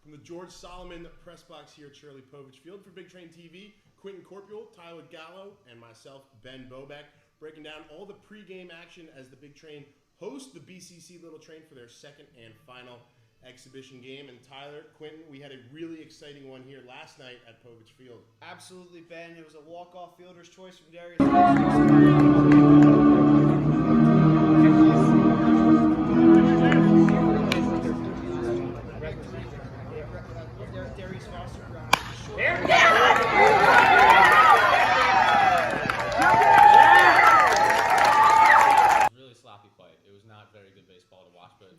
From the George Solomon press box here at Shirley Povich Field for Big Train TV, Quentin Corpule, Tyler Gallo, and myself, Ben Bobek, breaking down all the pregame action as the Big Train host the BCC Little Train for their second and final exhibition game. And Tyler, Quentin, we had a really exciting one here last night at Povich Field. Absolutely, Ben. It was a walk-off fielder's choice from Darius. Darius Foster. Really sloppy play. It was not very good baseball to watch, but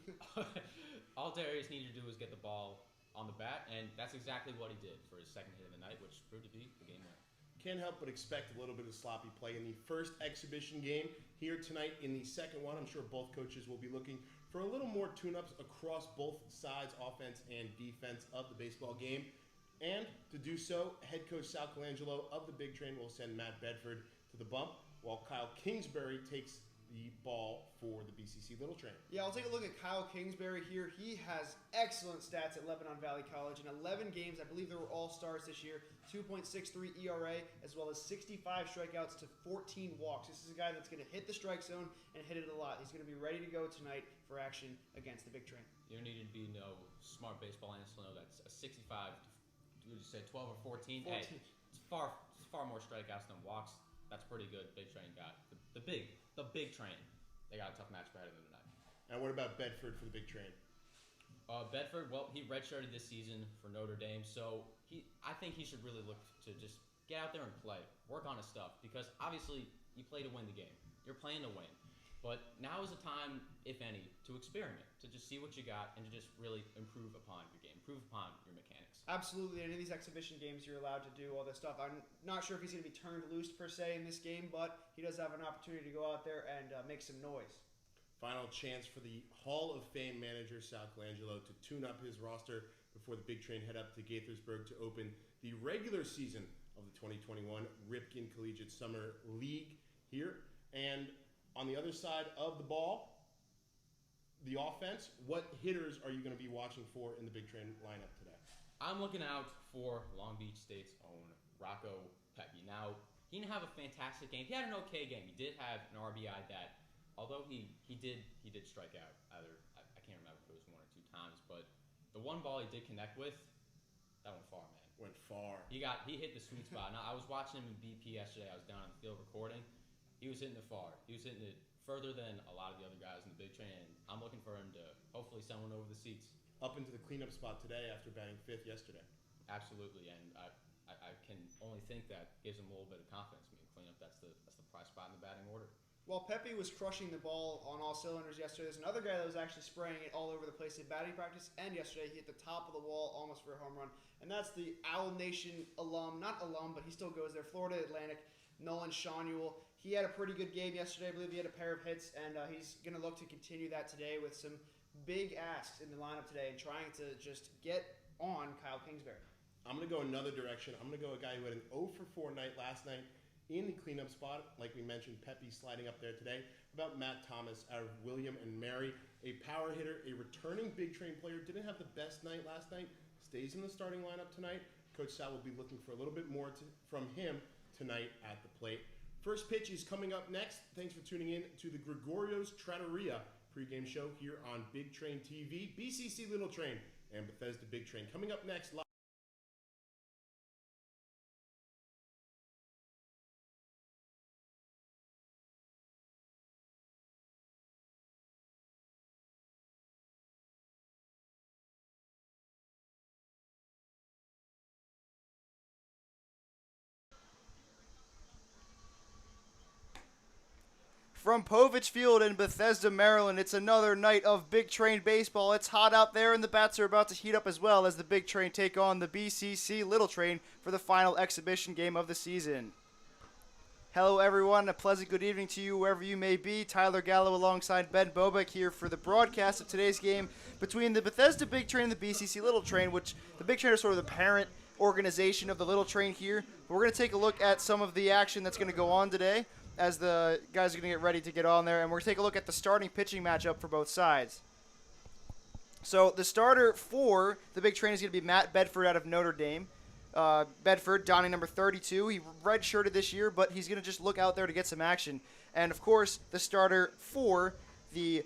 all Darius needed to do was get the ball on the bat, and that's exactly what he did for his second hit of the night, which proved to be the game winner. Can't help but expect a little bit of sloppy play in the first exhibition game here tonight. In the second one, I'm sure both coaches will be looking for a little more tune-ups across both sides, offense and defense of the baseball game. And to do so, head coach Sal Colangelo of the Big Train will send Matt Bedford to the bump, while Kyle Kingsbury takes the ball for the BCC Little Train. Yeah, I'll take a look at Kyle Kingsbury here. He has excellent stats at Lebanon Valley College. In 11 games, I believe they were all stars this year, 2.63 ERA, as well as 65 strikeouts to 14 walks. This is a guy that's going to hit the strike zone and hit it a lot. He's going to be ready to go tonight for action against the Big Train. You don't need to be no smart baseball analyst to know that's a 65, would you say 12 or 14? 14. Hey, it's far more strikeouts than walks. That's pretty good. Big Train got the Big Train. They got a tough match ahead of them tonight. And what about Bedford for the Big Train? Bedford, well, he redshirted this season for Notre Dame, so I think he should really look to just get out there and play, work on his stuff, because obviously you play to win the game. You're playing to win. But now is the time, if any, to experiment, to just see what you got and to just really improve upon your game, improve upon your mechanics. Absolutely, and in these exhibition games, you're allowed to do all this stuff. I'm not sure if he's going to be turned loose, per se, in this game, but he does have an opportunity to go out there and make some noise. Final chance for the Hall of Fame manager, Sal Colangelo, to tune up his roster before the Big Train head up to Gaithersburg to open the regular season of the 2021 Ripken Collegiate Summer League here. And on the other side of the ball, the offense, what hitters are you going to be watching for in the Big Train lineup today? I'm looking out for Long Beach State's own Rocco Pepe. Now, he didn't have a fantastic game. He had an okay game. He did have an RBI that, although he did strike out. Either I can't remember if it was one or two times, but the one ball he did connect with, that went far, man. Went far. He hit the sweet spot. Now, I was watching him in BP yesterday. I was down on the field recording. He was hitting it far. He was hitting it further than a lot of the other guys in the Big Train. And I'm looking for him to hopefully send one over the seats. Up into the cleanup spot today after batting fifth yesterday. Absolutely, and I can only think that gives him a little bit of confidence. I mean, cleanup, that's the prize spot in the batting order. While Pepe was crushing the ball on all cylinders yesterday, there's another guy that was actually spraying it all over the place in batting practice, and yesterday he hit the top of the wall almost for a home run, and that's the Owl Nation alum, not alum, but he still goes there, Florida Atlantic, Nolan Shawneel. He had a pretty good game yesterday. I believe he had a pair of hits, and he's going to look to continue that today with some big asks in the lineup today and trying to just get on Kyle Kingsbury. I'm going to go another direction. I'm going to go a guy who had an 0 for 4 night last night in the cleanup spot. Like we mentioned, Pepe sliding up there today. About Matt Thomas out of William and Mary. A power hitter, a returning Big Train player. Didn't have the best night last night. Stays in the starting lineup tonight. Coach Sal will be looking for a little bit more from him tonight at the plate. First pitch is coming up next. Thanks for tuning in to the Gregorio's Trattoria pregame show here on Big Train TV, BCC Little Train, and Bethesda Big Train. Coming up next, live. From Povich Field in Bethesda, Maryland, it's another night of Big Train baseball. It's hot out there, and the bats are about to heat up as well as the Big Train take on the BCC Little Train for the final exhibition game of the season. Hello, everyone. A pleasant good evening to you wherever you may be. Tyler Gallo alongside Ben Bobek here for the broadcast of today's game between the Bethesda Big Train and the BCC Little Train, which the Big Train is sort of the parent organization of the Little Train here. But we're going to take a look at some of the action that's going to go on today as the guys are going to get ready to get on there, and we're going to take a look at the starting pitching matchup for both sides. So the starter for the big train is going to be Matt Bedford out of Notre Dame. Bedford, donning number 32. He redshirted this year, but he's going to just look out there to get some action. And of course, the starter for the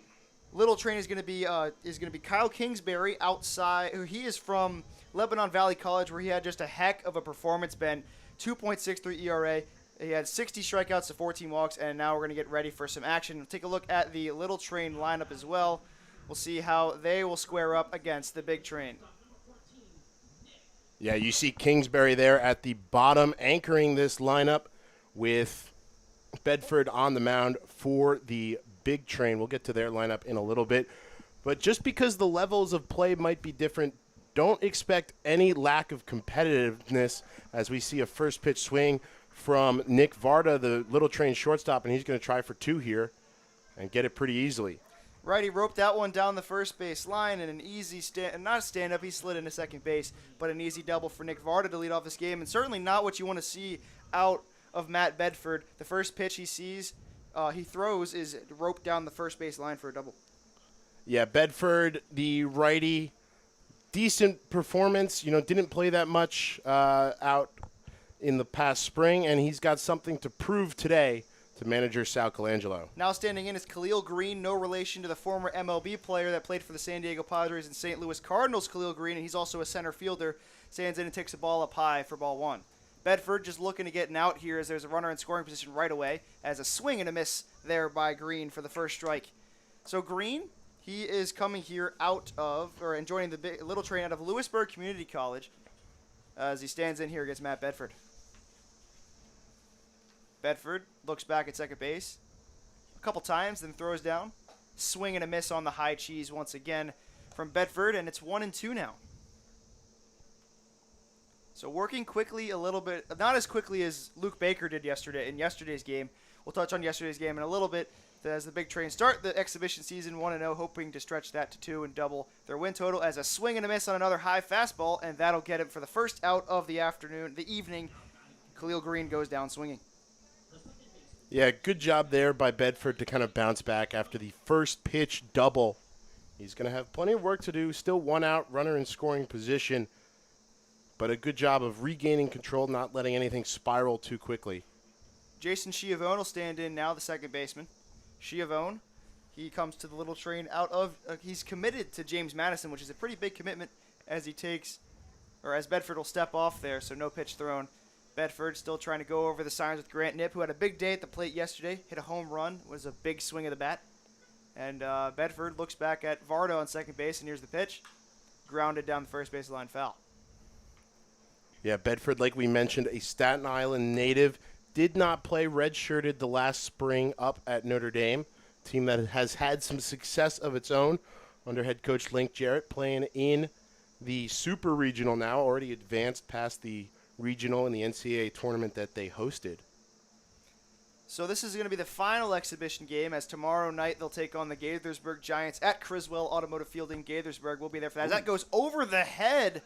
little train is going to be Kyle Kingsbury outside. He is from Lebanon Valley College, where he had just a heck of a performance. Ben, 2.63 ERA. He had 60 strikeouts to 14 walks, and now we're going to get ready for some action. We'll take a look at the little train lineup as well. We'll see how they will square up against the big train. Yeah, you see Kingsbury there at the bottom, anchoring this lineup with Bedford on the mound for the big train. We'll get to their lineup in a little bit. But just because the levels of play might be different, don't expect any lack of competitiveness as we see a first pitch swing from Nick Varda, the little train shortstop, and he's going to try for 2 here and get it pretty easily. Right, he roped that one down the first base line, and an easy not a stand-up, he slid into second base, but an easy double for Nick Varda to lead off this game, and certainly not what you want to see out of Matt Bedford. The first pitch he throws is roped down the first base line for a double. Yeah, Bedford, the righty, decent performance. Didn't play that much out in the past spring, and he's got something to prove today to manager Sal Colangelo. Now standing in is Khalil Green, no relation to the former MLB player that played for the San Diego Padres and St. Louis Cardinals, Khalil Green, and he's also a center fielder. Stands in and takes a ball up high for ball 1. Bedford just looking to get an out here as there's a runner in scoring position right away, as a swing and a miss there by Green for the first strike. So Green, he is coming here and joining the little train out of Lewisburg Community College as he stands in here against Matt Bedford. Bedford looks back at second base a couple times, then throws down. Swing and a miss on the high cheese once again from Bedford, and it's 1-2 now. So working quickly a little bit, not as quickly as Luke Baker did in yesterday's game. We'll touch on yesterday's game in a little bit as the big train start the exhibition season 1-0, hoping to stretch that to 2 and double their win total as a swing and a miss on another high fastball, and that'll get him for the first out of the evening. Khalil Green goes down swinging. Yeah, good job there by Bedford to kind of bounce back after the first pitch double. He's going to have plenty of work to do. Still 1 out, runner in scoring position. But a good job of regaining control, not letting anything spiral too quickly. Jason Schiavone will stand in now, the second baseman. Schiavone, he comes to the little train he's committed to James Madison, which is a pretty big commitment as Bedford will step off there, so no pitch thrown. Bedford still trying to go over the signs with Grant Knipp, who had a big day at the plate yesterday. Hit a home run, was a big swing of the bat. And Bedford looks back at Varda on second base, and here's the pitch. Grounded down the first base line, foul. Yeah, Bedford, like we mentioned, a Staten Island native. Did not play redshirted the last spring up at Notre Dame. Team that has had some success of its own under head coach Link Jarrett, playing in the Super Regional now, already advanced past the regional in the NCAA tournament that they hosted. So this is going to be the final exhibition game, as tomorrow night they'll take on the Gaithersburg Giants at Criswell Automotive Field in Gaithersburg. We'll be there for that. As that goes over the head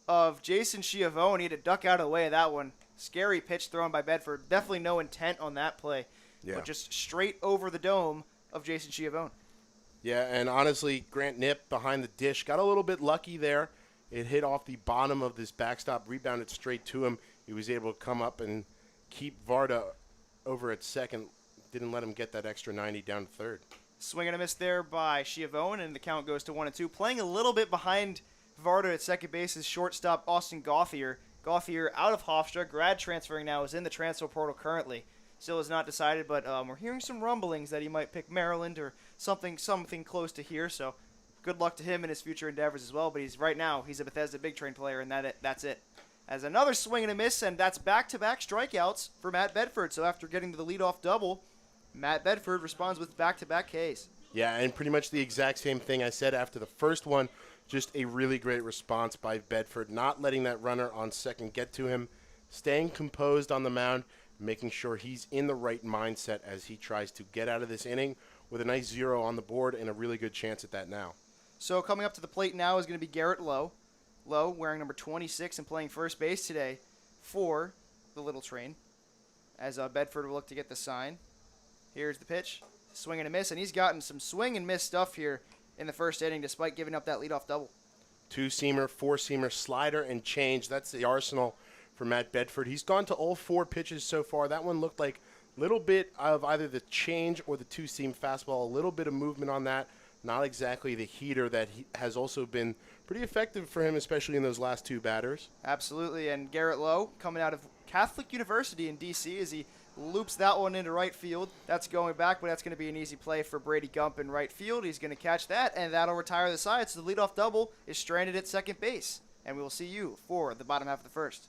of Jason Schiavone. He had to duck out of the way of that one. Scary pitch thrown by Bedford. Definitely no intent on that play, but just straight over the dome of Jason Schiavone. Yeah, and honestly, Grant Knipp behind the dish got a little bit lucky there. It hit off the bottom of this backstop, rebounded straight to him. He was able to come up and keep Varda over at second. Didn't let him get that extra 90 down to third. Swing and a miss there by Schiavone, and the count goes to 1-2. Playing a little bit behind Varda at second base is shortstop Austin Gauthier. Gauthier out of Hofstra, grad transferring now, is in the transfer portal currently. Still is not decided, but we're hearing some rumblings that he might pick Maryland or something close to here, so good luck to him in his future endeavors as well, but he's a Bethesda Big Train player, and that's it. As another swing and a miss, and that's back-to-back strikeouts for Matt Bedford. So after getting to the leadoff double, Matt Bedford responds with back-to-back Ks. Yeah, and pretty much the exact same thing I said after the first one. Just a really great response by Bedford, not letting that runner on second get to him, staying composed on the mound, making sure he's in the right mindset as he tries to get out of this inning with a nice 0 on the board and a really good chance at that now. So coming up to the plate now is going to be Garrett Lowe. Lowe wearing number 26 and playing first base today for the Little Train, as Bedford will look to get the sign. Here's the pitch. Swing and a miss, and he's gotten some swing and miss stuff here in the first inning despite giving up that leadoff double. Two-seamer, four-seamer, slider, and change. That's the arsenal for Matt Bedford. He's gone to all 4 pitches so far. That one looked like a little bit of either the change or the two-seam fastball, a little bit of movement on that. Not exactly the heater that has also been pretty effective for him, especially in those last 2 batters. Absolutely, and Garrett Lowe coming out of Catholic University in D.C. as he loops that one into right field. That's going back, but that's going to be an easy play for Brady Gump in right field. He's going to catch that, and that'll retire the side. So the leadoff double is stranded at second base, and we will see you for the bottom half of the first.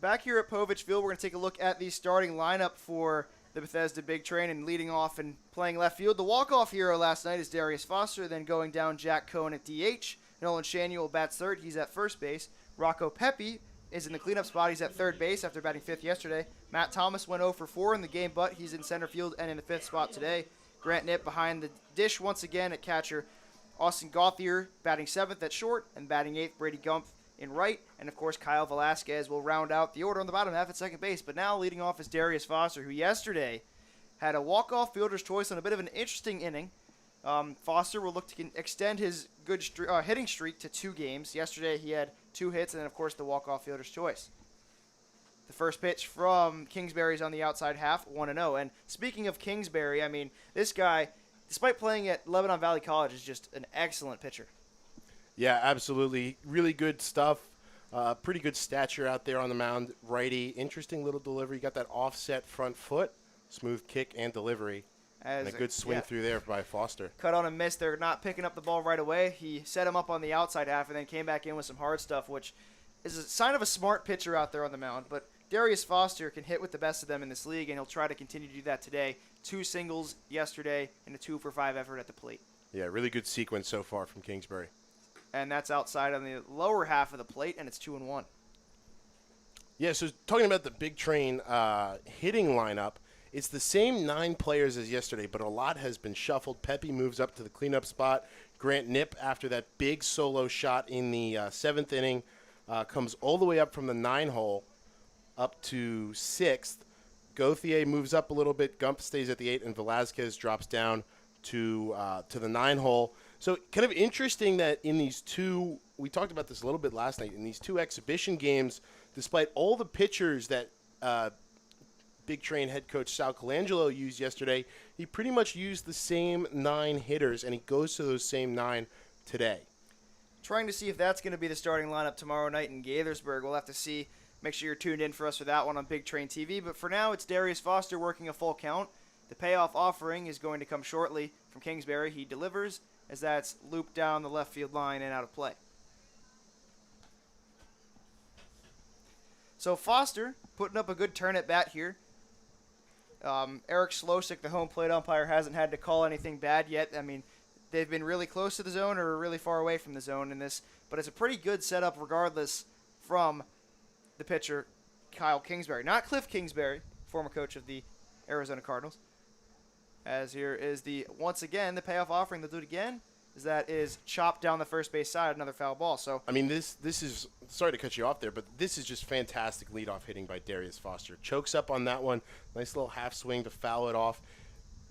Back here at Povich Field, we're going to take a look at the starting lineup for the Bethesda Big Train, and leading off and playing left field. The walk-off hero last night is Darius Foster, then going down Jack Cohn at DH. Nolan Shawneel bats third. He's at first base. Rocco Pepe is in the cleanup spot. He's at third base after batting fifth yesterday. Matt Thomas went 0 for 4 in the game, but he's in center field and in the fifth spot today. Grant Knipp behind the dish once again at catcher. Austin Gauthier batting seventh at short, and batting eighth, Brady Gump in right, and of course Kyle Velasquez will round out the order on the bottom half at second base. But now leading off is Darius Foster, who yesterday had a walk-off fielder's choice on a bit of an interesting inning. Foster will look to extend his good hitting streak to 2 games. Yesterday he had 2 hits, and then of course the walk-off fielder's choice. The first pitch from Kingsbury's on the outside half, 1-0. And speaking of Kingsbury, I mean, this guy, despite playing at Lebanon Valley College, is just an excellent pitcher. Yeah, absolutely. Really good stuff. Pretty good stature out there on the mound. Righty. Interesting little delivery. Got that offset front foot. Smooth kick and delivery. And a good swing through there by Foster. Cut on and miss. They're not picking up the ball right away. He set him up on the outside half and then came back in with some hard stuff, which is a sign of a smart pitcher out there on the mound. But Darius Foster can hit with the best of them in this league, and he'll try to continue to do that today. 2 singles yesterday and a 2 for 5 effort at the plate. Yeah, really good sequence so far from Kingsbury. And that's outside on the lower half of the plate, and it's 2-1. Yeah, so talking about the Big Train hitting lineup, it's the same 9 players as yesterday, but a lot has been shuffled. Pepe moves up to the cleanup spot. Grant Knipp, after that big solo shot in the 7th inning, comes all the way up from the 9-hole up to 6th. Gauthier moves up a little bit. Gump stays at the 8, and Velasquez drops down to the 9-hole. So kind of interesting that in these 2, we talked about this a little bit last night, in these 2 exhibition games, despite all the pitchers that Big Train head coach Sal Colangelo used yesterday, he pretty much used the same 9 hitters, and he goes to those same 9 today. Trying to see if that's going to be the starting lineup tomorrow night in Gaithersburg. We'll have to see. Make sure you're tuned in for us for that one on Big Train TV. But for now, it's Darius Foster working a full count. The payoff offering is going to come shortly from Kingsbury. He delivers as that's looped down the left field line and out of play. So Foster putting up a good turn at bat here. Eric Slosik, the home plate umpire, hasn't had to call anything bad yet. I mean, they've been really close to the zone or really far away from the zone in this, but it's a pretty good setup regardless from the pitcher, Kyle Kingsbury. Not Cliff Kingsbury, former coach of the Arizona Cardinals. As here is once again, the payoff offering. They'll do it again. That is chopped down the first base side, another foul ball. So I mean, this is, sorry to cut you off there, but this is just fantastic leadoff hitting by Darius Foster. Chokes up on that one. Nice little half swing to foul it off.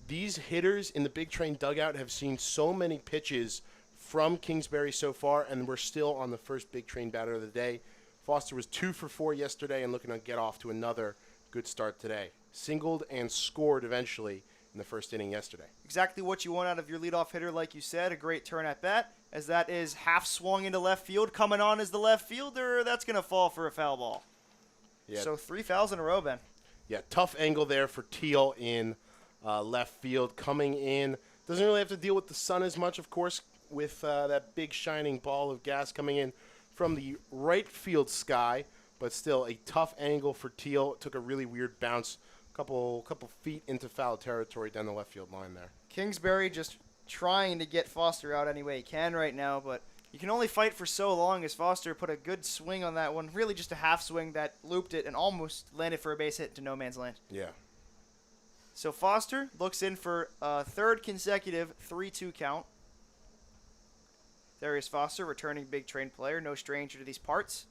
These hitters in the Big Train dugout have seen so many pitches from Kingsbury so far, and we're still on the first Big Train batter of the day. Foster was 2 for 4 yesterday and looking to get off to another good start today. Singled and scored eventually in the first inning yesterday. Exactly what you want out of your leadoff hitter, like you said. A great turn at bat, as that is half swung into left field. Coming on as the left fielder, that's going to fall for a foul ball. Yeah. So 3 fouls in a row, Ben. Yeah, tough angle there for Teal in left field. Coming in, doesn't really have to deal with the sun as much, of course, with that big shining ball of gas coming in from the right field sky, but still a tough angle for Teal. It took a really weird bounce, couple feet into foul territory down the left field line there. Kingsbury just trying to get Foster out any way he can right now, but you can only fight for so long, as Foster put a good swing on that one. Really just a half swing that looped it and almost landed for a base hit to no man's land. Yeah. So Foster looks in for a third consecutive 3-2 count. Darius Foster, returning Big Train player, no stranger to these parts.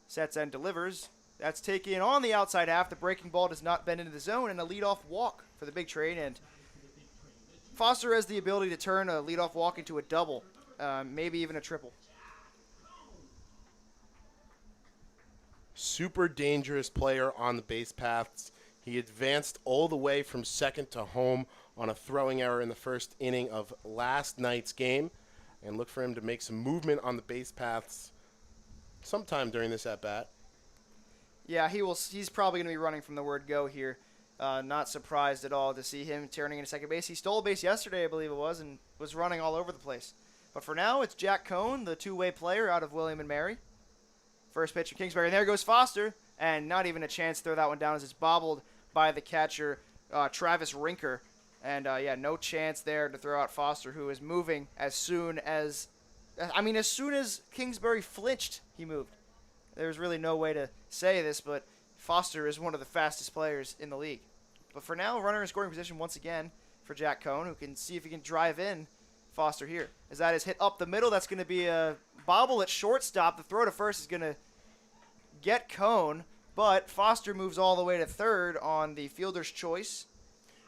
Sets and delivers. That's taken on the outside half. The breaking ball does not bend into the zone, and a leadoff walk for the Big Train. And Foster has the ability to turn a leadoff walk into a double, maybe even a triple. Super dangerous player on the base paths. He advanced all the way from second to home on a throwing error in the first inning of last night's game. And look for him to make some movement on the base paths sometime during this at-bat. Yeah, he's probably going to be running from the word go here. Not surprised at all to see him turning into second base. He stole a base yesterday, I believe it was, and was running all over the place. But for now, it's Jack Cohn, the two-way player out of William and Mary. First pitch from Kingsbury, and there goes Foster. And not even a chance to throw that one down as it's bobbled by the catcher, Travis Rinker. And, no chance there to throw out Foster, who is moving as soon as Kingsbury flinched, he moved. There's really no way to say this, but Foster is one of the fastest players in the league. But for now, runner in scoring position once again for Jack Cohn, who can see if he can drive in Foster here. As that is hit up the middle, that's going to be a bobble at shortstop. The throw to first is going to get Cohn, but Foster moves all the way to third on the fielder's choice.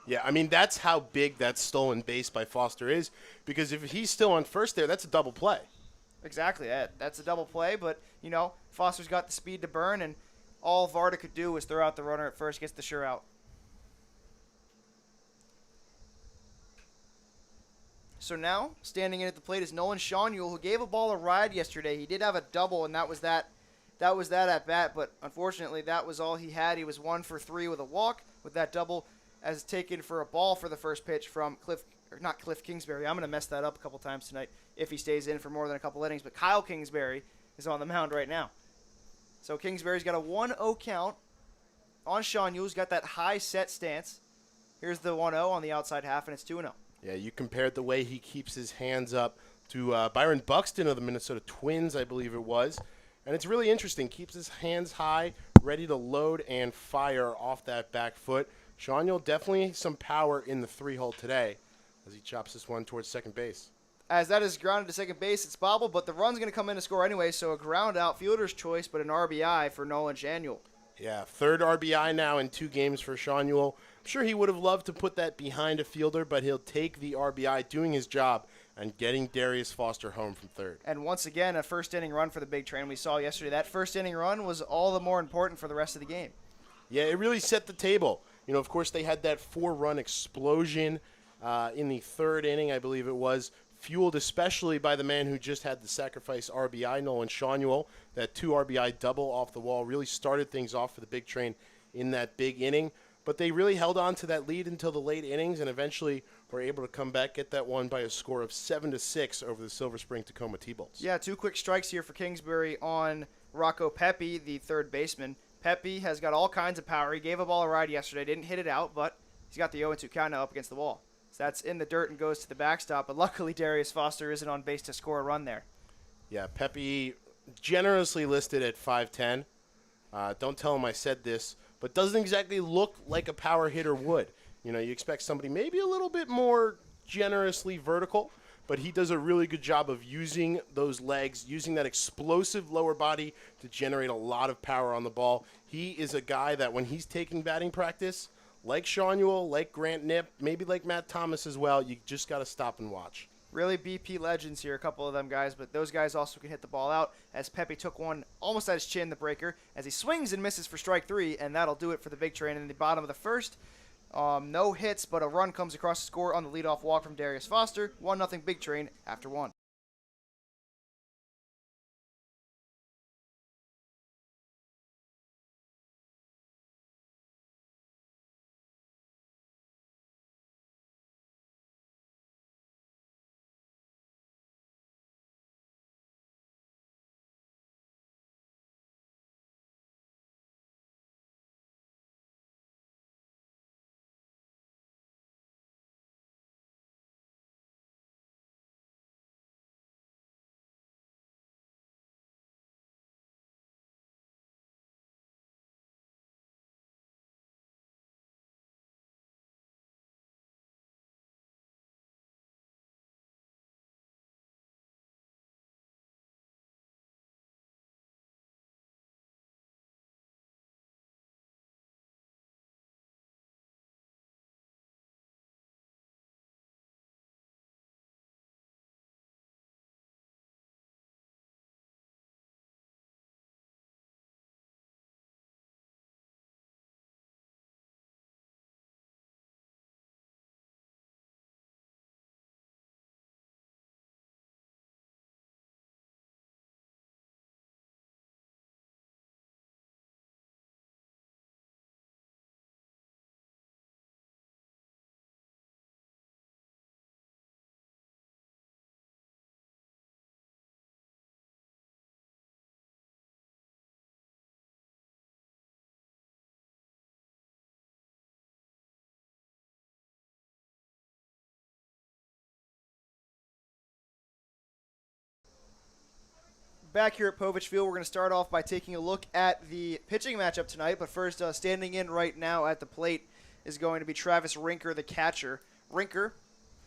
Yeah, I mean, that's how big that stolen base by Foster is, because if he's still on first there, that's a double play. Exactly. That's a double play, but, Foster's got the speed to burn, and all Varda could do was throw out the runner at first, gets the sure out. So now, standing in at the plate is Nolan Shawneel, who gave a ball a ride yesterday. He did have a double, and that was that at bat, but unfortunately that was all he had. He was 1 for 3 with a walk with that double, as taken for a ball for the first pitch from Cliff Kingsbury. I'm going to mess that up a couple times tonight if he stays in for more than a couple innings, but Kyle Kingsbury is on the mound right now. So Kingsbury's got a 1-0 count on Shawneel, who's got that high set stance. Here's the 1-0 on the outside half, and it's 2-0. Yeah, you compared the way he keeps his hands up to Byron Buxton of the Minnesota Twins, I believe it was. And it's really interesting. Keeps his hands high, ready to load and fire off that back foot. Shawneel definitely some power in the 3-hole today as he chops this one towards second base. As that is grounded to second base, it's bobbled, but the run's going to come in to score anyway, so a ground out, fielder's choice, but an RBI for Nolan Shawneel. Yeah, third RBI now in 2 games for Shawneel. I'm sure he would have loved to put that behind a fielder, but he'll take the RBI, doing his job and getting Darius Foster home from third. And once again, a first inning run for the Big Train we saw yesterday. That first inning run was all the more important for the rest of the game. Yeah, it really set the table. Of course, they had that 4-run explosion in the third inning, I believe it was, fueled especially by the man who just had the sacrifice RBI, Nolan Shawneel. That 2 RBI double off the wall really started things off for the Big Train in that big inning. But they really held on to that lead until the late innings and eventually were able to come back, get that one by a score of 7-6 over the Silver Spring Tacoma T-Bolts. Yeah, 2 quick strikes here for Kingsbury on Rocco Pepe, the third baseman. Pepe has got all kinds of power. He gave a ball a ride yesterday, didn't hit it out, but he's got the 0-2 count now up against the wall. So that's in the dirt and goes to the backstop, but luckily Darius Foster isn't on base to score a run there. Yeah, Pepe generously listed at 5'10". Don't tell him I said this, but doesn't exactly look like a power hitter would. You expect somebody maybe a little bit more generously vertical, but he does a really good job of using those legs, using that explosive lower body to generate a lot of power on the ball. He is a guy that when he's taking batting practice, like Shawneel, like Grant Knipp, maybe like Matt Thomas as well, you just got to stop and watch. Really BP legends here, a couple of them guys, but those guys also can hit the ball out, as Pepe took one almost at his chin, the breaker, as he swings and misses for strike 3, and that'll do it for the Big Train in the bottom of the first. No hits, but a run comes across the score on the leadoff walk from Darius Foster. 1-0 Big Train after 1. Back here at Povich Field, we're going to start off by taking a look at the pitching matchup tonight. But first, standing in right now at the plate is going to be Travis Rinker, the catcher. Rinker,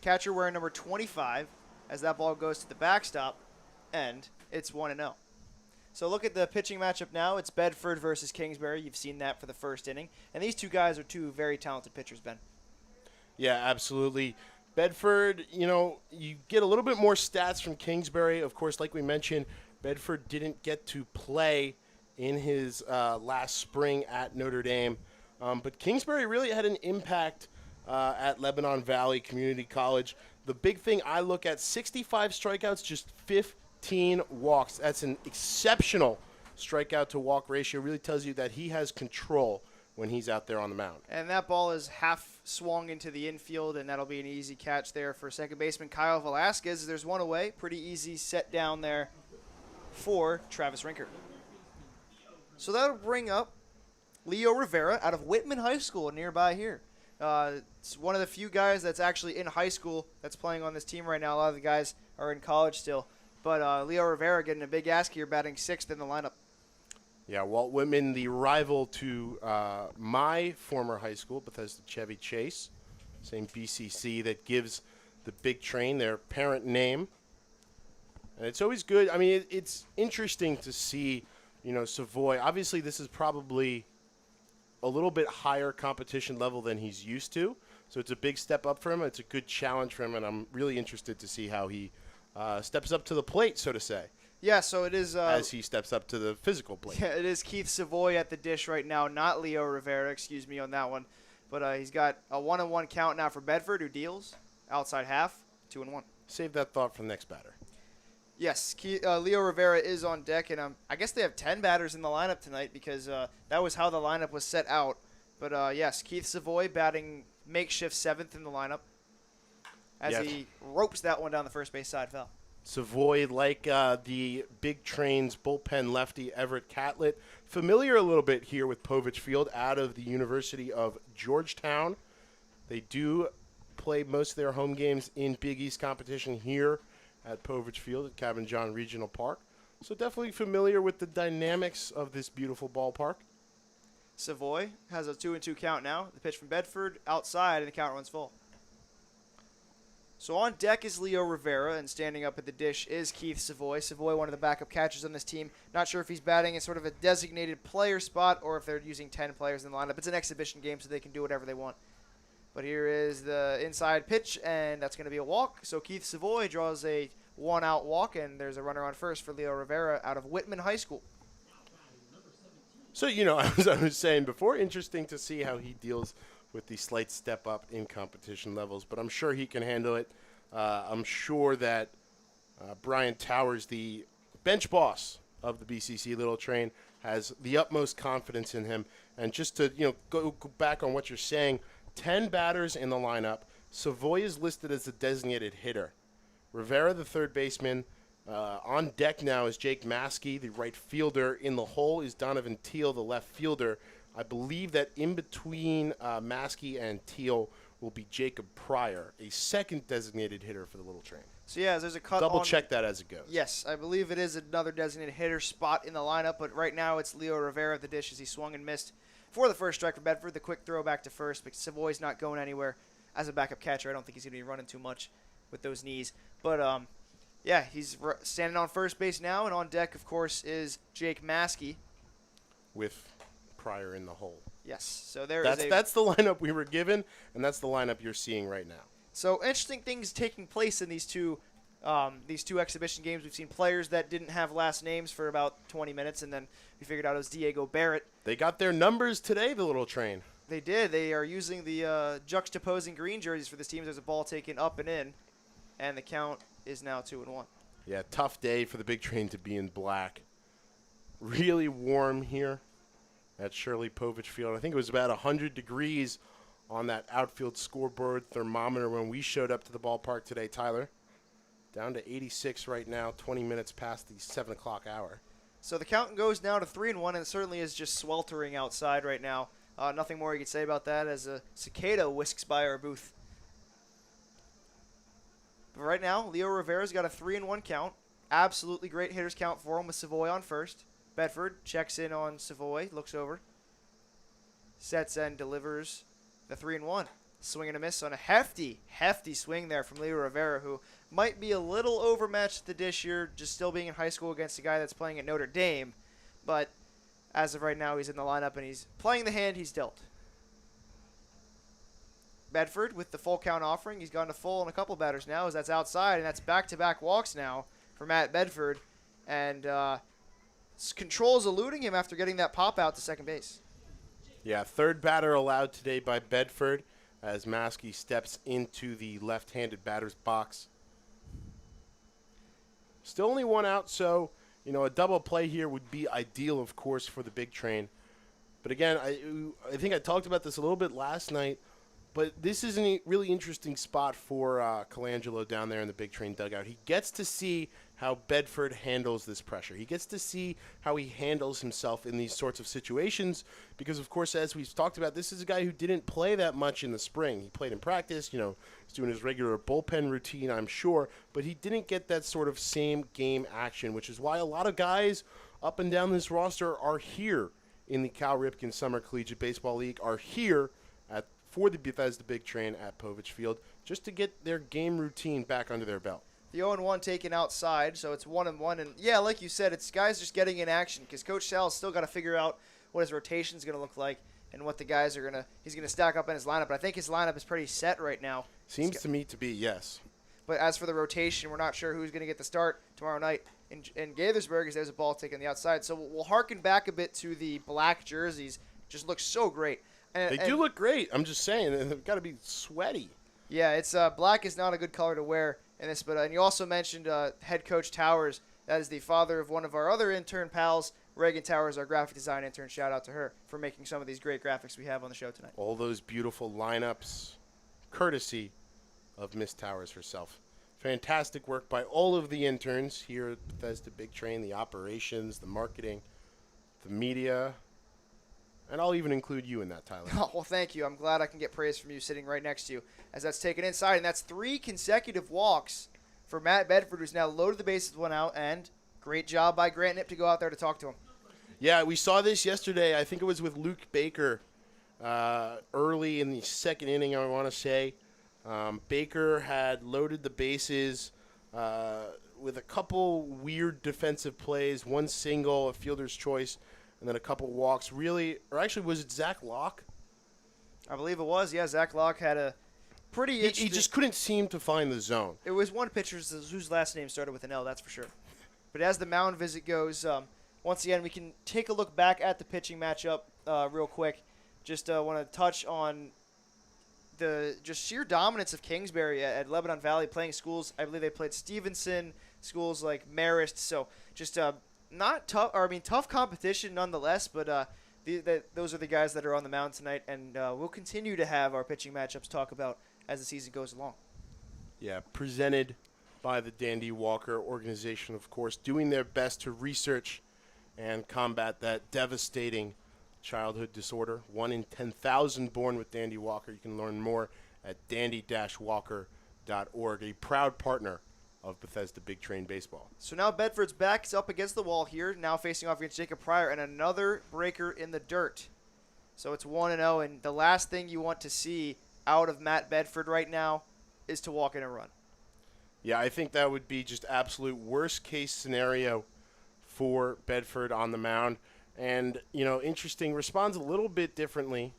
catcher wearing number 25, as that ball goes to the backstop, and it's 1-0. So look at the pitching matchup now. It's Bedford versus Kingsbury. You've seen that for the first inning. And these two guys are two very talented pitchers, Ben. Yeah, absolutely. Bedford, you get a little bit more stats from Kingsbury. Of course, like we mentioned, Bedford didn't get to play in his last spring at Notre Dame. But Kingsbury really had an impact at Lebanon Valley Community College. The big thing I look at, 65 strikeouts, just 15 walks. That's an exceptional strikeout to walk ratio. Really tells you that he has control when he's out there on the mound. And that ball is half swung into the infield, and that'll be an easy catch there for second baseman Kyle Velasquez. There's one away. Pretty easy set down there for Travis Rinker. So that'll bring up Leo Rivera out of Whitman High School nearby here. It's one of the few guys that's actually in high school that's playing on this team right now. A lot of the guys are in college still. But Leo Rivera getting a big ask here, batting 6th in the lineup. Yeah, Walt Whitman, the rival to my former high school, Bethesda Chevy Chase, same BCC that gives the Big Train their parent name. And it's always good. I mean, it's interesting to see, Savoy. Obviously, this is probably a little bit higher competition level than he's used to. So it's a big step up for him. It's a good challenge for him, and I'm really interested to see how he steps up to the plate, so to say. Yeah, so it is. As he steps up to the physical plate. Yeah, it is Keith Savoy at the dish right now, not Leo Rivera, excuse me on that one. But he's got a 1-1 count now for Bedford, who deals outside half, 2-1. Save that thought for the next batter. Yes, Leo Rivera is on deck, and I guess they have 10 batters in the lineup tonight because that was how the lineup was set out. But yes, Keith Savoy batting makeshift 7th in the lineup as he ropes that one down the first base side foul. Savoy, like the Big Train's bullpen lefty Everett Catlett, familiar a little bit here with Povich Field out of the University of Georgetown. They do play most of their home games in Big East competition here at Povich Field at Cabin John Regional Park. So definitely familiar with the dynamics of this beautiful ballpark. Savoy has a 2-2 count now. The pitch from Bedford outside, and the count runs full. So on deck is Leo Rivera, and standing up at the dish is Keith Savoy. Savoy, one of the backup catchers on this team. Not sure if he's batting in sort of a designated player spot or if they're using 10 players in the lineup. It's an exhibition game, so they can do whatever they want. But here is the inside pitch, and that's going to be a walk. So Keith Savoy draws a one-out walk, and there's a runner on first for Leo Rivera out of Whitman High School. So, as I was saying before, interesting to see how he deals with the slight step up in competition levels, but I'm sure he can handle it. I'm sure that Brian Towers, the bench boss of the BCC Little Train, has the utmost confidence in him. And just to go back on what you're saying, 10 batters in the lineup. Savoy is listed as a designated hitter. Rivera, the third baseman. On deck now is Jake Maskey, the right fielder. In the hole is Donovan Teal, the left fielder. I believe that in between Maskey and Teal will be Jacob Pryor, a second designated hitter for the Little Train. So, yeah, there's a cut. Double check that as it goes. Yes, I believe it is another designated hitter spot in the lineup, but right now it's Leo Rivera at the dish as he swung and missed for the first strike for Bedford. The quick throw back to first, but Savoy's not going anywhere as a backup catcher. I don't think he's going to be running too much with those knees. But, yeah, he's standing on first base now, and on deck, of course, is Jake Maskey. With Pryor in the hole. Yes. So that's the lineup we were given, and that's the lineup you're seeing right now. So interesting things taking place in these two exhibition games. We've seen players that didn't have last names for about 20 minutes, and then we figured out it was Diego Barrett. They got their numbers today, the Little Train. They did. They are using the juxtaposing green jerseys for this team. There's a ball taken up and in, and the count is now 2-1. Yeah, tough day for the Big Train to be in black. Really warm here at Shirley Povich Field. I think it was about 100 degrees on that outfield scoreboard thermometer when we showed up to the ballpark today, Tyler. Down to 86 right now, 20 minutes past the 7 o'clock hour. So the count goes now to 3-1, and it certainly is just sweltering outside right now. Nothing more you could say about that as a cicada whisks by our booth. But right now, Leo Rivera's got a 3-1 count. Absolutely great hitters count for him with Savoy on first. Bedford checks in on Savoy, looks over, sets and delivers the 3-1. Swing and a miss on a hefty swing there from Leo Rivera, who might be a little overmatched at the dish here, just still being in high school against a guy that's playing at Notre Dame. But as of right now, he's in the lineup, and he's playing the hand he's dealt. Bedford with the full count offering. He's gone to full on a couple batters now as that's outside, and that's back-to-back walks now for Matt Bedford. And Control's eluding him after getting that pop out to second base. Yeah, third batter allowed today by Bedford as Maskey steps into the left-handed batter's box. Still only one out, so, a double play here would be ideal, of course, for the Big Train. But again, I think I talked about this a little bit last night, but this is a really interesting spot for Colangelo down there in the Big Train dugout. He gets to see how Bedford handles this pressure. He gets to see how he handles himself in these sorts of situations because, of course, as we've talked about, this is a guy who didn't play that much in the spring. He played in practice, he's doing his regular bullpen routine, I'm sure, but he didn't get that sort of same game action, which is why a lot of guys up and down this roster are here in the Cal Ripken Summer Collegiate Baseball League, are here for the Bethesda Big Train at Povich Field just to get their game routine back under their belt. The 0-1 taken outside, so it's 1-1. And, yeah, like you said, it's guys just getting in action because Coach Sal's still got to figure out what his rotation is going to look like and what the guys are he's going to stack up in his lineup. But I think his lineup is pretty set right now. Seems to me to be, yes. But as for the rotation, we're not sure who's going to get the start tomorrow night in Gaithersburg as there's a ball taken the outside. So we'll harken back a bit to the black jerseys. Just looks so great. They do look great. I'm just saying, they've got to be sweaty. Yeah, it's black is not a good color to wear in this. But and you also mentioned head coach Towers. That is the father of one of our other intern pals, Reagan Towers, our graphic design intern. Shout out to her for making some of these great graphics we have on the show tonight. All those beautiful lineups, courtesy of Miss Towers herself. If Fantastic work by all of the interns here at Bethesda Big Train, the operations, the marketing, the media, and I'll even include you in that, Tyler. Oh, well, thank you. I'm glad I can get praise from you sitting right next to you as that's taken inside. And that's 3 consecutive walks for Matt Bedford, who's now loaded the bases, one out, and great job by Grant Knipp to go out there to talk to him. Yeah, we saw this yesterday. I think it was with Luke Baker early in the second inning, I want to say. Baker had loaded the bases with a couple weird defensive plays, one single, a fielder's choice, and then a couple walks. Really, or actually, was it Zach Locke? I believe it was. Yeah, Zach Locke had a pretty He just couldn't seem to find the zone. It was one pitcher whose last name started with an L, that's for sure. But as the mound visit goes, once again, we can take a look back at the pitching matchup real quick. Just want to touch on the just sheer dominance of Kingsbury at Lebanon Valley, playing schools. I believe they played Stevenson, schools like Marist. So just not tough, or I mean tough competition nonetheless. But those are the guys that are on the mound tonight, and we'll continue to have our pitching matchups to talk about as the season goes along. Yeah, presented by the Dandy Walker organization, of course, doing their best to research and combat that devastating childhood disorder. 1 in 10,000 born with Dandy Walker. You can learn more at dandy-walker.org, a proud partner of Bethesda Big Train Baseball. So now Bedford's back is up against the wall here, now facing off against Jacob Pryor, and another breaker in the dirt. So it's 1-0, and the last thing you want to see out of Matt Bedford right now is to walk in and run. Yeah, I think that would be just absolute worst-case scenario for Bedford on the mound. And, interesting, responds a little bit differently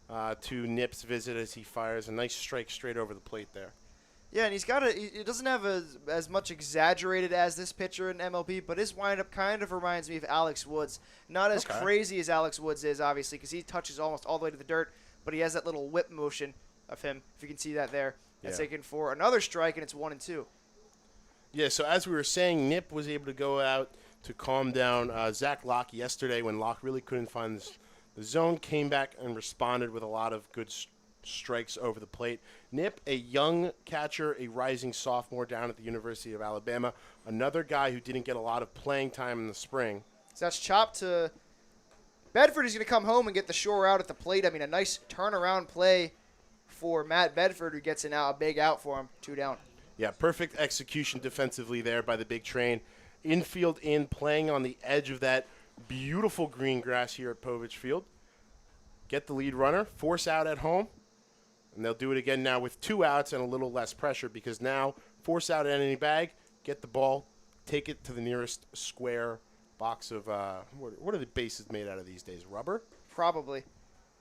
to Knipp's visit as he fires a nice strike straight over the plate there. Yeah, and he doesn't have as much exaggerated as this pitcher in MLB, but his windup kind of reminds me of Alex Woods. Not as crazy as Alex Woods is, obviously, because he touches almost all the way to the dirt, but he has that little whip motion of him, if you can see that there. That's taken for another strike, and it's 1-2. Yeah, so as we were saying, Knipp was able to go out to calm down Zach Locke yesterday when Locke really couldn't find the zone, came back and responded with a lot of good strikes over the plate. Knipp, a young catcher, a rising sophomore down at the University of Alabama, another guy who didn't get a lot of playing time in the spring. So that's chopped to Bedford. Is going to come home and get the shore out at the plate. I mean, a nice turnaround play for Matt Bedford, who gets a big out for him, 2 down. Yeah, perfect execution defensively there by the Big Train. Infield in, playing on the edge of that beautiful green grass here at Povich Field. Get the lead runner, force out at home, and they'll do it again now with 2 outs and a little less pressure because now force out at any bag, get the ball, take it to the nearest square box of, what are the bases made out of these days, rubber? Probably.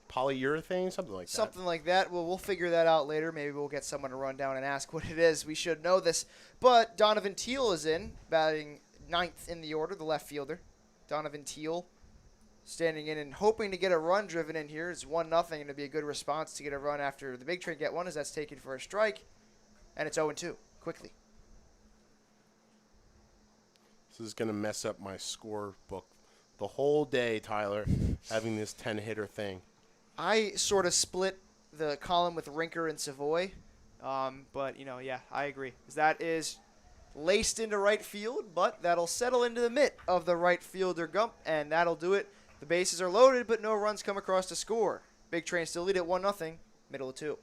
Polyurethane, something like that. Something like that. Well, we'll figure that out later. Maybe we'll get someone to run down and ask what it is. We should know this. But Donovan Teal is in, batting 9th in the order, the left fielder. Donovan Teal standing in and hoping to get a run driven in here. It's 1-0, and it'll be a good response to get a run after the Big Train get one, as that's taken for a strike. And it's 0-2, quickly. This is going to mess up my score book the whole day, Tyler, having this 10-hitter thing. I sort of split the column with Rinker and Savoy. But, yeah, I agree. That is laced into right field, but that'll settle into the mitt of the right fielder Gump, and that'll do it. The bases are loaded, but no runs come across to score. Big Train still lead at 1-0, middle of 2.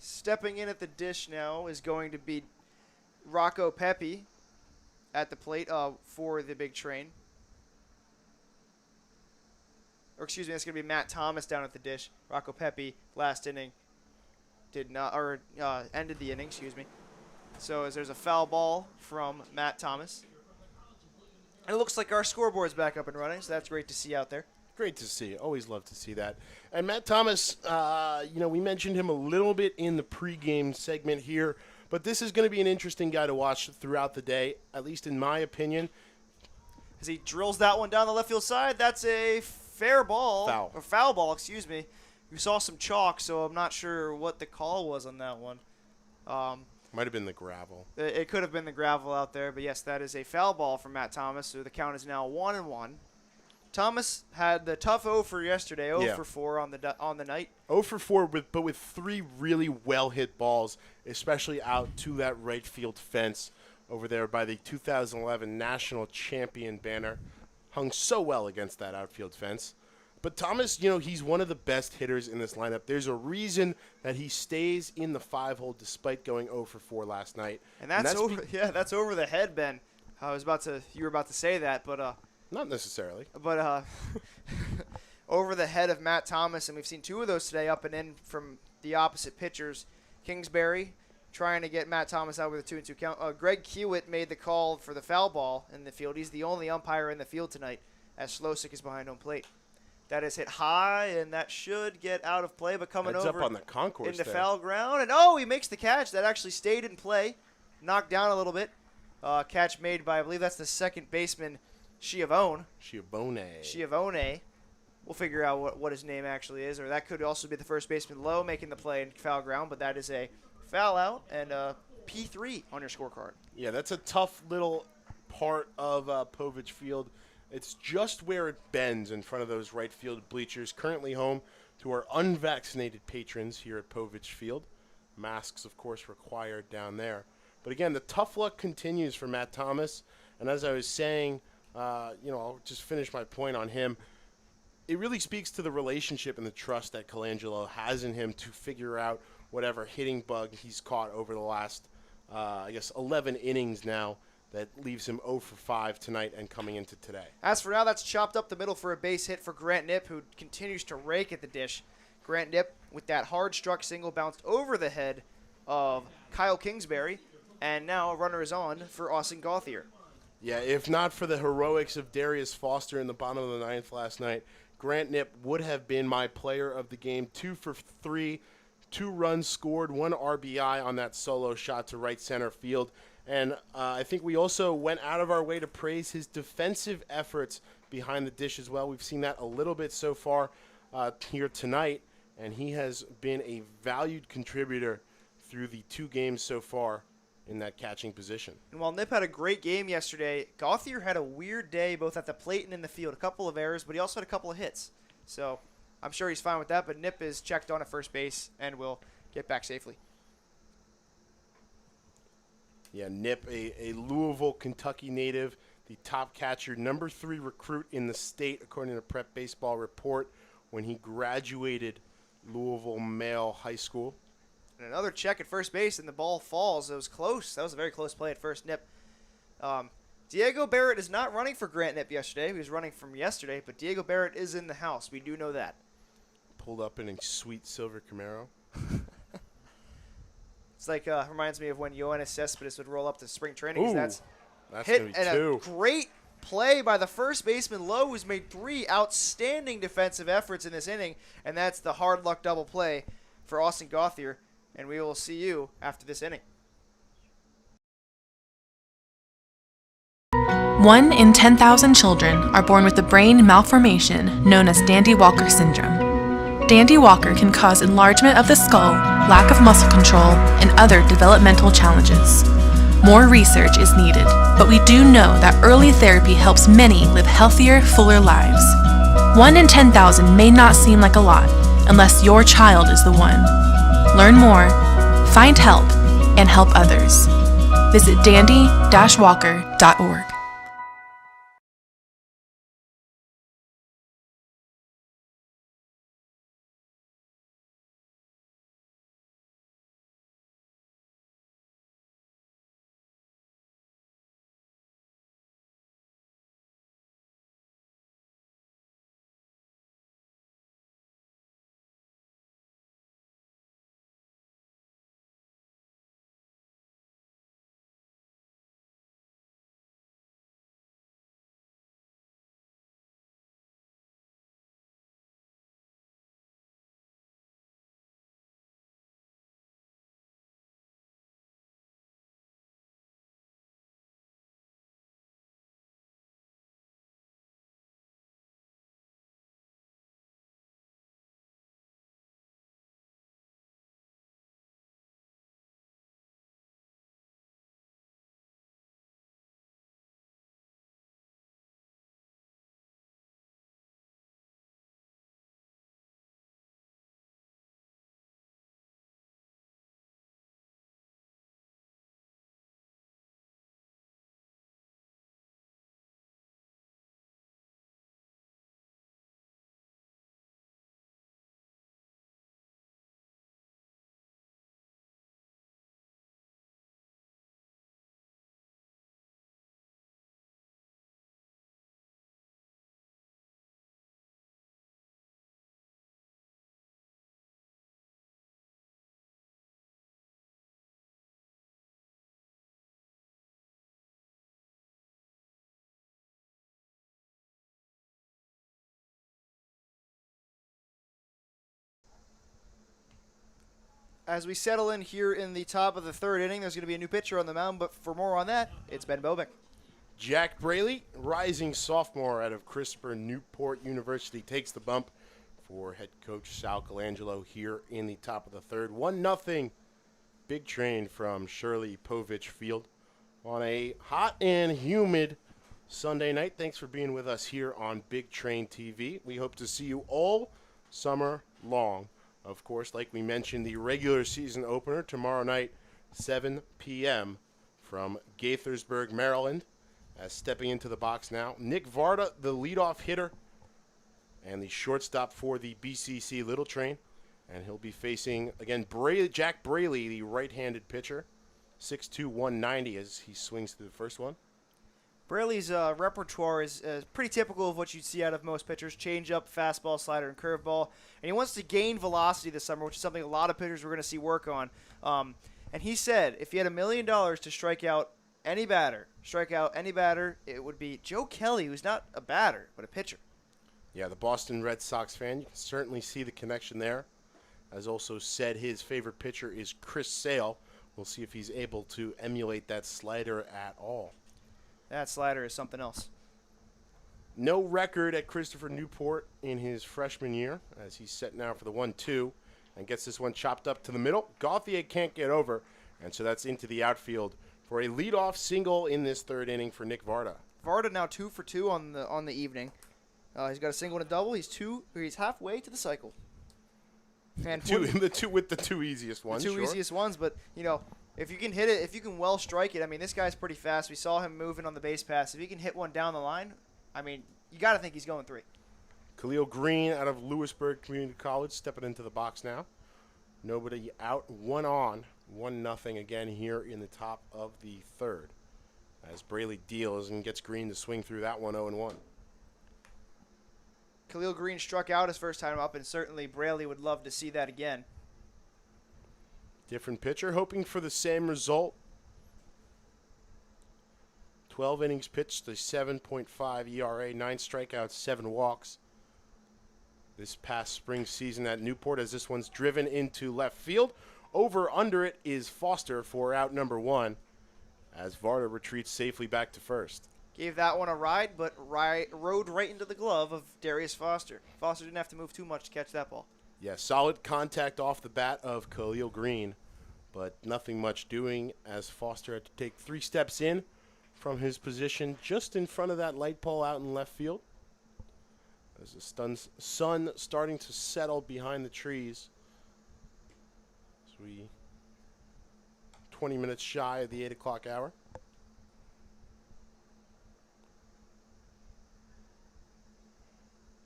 Stepping in at the dish now is going to be Rocco Pepe at the plate for the big train. Or excuse me, it's going to be Matt Thomas down at the dish. Rocco Pepe, last inning, ended the inning, excuse me. So as there's a foul ball from Matt Thomas. And it looks like our scoreboard's back up and running, so that's great to see out there. Great to see. Always love to see that. And Matt Thomas, we mentioned him a little bit in the pregame segment here, but this is going to be an interesting guy to watch throughout the day, at least in my opinion. As he drills that one down the left field side, that's a fair ball. Foul. Or foul ball, excuse me. We saw some chalk, so I'm not sure what the call was on that one. Might have been the gravel. It could have been the gravel out there, but yes, that is a foul ball from Matt Thomas, so the count is now 1-1. Thomas had the tough 0 for yesterday, 0 for 4 on the night. 0 for 4, but with 3 really well-hit balls, especially out to that right field fence over there by the 2011 National Champion banner. Hung so well against that outfield fence. But Thomas, he's one of the best hitters in this lineup. There's a reason that he stays in the 5-hole despite going 0 for 4 last night. And that's over the head, Ben. You were about to say that, but not necessarily. But over the head of Matt Thomas, and we've seen 2 of those today up and in from the opposite pitchers. Kingsbury trying to get Matt Thomas out with a 2-2 count. Greg Hewitt made the call for the foul ball in the field. He's the only umpire in the field tonight as Slosik is behind home plate. That is hit high, and that should get out of play, but coming Heads over up on the concourse into there. Foul ground. And, he makes the catch. That actually stayed in play. Knocked down a little bit. Catch made by, I believe that's the second baseman, Schiavone. We'll figure out what his name actually is, or that could also be the first baseman, Lowe, making the play in foul ground, but that is a foul out and P3 on your scorecard. Yeah, that's a tough little part of Povich Field. It's just where it bends in front of those right field bleachers. Currently home to our unvaccinated patrons here at Povich Field. Masks, of course, required down there. But again, the tough luck continues for Matt Thomas. And as I was saying, I'll just finish my point on him. It really speaks to the relationship and the trust that Colangelo has in him to figure out whatever hitting bug he's caught over the last, 11 innings now. That leaves him 0 for 5 tonight and coming into today. As for now, that's chopped up the middle for a base hit for Grant Knipp, who continues to rake at the dish. Grant Knipp, with that hard-struck single, bounced over the head of Kyle Kingsbury, and now a runner is on for Austin Gauthier. Yeah, if not for the heroics of Darius Foster in the bottom of the 9th last night, Grant Knipp would have been my player of the game. 2 for 3, 2 runs scored, 1 RBI on that solo shot to right center field. And I think we also went out of our way to praise his defensive efforts behind the dish as well. We've seen that a little bit so far here tonight, and he has been a valued contributor through the 2 games so far in that catching position. And while Knipp had a great game yesterday, Gauthier had a weird day both at the plate and in the field. A couple of errors, but he also had a couple of hits. So I'm sure he's fine with that, but Knipp is checked on at first base and will get back safely. Yeah, Knipp, a Louisville, Kentucky native, the top catcher, number 3 recruit in the state, according to Prep Baseball Report, when he graduated Louisville Male High School. And another check at first base, and the ball falls. It was close. That was a very close play at first. Knipp. Diego Barrett is not running for Grant Knipp yesterday. He was running from yesterday, but Diego Barrett is in the house. We do know that. Pulled up in a sweet silver Camaro. It's like reminds me of when Yoenis Cespedes would roll up to spring training. Ooh, That's hit gonna be and 2. a Great play by the first baseman Lowe, who's made 3 outstanding defensive efforts in this inning, and that's the hard luck double play for Austin Gauthier. And we will see you after this inning. 1 in 10,000 children are born with a brain malformation known as Dandy-Walker syndrome. Dandy-Walker can cause enlargement of the skull, lack of muscle control, and other developmental challenges. More research is needed, but we do know that early therapy helps many live healthier, fuller lives. 1 in 10,000 may not seem like a lot unless your child is the one. Learn more, find help, and help others. Visit dandy-walker.org. as we settle in here in the top of the third inning, there's going to be a new pitcher on the mound, but for more on that, it's Ben Bobick. Jack Braley, rising sophomore out of Christopher Newport University, takes the bump for head coach Sal Colangelo here in the top of the third. 1-0 Big Train from Shirley Povich Field on a hot and humid Sunday night. Thanks for being with us here on Big Train TV. We hope to see you all summer long. Of course, like we mentioned, the regular season opener tomorrow night, 7 p.m. from Gaithersburg, Maryland. As stepping into the box now, Nick Varda, the leadoff hitter, and the shortstop for the BCC Little Train. And he'll be facing, again, Jack Braley, the right-handed pitcher, 6'2", 190 as he swings through the first one. Braley's repertoire is pretty typical of what you'd see out of most pitchers: changeup, fastball, slider, and curveball. And he wants to gain velocity this summer, which is something a lot of pitchers we're going to see work on. And he said if he had $1 million to strike out any batter, it would be Joe Kelly, who's not a batter, but a pitcher. Yeah, the Boston Red Sox fan, you can certainly see the connection there. As also said, his favorite pitcher is Chris Sale. We'll see if he's able to emulate that slider at all. That slider is something else. No record at Christopher Newport in his freshman year, as he's set now for the 1-2 and gets this one chopped up to the middle. Gauthier can't get over, and so that's into the outfield for a leadoff single in this third inning for Nick Varda. Varda now 2 for 2 on the evening. He's got a single and a double. He's halfway to the cycle. And the two easiest ones. The two easiest ones, but if you can hit it, if you can well strike it, I mean, this guy's pretty fast. We saw him moving on the base pass. If he can hit one down the line, I mean, you got to think he's going 3. Khalil Green out of Lewisburg Community College stepping into the box now. Nobody out, 1 on, 1-0 again here in the top of the third. As Braley deals and gets Green to swing through that one 0-1. Khalil Green struck out his first time up, and certainly Braley would love to see that again. Different pitcher, hoping for the same result. 12 innings pitched, a 7.5 ERA, 9 strikeouts, 7 walks. This past spring season at Newport, as this one's driven into left field. Over under it is Foster for out number 1, as Varda retreats safely back to first. Gave that one a ride, but rode right into the glove of Darius Foster. Foster didn't have to move too much to catch that ball. Yeah, solid contact off the bat of Khalil Green, but nothing much doing as Foster had to take 3 steps in from his position just in front of that light pole out in left field. As the sun starting to settle behind the trees. As we 20 minutes shy of the 8 o'clock hour.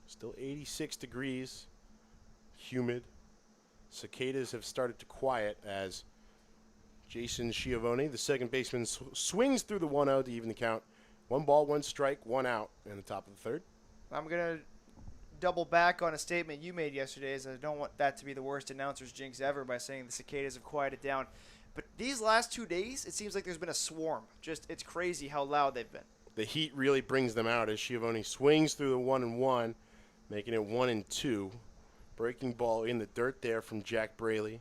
Still 86 degrees, humid. Cicadas have started to quiet as Jason Schiavone, the second baseman, swings through the 1-0 to even the count. 1 ball, 1 strike, 1 out in the top of the third. I'm going to double back on a statement you made yesterday, as I don't want that to be the worst announcer's jinx ever by saying the cicadas have quieted down. But these last 2 days, it seems like there's been a swarm. It's crazy how loud they've been. The heat really brings them out as Schiavone swings through the 1-1. Making it 1-2. Breaking ball in the dirt there from Jack Braley.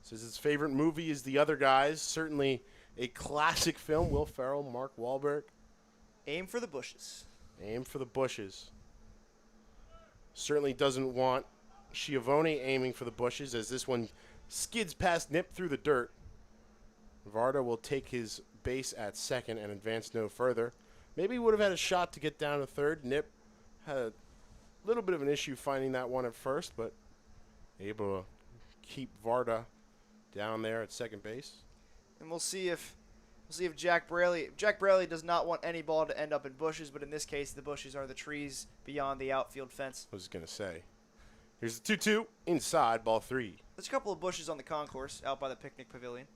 Says his favorite movie is The Other Guys. Certainly a classic film. Will Ferrell, Mark Wahlberg. Aim for the bushes. Aim for the bushes. Certainly doesn't want Schiavone aiming for the bushes as this one skids past Nip through the dirt. Varda will take his base at second and advance no further. Maybe he would have had a shot to get down to third. Nip had a little bit of an issue finding that one at first, but able to keep Varda down there at second base. And we'll see if Jack Braley does not want any ball to end up in bushes, but in this case the bushes are the trees beyond the outfield fence. I was going to say. Here's the 2-2 inside, ball 3. There's a couple of bushes on the concourse out by the picnic pavilion.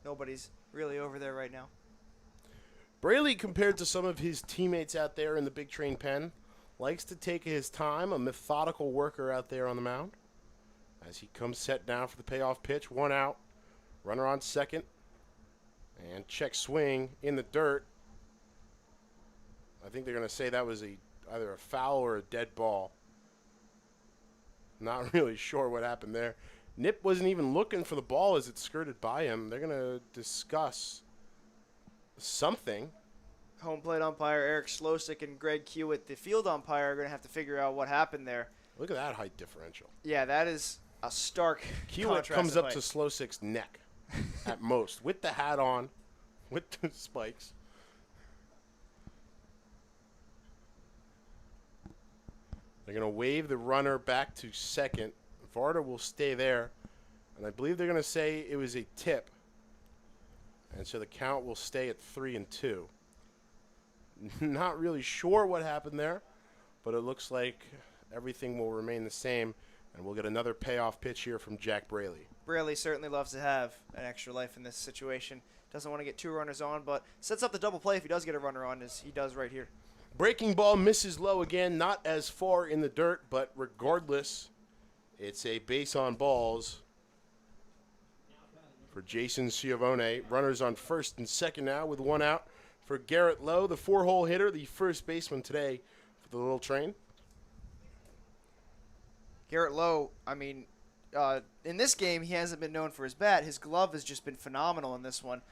Nobody's really over there right now. Braley, compared to some of his teammates out there in the Big Train pen, likes to take his time, a methodical worker out there on the mound. As he comes set now for the payoff pitch, 1 out, runner on second, and check swing in the dirt. I think they're going to say that was either a foul or a dead ball. Not really sure what happened there. Nip wasn't even looking for the ball as it skirted by him. They're going to discuss something. Home plate umpire Eric Slosick and Greg Hewitt, the field umpire, are going to have to figure out what happened there. Look at that height differential. Yeah, that is a stark Hewitt contrast comes of up to height. Slosick's neck at most, with the hat on, with the spikes. They're going to wave the runner back to second. Varda will stay there. And I believe they're going to say it was a tip. And so the count will stay at 3-2. Not really sure what happened there, but it looks like everything will remain the same. And we'll get another payoff pitch here from Jack Braley. Braley certainly loves to have an extra life in this situation. Doesn't want to get 2 runners on, but sets up the double play if he does get a runner on, as he does right here. Breaking ball misses low again, not as far in the dirt, but regardless, it's a base on balls for Jason Schiavone. Runners on first and second now with 1 out for Garrett Lowe, the 4-hole hitter, the first baseman today for the Little Train. Garrett Lowe, I mean, in this game, he hasn't been known for his bat. His glove has just been phenomenal in this one.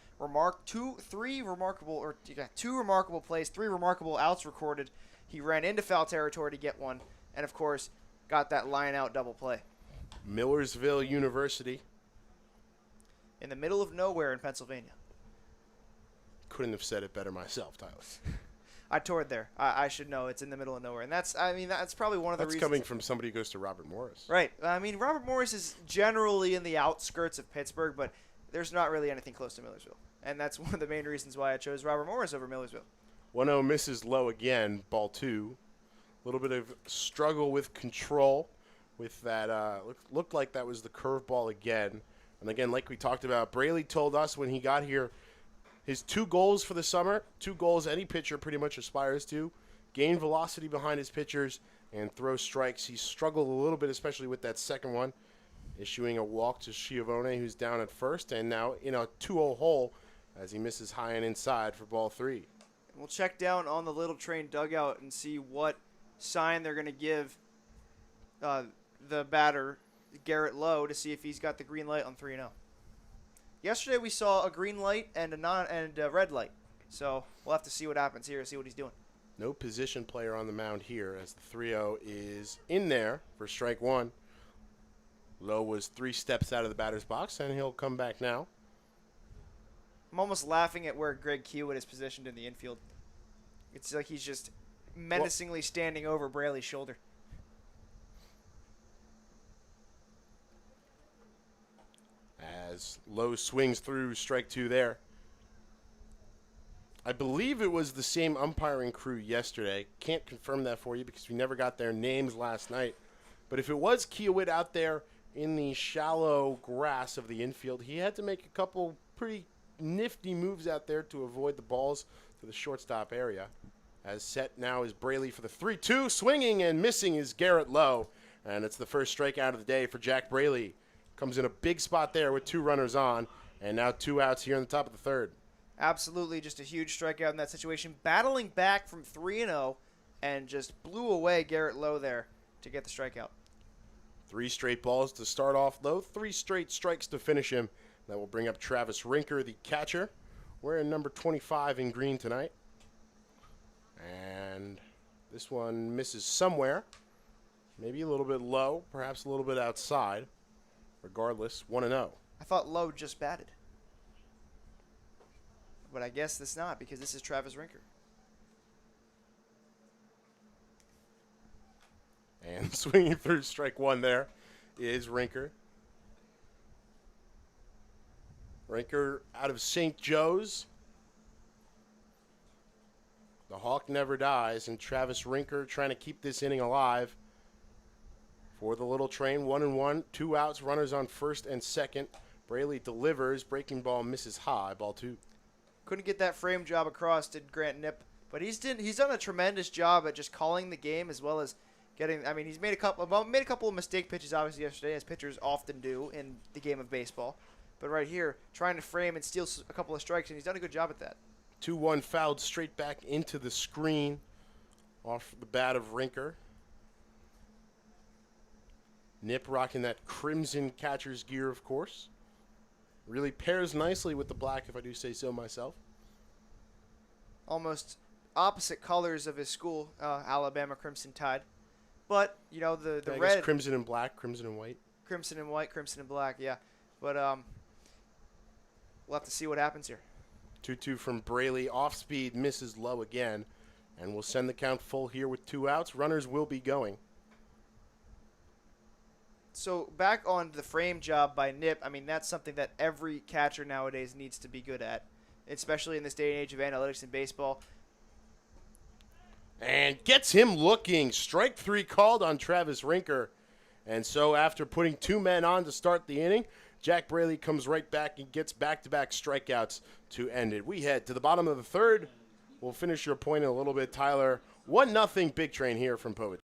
Two remarkable plays, 3 remarkable outs recorded. He ran into foul territory to get one, and of course, got that line out double play. Millersville University. In the middle of nowhere in Pennsylvania. Couldn't have said it better myself, Tyler. I toured there. I should know. It's in the middle of nowhere, and that's probably one of the reasons. That's coming from somebody who goes to Robert Morris. Right. I mean, Robert Morris is generally in the outskirts of Pittsburgh, but there's not really anything close to Millersville. And that's one of the main reasons why I chose Robert Morris over Millersville. 1-0 misses low again, ball 2. A little bit of struggle with control with that. Looked like that was the curveball again. And again, like we talked about, Braley told us when he got here, his 2 goals for the summer, 2 goals any pitcher pretty much aspires to, gain velocity behind his pitchers and throw strikes. He struggled a little bit, especially with that second one, issuing a walk to Schiavone, who's down at first, and now in a 2-0 hole as he misses high and inside for ball 3. We'll check down on the Little Train dugout and see what sign they're going to give the batter, Garrett Lowe, to see if he's got the green light on 3-0. Yesterday we saw a green light and a red light, so we'll have to see what happens here, see what he's doing. No position player on the mound here as the 3-0 is in there for strike 1. Lowe was 3 steps out of the batter's box, and he'll come back now. I'm almost laughing at where Greg Hewitt is positioned in the infield. It's like he's just menacingly standing over Braley's shoulder. As Lowe swings through strike 2 there. I believe it was the same umpiring crew yesterday. Can't confirm that for you because we never got their names last night. But if it was Hewitt out there in the shallow grass of the infield, he had to make a couple pretty nifty moves out there to avoid the balls to the shortstop area. As set now is Braley for the 3-2. Swinging and missing is Garrett Lowe. And it's the first strikeout of the day for Jack Braley. Comes in a big spot there with 2 runners on. And now 2 outs here in the top of the 3rd. Absolutely just a huge strikeout in that situation. Battling back from 3-0 and just blew away Garrett Lowe there to get the strikeout. 3 straight balls to start off Lowe. 3 straight strikes to finish him. That will bring up Travis Rinker, the catcher. Wearing number 25 in green tonight. And this one misses somewhere. Maybe a little bit low, perhaps a little bit outside. Regardless, 1-0. I thought Lowe just batted. But I guess that's not, because this is Travis Rinker. And swinging through strike 1 there is Rinker. Rinker out of St. Joe's. The Hawk never dies, and Travis Rinker trying to keep this inning alive for the Little Train. 1-1, 2 outs, runners on first and second. Braley delivers, breaking ball misses high, ball 2. Couldn't get that frame job across, did Grant Knipp, but he's done a tremendous job at just calling the game as well as getting. I mean, he's made a couple of mistake pitches obviously yesterday, as pitchers often do in the game of baseball. But right here, trying to frame and steal a couple of strikes, and he's done a good job at that. 2-1 fouled straight back into the screen off the bat of Rinker. Nip rocking that crimson catcher's gear, of course. Really pairs nicely with the black, if I do say so myself. Almost opposite colors of his school, Alabama Crimson Tide. But, you know, the I red. guess crimson and black, crimson and white. Crimson and white, crimson and black, yeah. But we'll have to see what happens here. 2-2 from Braley. Off speed, misses low again. And we'll send the count full here with 2 outs. Runners will be going. So back on the frame job by Nip, I mean, that's something that every catcher nowadays needs to be good at, especially in this day and age of analytics in baseball. And gets him looking. Strike 3 called on Travis Rinker. And so after putting 2 men on to start the inning, Jack Braley comes right back and gets back-to-back strikeouts to end it. We head to the bottom of the third. We'll finish your point in a little bit, Tyler. 1-0 Big Train here from Povich.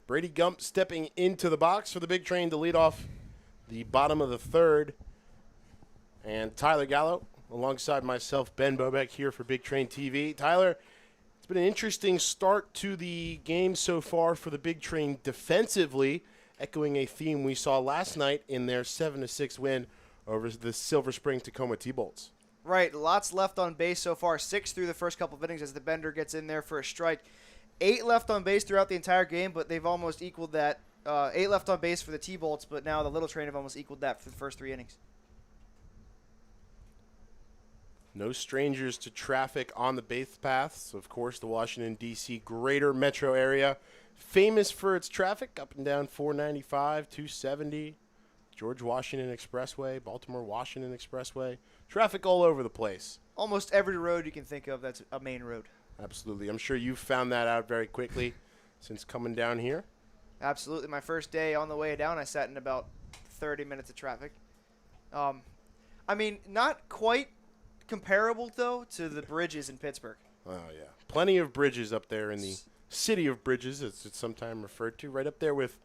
Brady Gump stepping into the box for the Big Train to lead off the bottom of the third. And Tyler Gallo, alongside myself, Ben Bobek, here for Big Train TV. Tyler, it's been an interesting start to the game so far for the Big Train defensively, echoing a theme we saw last night in their 7-6 win over the Silver Spring Tacoma T-Bolts. Right, lots left on base so far. 6 through the first couple of innings as the Bender gets in there for a strike. 8 left on base throughout the entire game, but they've almost equaled that. 8 left on base for the T-Bolts, but now the Little Train have almost equaled that for the first 3 innings. No strangers to traffic on the base paths. Of course, the Washington, D.C. greater metro area, famous for its traffic up and down 495, 270, George Washington Expressway, Baltimore Washington Expressway. Traffic all over the place. Almost every road you can think of that's a main road. Absolutely. I'm sure you found that out very quickly since coming down here. Absolutely. My first day on the way down, I sat in about 30 minutes of traffic. I mean, not quite comparable, though, to the bridges in Pittsburgh. Oh, yeah. Plenty of bridges up there in the city of bridges, as it's sometimes referred to, right up there with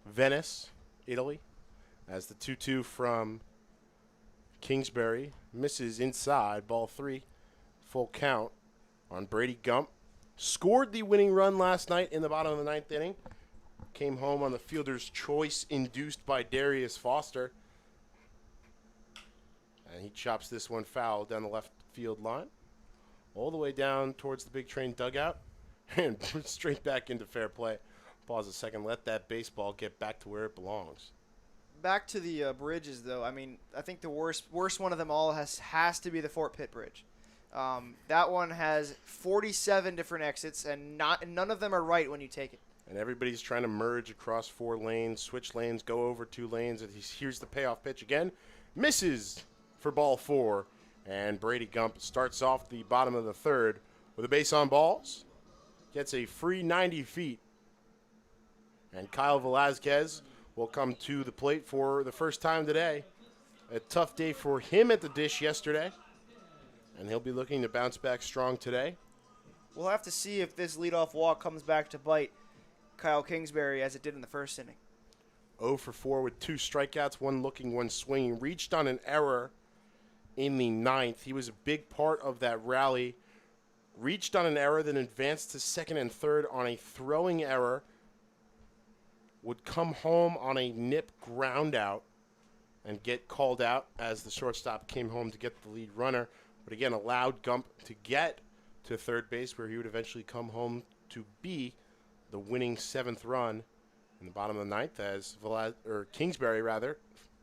Venice, Italy, as the 2-2 from Kingsbury misses inside, ball 3, full count on Brady Gump. Scored the winning run last night in the bottom of the 9th inning. Came home on the fielder's choice induced by Darius Foster. And he chops this one foul down the left field line. All the way down towards the Big Train dugout. And straight back into fair play. Pause a second. Let that baseball get back to where it belongs. Back to the bridges, though. I mean, I think the worst one of them all has to be the Fort Pitt Bridge. That one has 47 different exits, and none of them are right when you take it. And everybody's trying to merge across 4 lanes, switch lanes, go over 2 lanes. And here's the payoff pitch again. Misses for ball 4. And Brady Gump starts off the bottom of the third with a base on balls. Gets a free 90 feet. And Kyle Velazquez will come to the plate for the first time today. A tough day for him at the dish yesterday. And he'll be looking to bounce back strong today. We'll have to see if this leadoff walk comes back to bite Kyle Kingsbury as it did in the first inning. 0 for 4 with 2 strikeouts, 1 looking, 1 swinging. Reached on an error in the 9th. He was a big part of that rally. Reached on an error, then advanced to second and third on a throwing error. Would come home on a nip ground out and get called out as the shortstop came home to get the lead runner. But again, allowed Gump to get to third base where he would eventually come home to be the winning 7th run in the bottom of the 9th as Kingsbury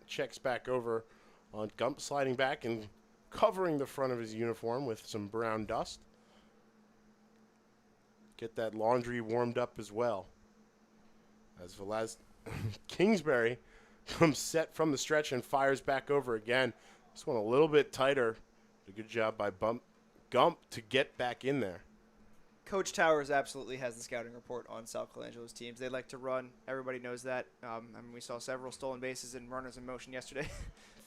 checks back over on Gump, sliding back and covering the front of his uniform with some brown dust. Get that laundry warmed up as well. As Kingsbury comes set from the stretch and fires back over again. This one a little bit tighter. A good job by Gump to get back in there. Coach Towers absolutely has the scouting report on Sal Colangelo's teams. They like to run. Everybody knows that. We saw several stolen bases and runners in motion yesterday.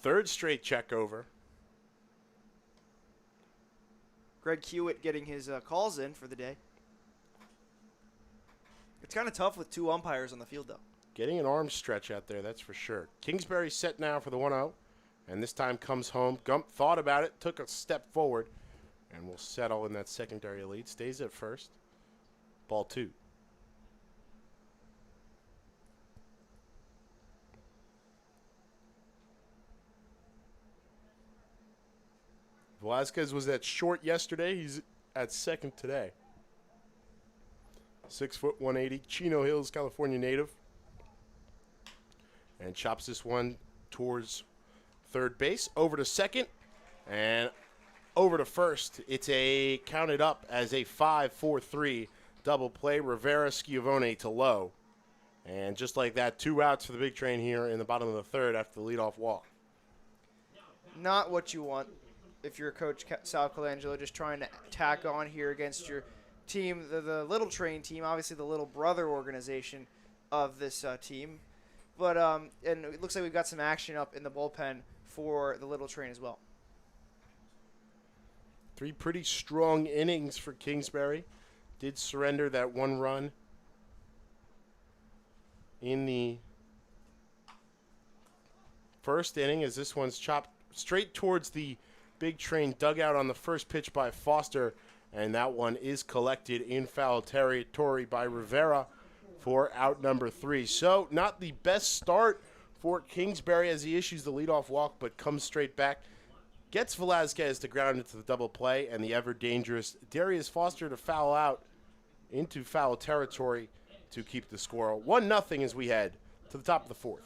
3rd straight check over. Greg Hewitt getting his calls in for the day. It's kind of tough with 2 umpires on the field, though. Getting an arm stretch out there, that's for sure. Kingsbury set now for the 1-0, and this time comes home. Gump thought about it, took a step forward, and will settle in that secondary lead. Stays at first. Ball 2. Velazquez was at short yesterday. He's at second today. 6 foot 180, Chino Hills, California native. And chops this one towards third base. Over to second. And over to first. It's a counted up as a 5-4-3 double play. Rivera, Schiavone to Lowe. And just like that, 2 outs for the big train here in the bottom of the 3rd after the leadoff walk. Not what you want if you're Coach Sal Colangelo, just trying to tack on here against your team, the Little Train team, obviously the little brother organization of this team. But and it looks like we've got some action up in the bullpen for the Little Train as well. 3 pretty strong innings for Kingsbury. Did surrender that 1 run in the first inning as this one's chopped straight towards the big train dugout on the first pitch by Foster. And that one is collected in foul territory by Rivera for out number 3. So not the best start for Kingsbury as he issues the leadoff walk, but comes straight back. Gets Velazquez to ground into the double play, and the ever-dangerous Darius Foster to foul out into foul territory to keep the score 1-0 as we head to the top of the 4th.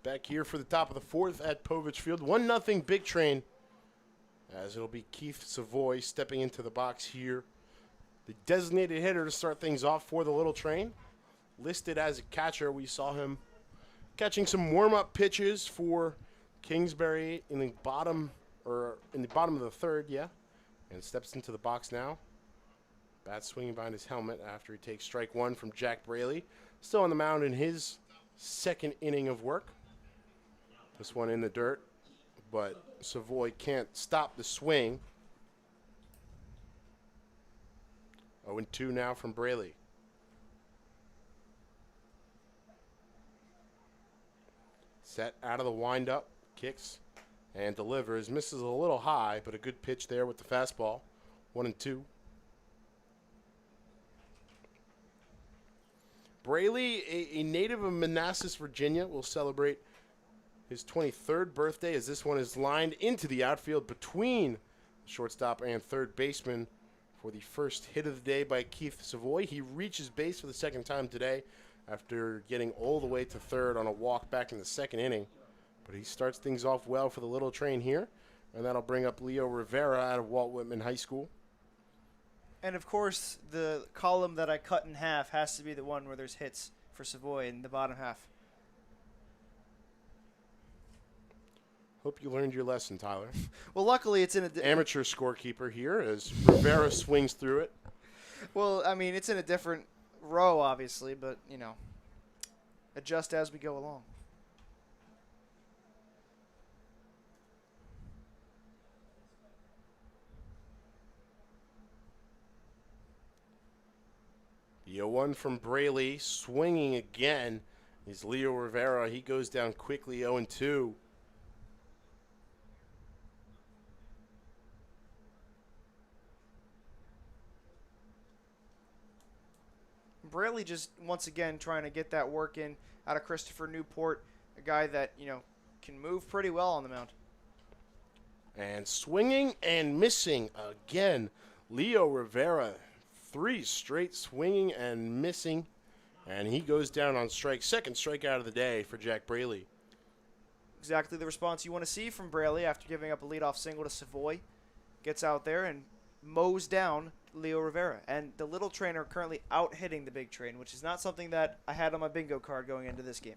Back here for the top of the 4th at Povich Field. 1-0 big train as it'll be Keith Savoy stepping into the box here. The designated hitter to start things off for the Little Train. Listed as a catcher. We saw him catching some warm-up pitches for Kingsbury in the or in the bottom of the third, yeah, and steps into the box now. Bat swinging behind his helmet after he takes strike one from Jack Braley. Still on the mound in his second inning of work. This one in the dirt, but Savoy can't stop the swing. 0-2 now from Braley. Set out of the windup, kicks and delivers. Misses a little high, but a good pitch there with the fastball. 1-2. Braley, a native of Manassas, Virginia, will celebrate his 23rd birthday as this one is lined into the outfield between the shortstop and third baseman for the first hit of the day by Keith Savoy. He reaches base for the second time today after getting all the way to third on a walk back in the second inning. But he starts things off well for the Little Train here, and that'll bring up Leo Rivera out of Walt Whitman High School. And, of course, the column that I cut in half has to be the one where there's hits for Savoy in the bottom half. Hope you learned your lesson, Tyler. Well, luckily it's in a... Amateur scorekeeper here as Rivera swings through it. Well, I mean, it's in a different row, obviously, but, you know, adjust as we go along. The 0-1 from Braley, swinging again, is Leo Rivera. He goes down quickly, 0-2. Braley just, once again, trying to get that work in out of Christopher Newport, a guy that, you know, can move pretty well on the mound. And swinging and missing again, Leo Rivera. 3 straight swinging and missing, and he goes down on strike. Second strikeout of the day for Jack Braley. Exactly the response you want to see from Braley after giving up a leadoff single to Savoy. Gets out there and mows down Leo Rivera. And the Little Train are currently out-hitting the Big Train, which is not something that I had on my bingo card going into this game.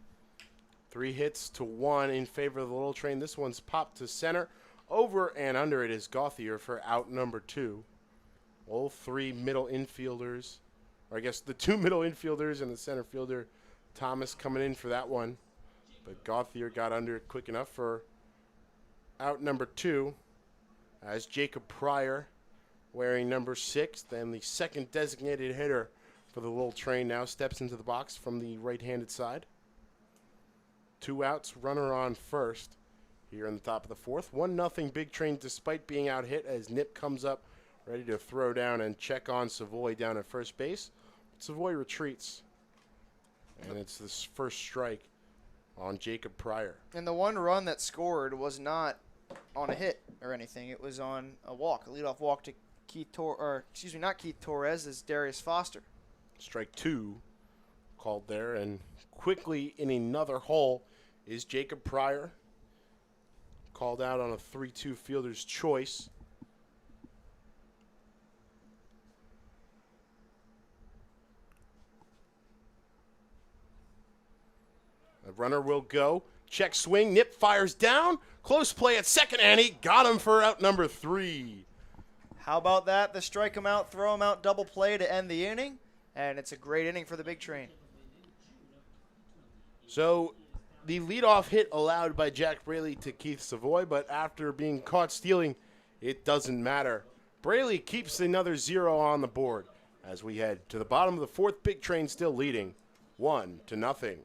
3 hits to 1 in favor of the Little Train. This one's popped to center. Over and under it is Gauthier for out number 2. All 3 middle infielders, or I guess the 2 middle infielders and the center fielder, Thomas, coming in for that one. But Gauthier got under it quick enough for out number 2 as Jacob Pryor, wearing number 6, then the second designated hitter for the Little Train, now steps into the box from the right-handed side. 2 outs, runner on first here in the top of the 4th. 1-0 Big Train despite being out hit as Nip comes up ready to throw down and check on Savoy down at first base. Savoy retreats, and it's this first strike on Jacob Pryor. And the one run that scored was not on a hit or anything. It was on a walk, a leadoff walk to not Keith Torres, as Darius Foster. Strike 2 called there, and quickly in another hole is Jacob Pryor, called out on a 3-2 fielder's choice. The runner will go. Check swing. Nip fires down. Close play at second, and he got him for out number 3. How about that? The strike him out, throw him out, double play to end the inning. And it's a great inning for the Big Train. So the leadoff hit allowed by Jack Braley to Keith Savoy, but after being caught stealing, it doesn't matter. Braley keeps another 0 on the board as we head to the bottom of the 4th. Big Train still leading 1-0.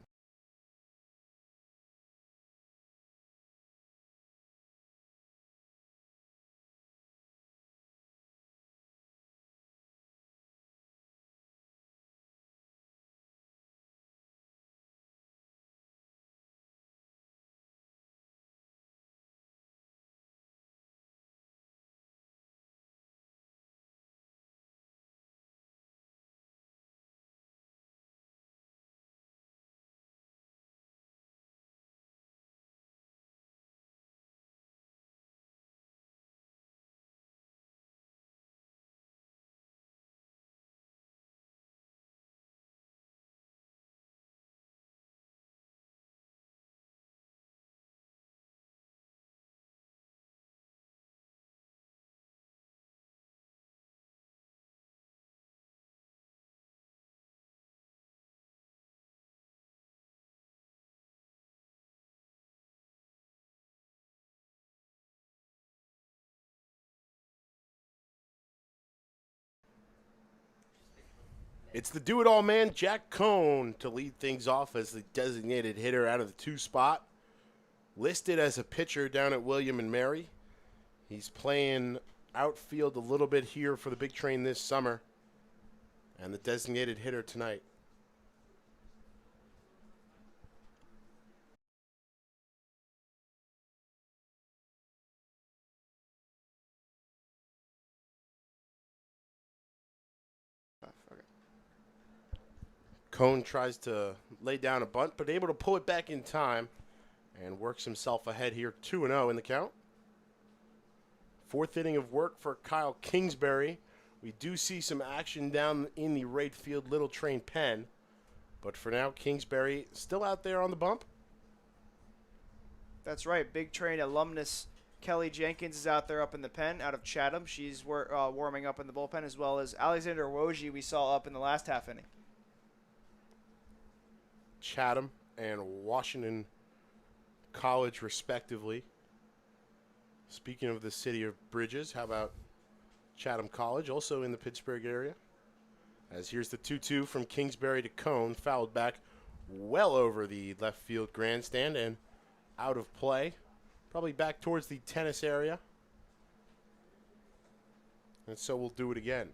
It's the do-it-all man, Jack Cohn, to lead things off as the designated hitter out of the 2 spot. Listed as a pitcher down at William and Mary. He's playing outfield a little bit here for the Big Train this summer. And the designated hitter tonight. Okay. Cohn tries to lay down a bunt, but able to pull it back in time and works himself ahead here, 2-0 in the count. 4th inning of work for Kyle Kingsbury. We do see some action down in the right field Little Train pen, but for now, Kingsbury still out there on the bump. That's right. Big Train alumnus Kelly Jenkins is out there up in the pen out of Chatham. She's warming up in the bullpen, as well as Alexander Woj we saw up in the last half inning. Chatham and Washington College, respectively. Speaking of the city of Bridges, how about Chatham College, also in the Pittsburgh area? As here's the 2-2 from Kingsbury to Cohn, fouled back well over the left field grandstand and out of play. Probably back towards the tennis area. And so we'll do it again.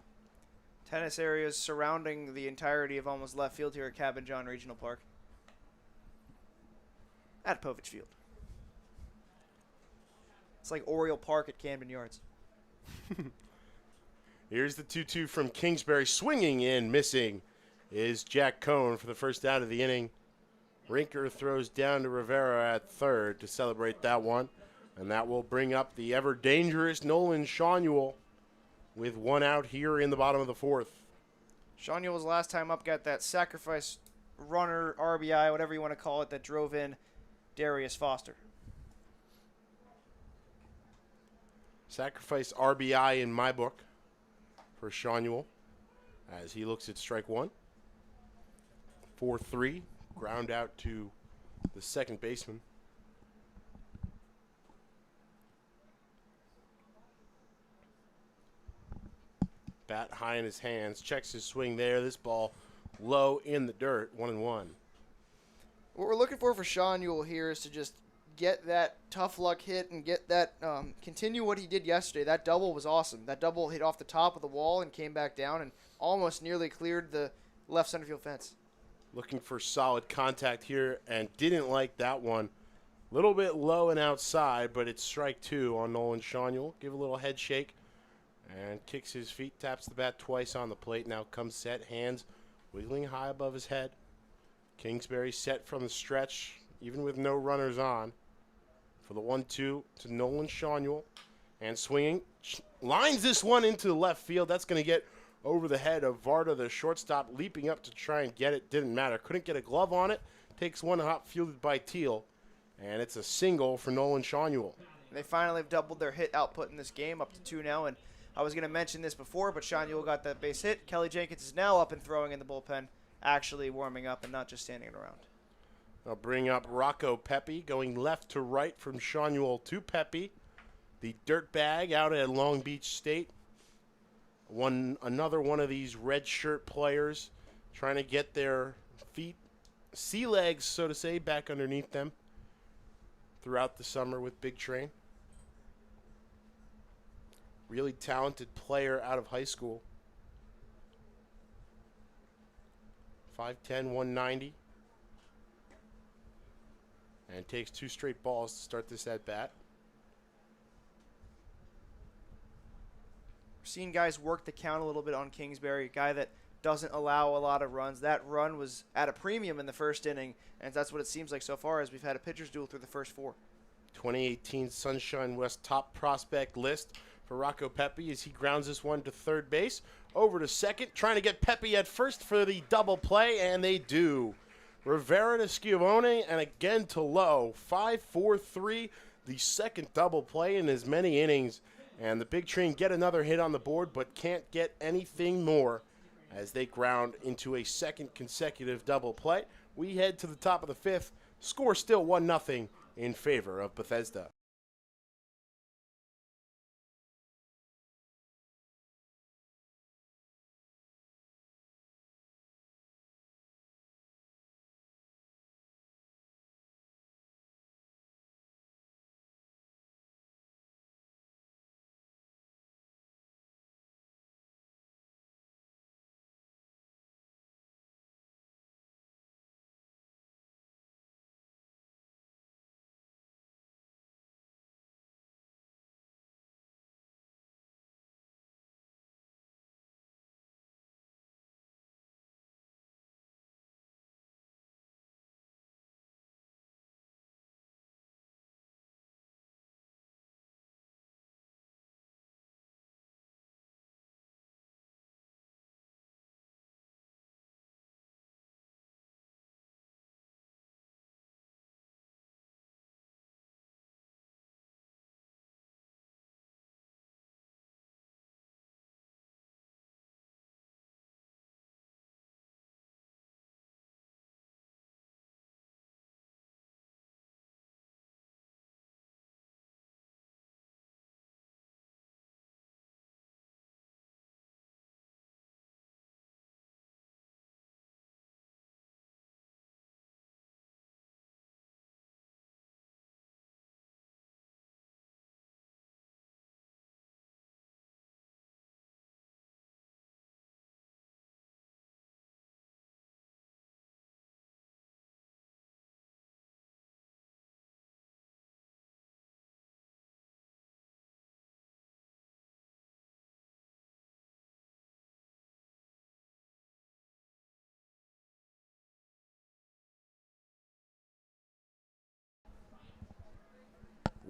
Tennis areas surrounding the entirety of almost left field here at Cabin John Regional Park. At Povich Field. It's like Oriole Park at Camden Yards. Here's the 2-2 from Kingsbury. Swinging in, missing is Jack Cohn for the first out of the inning. Rinker throws down to Rivera at third to celebrate that one. And that will bring up the ever-dangerous Nolan Shawneel with 1 out here in the bottom of the 4th. Shawneel was last time up, got that sacrifice runner, RBI, whatever you want to call it, that drove in Darius Foster. Sacrifice RBI in my book for Shawneel as he looks at strike 1. 4-3, ground out to the second baseman. Bat high in his hands, checks his swing there. This ball low in the dirt, 1-1. What we're looking for Shawneel here is to just get that tough luck hit and get that, continue what he did yesterday. That double was awesome. That double hit off the top of the wall and came back down and almost nearly cleared the left center field fence. Looking for solid contact here and didn't like that one. A little bit low and outside, but it's strike 2 on Nolan Shawneel. Give a little head shake and kicks his feet, taps the bat twice on the plate. Now comes set, hands wiggling high above his head. Kingsbury set from the stretch, even with no runners on. For the 1-2 to Nolan Shawneel. And swinging. Lines this one into the left field. That's going to get over the head of Varda, the shortstop, leaping up to try and get it. Didn't matter. Couldn't get a glove on it. Takes one hop, fielded by Teal. And it's a single for Nolan Shawneel. They finally have doubled their hit output in this game, up to 2 now. And I was going to mention this before, but Shawneel got that base hit. Kelly Jenkins is now up and throwing in the bullpen, actually warming up and not just standing around. I'll bring up Rocco Pepe, going left to right from Shawneel to Pepe. The dirtbag out at Long Beach State. Another one of these red shirt players trying to get their feet, sea legs, so to say, back underneath them throughout the summer with Big Train. Really talented player out of high school. 5'10", 190. And takes 2 straight balls to start this at bat. We're seeing guys work the count a little bit on Kingsbury, a guy that doesn't allow a lot of runs. That run was at a premium in the first inning, and that's what it seems like so far as we've had a pitcher's duel through the first 4. 2018 Sunshine West top prospect list for Rocco Pepe as he grounds this one to third base. Over to second, trying to get Pepe at first for the double play, and they do. Rivera to Schiavone, and again to Lowe. 5-4-3, the second double play in as many innings. And the Big Train get another hit on the board, but can't get anything more as they ground into a second consecutive double play. We head to the top of the 5th. Score still 1-0 in favor of Bethesda.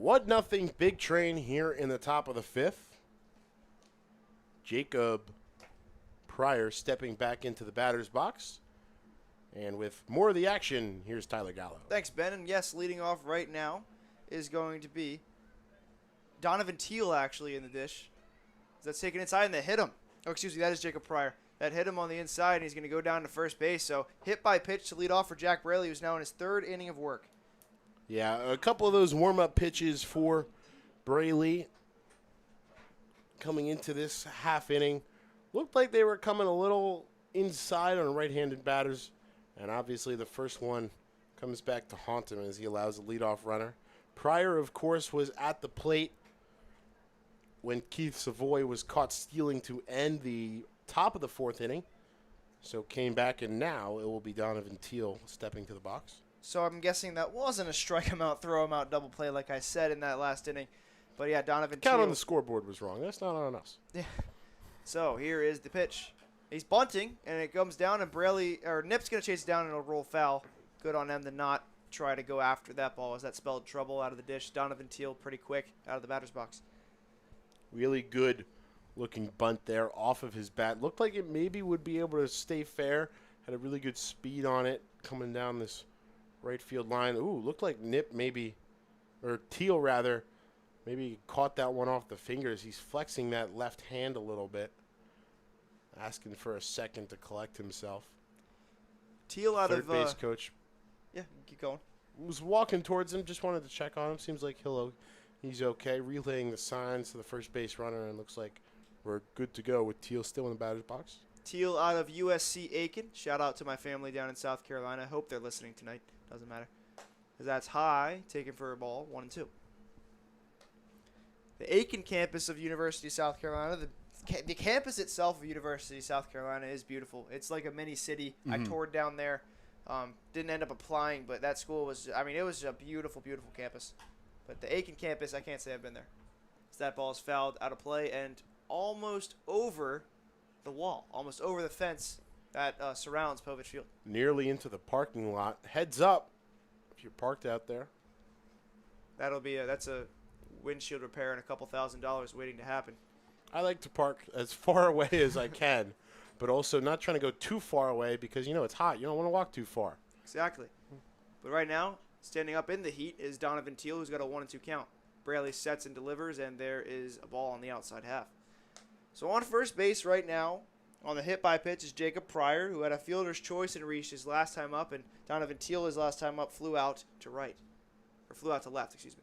1-0 Big Train here in the top of the 5th. Jacob Pryor stepping back into the batter's box. And with more of the action, here's Tyler Gallo. Thanks, Ben. And yes, leading off right now is going to be Donovan Teal, actually, in the dish. That's taken inside, and they hit him. Oh, excuse me, that is Jacob Pryor. That hit him on the inside, and he's going to go down to first base. So hit by pitch to lead off for Jack Braley, who's now in his 3rd inning of work. Yeah, a couple of those warm-up pitches for Braley coming into this half inning. Looked like they were coming a little inside on right-handed batters. And obviously the first one comes back to haunt him as he allows the leadoff runner. Pryor, of course, was at the plate when Keith Savoy was caught stealing to end the top of the 4th inning. So came back, and now it will be Donovan Teal stepping to the box. So I'm guessing that wasn't a strike him out, throw him out double play like I said in that last inning. But yeah, Donovan Teal. Count on the scoreboard was wrong. That's not on us. Yeah. So here is the pitch. He's bunting, and it comes down, and Nip's going to chase it down, and it'll roll foul. Good on them to not try to go after that ball, as that spelled trouble out of the dish. Donovan Teal pretty quick out of the batter's box. Really good looking bunt there off of his bat. Looked like it maybe would be able to stay fair. Had a really good speed on it coming down this right field line. Ooh, looked like Nip maybe, or Teal rather, maybe caught that one off the fingers. He's flexing that left hand a little bit. Asking for a second to collect himself. Teal out Third base coach. Yeah, keep going. Was walking towards him, just wanted to check on him. Seems like he's okay. Relaying the signs to the first base runner, and looks like we're good to go with Teal still in the batter's box. Teal out of USC Aiken. Shout out to my family down in South Carolina. I hope they're listening tonight. Doesn't matter. Because that's high, taken for a ball, 1-2. The Aiken campus of University of South Carolina, the campus itself of University of South Carolina is beautiful. It's like a mini city. I toured down there. Didn't end up applying, but that school was, it was a beautiful, beautiful campus. But the Aiken campus, I can't say I've been there. So that ball is fouled out of play and almost over the wall, almost over the fence that surrounds Povich Field. Nearly into the parking lot. Heads up if you're parked out there. That's a windshield repair and a couple $1,000 waiting to happen. I like to park as far away as I can, but also not trying to go too far away because, it's hot. You don't want to walk too far. Exactly. But right now, standing up in the heat is Donovan Teal, who's got a 1-2 count. Braley sets and delivers, and there is a ball on the outside half. So on first base right now, on the hit by pitch, is Jacob Pryor, who had a fielder's choice and reached his last time up, and Donovan Teal, his last time up, flew out to left, excuse me.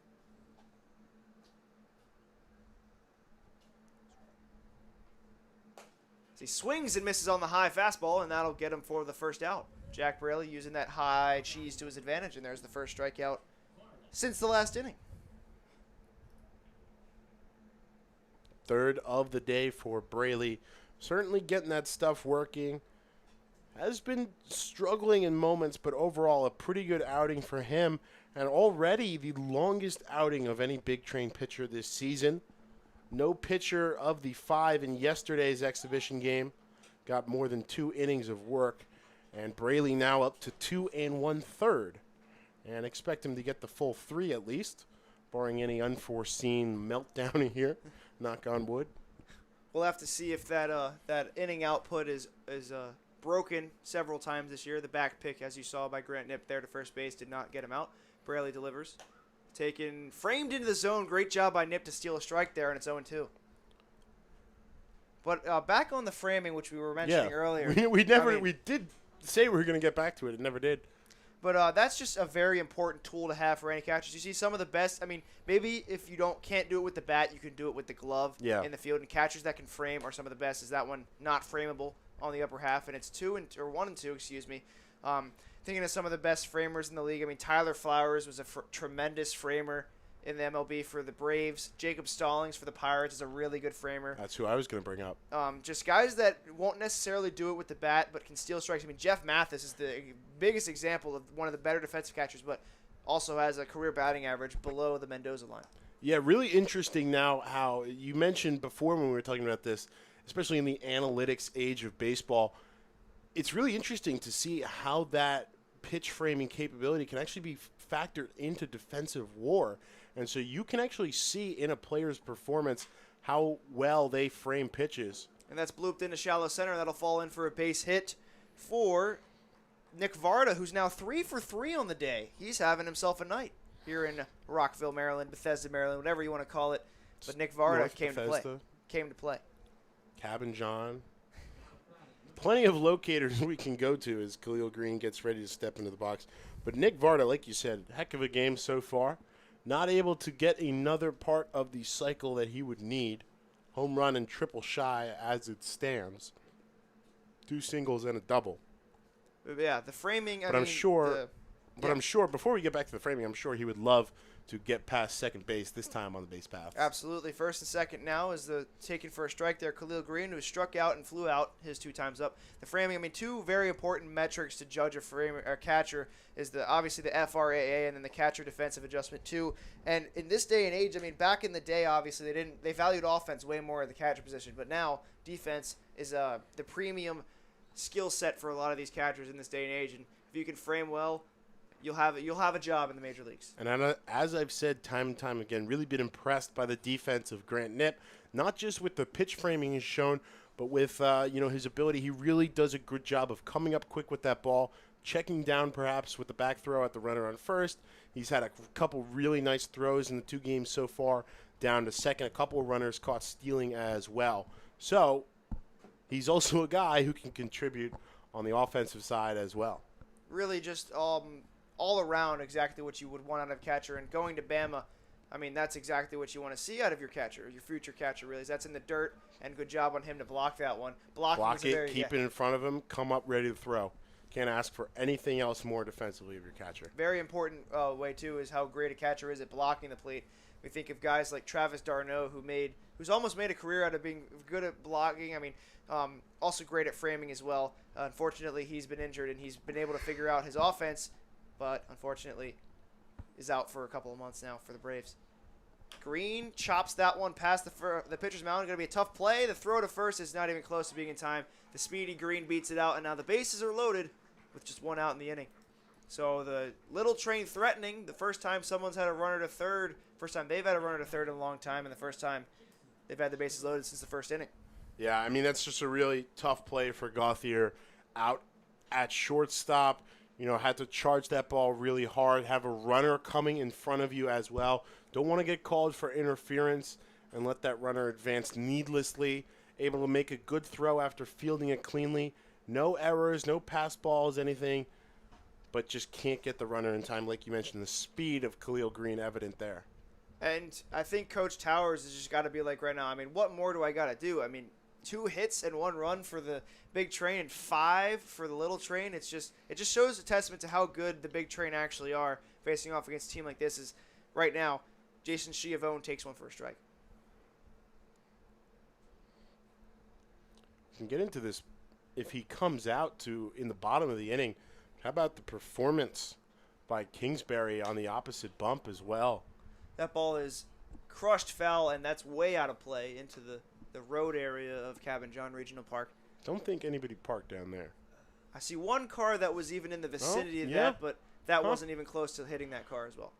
He swings and misses on the high fastball, and that'll get him for the first out. Jack Braley using that high cheese to his advantage, and there's the first strikeout since the last inning. Third of the day for Braley. Certainly getting that stuff working. Has been struggling in moments, but overall a pretty good outing for him. And already the longest outing of any Big Train pitcher this season. No pitcher of the 5 in yesterday's exhibition game got more than 2 innings of work. And Braley now up to 2 1/3. And expect him to get the full 3 at least, barring any unforeseen meltdown here. Knock on wood. We'll have to see if that inning output is broken several times this year. The back pick, as you saw by Grant Nip there to first base, did not get him out. Braley delivers. Framed into the zone. Great job by Nip to steal a strike there, and it's 0-2. But back on the framing, which we were mentioning earlier. We did say we were going to get back to it. It never did. But that's just a very important tool to have for any catchers. You see some of the best. Maybe if you can't do it with the bat, you can do it with the glove in the field. And catchers that can frame are some of the best. Is that one not frameable on the upper half? And it's 1 and 2. Excuse me. Thinking of some of the best framers in the league. Tyler Flowers was a tremendous framer in the MLB for the Braves. Jacob Stallings for the Pirates is a really good framer. That's who I was going to bring up. Just guys that won't necessarily do it with the bat but can steal strikes. Jeff Mathis is the biggest example of one of the better defensive catchers, but also has a career batting average below the Mendoza line. Yeah, really interesting now how you mentioned before when we were talking about this, especially in the analytics age of baseball, it's really interesting to see how that pitch framing capability can actually be factored into defensive WAR. And so you can actually see in a player's performance how well they frame pitches. And that's blooped into shallow center. That'll fall in for a base hit for Nick Varda, who's now 3 for 3 on the day. He's having himself a night here in Rockville, Maryland, Bethesda, Maryland, whatever you want to call it. But Nick Varda came to play. Cabin John. Plenty of locators we can go to as Khalil Green gets ready to step into the box. But Nick Varda, like you said, heck of a game so far. Not able to get another part of the cycle that he would need. Home run and triple shy as it stands. 2 singles and a double. Yeah, the framing. I'm sure, before we get back to the framing, I'm sure he would love to get past second base this time on the base path. Absolutely. First and second now is the taken for a strike there. Khalil Green, who struck out and flew out his 2 times up. The framing, 2 very important metrics to judge a catcher is obviously the FRAA and then the catcher defensive adjustment too. And in this day and age, back in the day, obviously they valued offense way more at the catcher position, but now defense is the premium skill set for a lot of these catchers in this day and age. And if you can frame well, you'll have a job in the major leagues. And as I've said time and time again, really been impressed by the defense of Grant Knipp, not just with the pitch framing he's shown, but with his ability. He really does a good job of coming up quick with that ball, checking down perhaps with the back throw at the runner on first. He's had a couple really nice throws in the 2 games so far, down to second. A couple of runners caught stealing as well. So he's also a guy who can contribute on the offensive side as well. Really just all around exactly what you would want out of a catcher. And going to Bama, that's exactly what you want to see out of your catcher, your future catcher, really. That's in the dirt, and good job on him to block that one. Block it, keep it in front of him, come up ready to throw. Can't ask for anything else more defensively of your catcher. Very important way, too, is how great a catcher is at blocking the plate. We think of guys like Travis d'Arnaud, who's almost made a career out of being good at blocking. Also great at framing as well. Unfortunately, he's been injured, and he's been able to figure out his offense, but unfortunately is out for a couple of months now for the Braves. Green chops that one past the pitcher's mound. Going to be a tough play. The throw to first is not even close to being in time. The speedy Green beats it out, and now the bases are loaded with just 1 out in the inning. So the little train threatening, the first time someone's had a runner to third, first time they've had a runner to third in a long time, and the first time they've had the bases loaded since the first inning. Yeah, that's just a really tough play for Gauthier out at shortstop. Had to charge that ball really hard, have a runner coming in front of you as well. Don't want to get called for interference and let that runner advance needlessly. Able to make a good throw after fielding it cleanly. No errors, no pass balls, anything, but just can't get the runner in time. Like you mentioned, the speed of Khalil Green evident there. And I think Coach Towers has just got to be like right now, what more do I got to do? 2 hits and 1 run for the big train and 5 for the little train. It just shows a testament to how good the big train actually are facing off against a team like this. Is right now, Jason Schiavone takes 1 for a strike. We can get into this if he comes out in the bottom of the inning. How about the performance by Kingsbury on the opposite bump as well? That ball is crushed foul, and that's way out of play into the road area of Cabin John Regional Park. Don't think anybody parked down there. I see 1 car that was even in the vicinity of that, but that wasn't even close to hitting that car as well.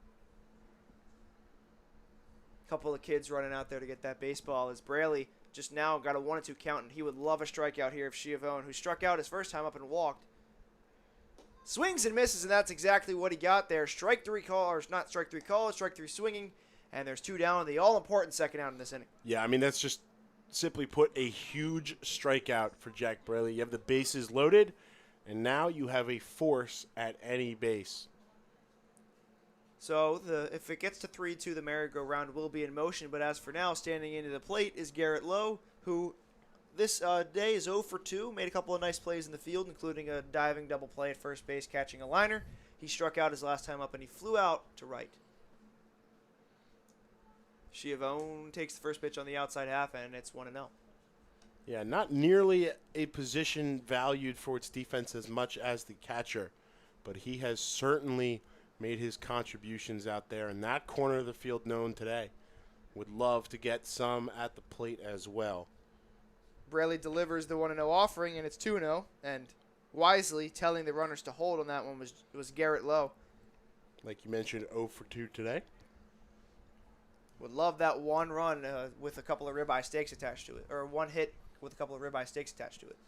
A couple of kids running out there to get that baseball as Braley just now got a 1-2 count, and he would love a strikeout here if Schiavone, who struck out his first time up and walked, swings and misses, and that's exactly what he got there. Strike 3 swinging, and there's 2 down, the all-important second out in this inning. Yeah, that's just simply put a huge strikeout for Jack Braley. You have the bases loaded, and now you have a force at any base. So if it gets to 3-2, the merry-go-round will be in motion. But as for now, standing into the plate is Garrett Lowe, who this day is 0 for 2. Made a couple of nice plays in the field, including a diving double play at first base, catching a liner. He struck out his last time up, and he flew out to right. Schiavone takes the first pitch on the outside half, and it's 1-0. Yeah, not nearly a position valued for its defense as much as the catcher, but he has certainly made his contributions out there in that corner of the field known today. Would love to get some at the plate as well. Braley delivers the 1-0 offering, and it's 2-0, and wisely telling the runners to hold on that one was Garrett Lowe. Like you mentioned, 0 for 2 today. Would love that one run with a couple of ribeye steaks attached to it, or one hit with a couple of ribeye steaks attached to it.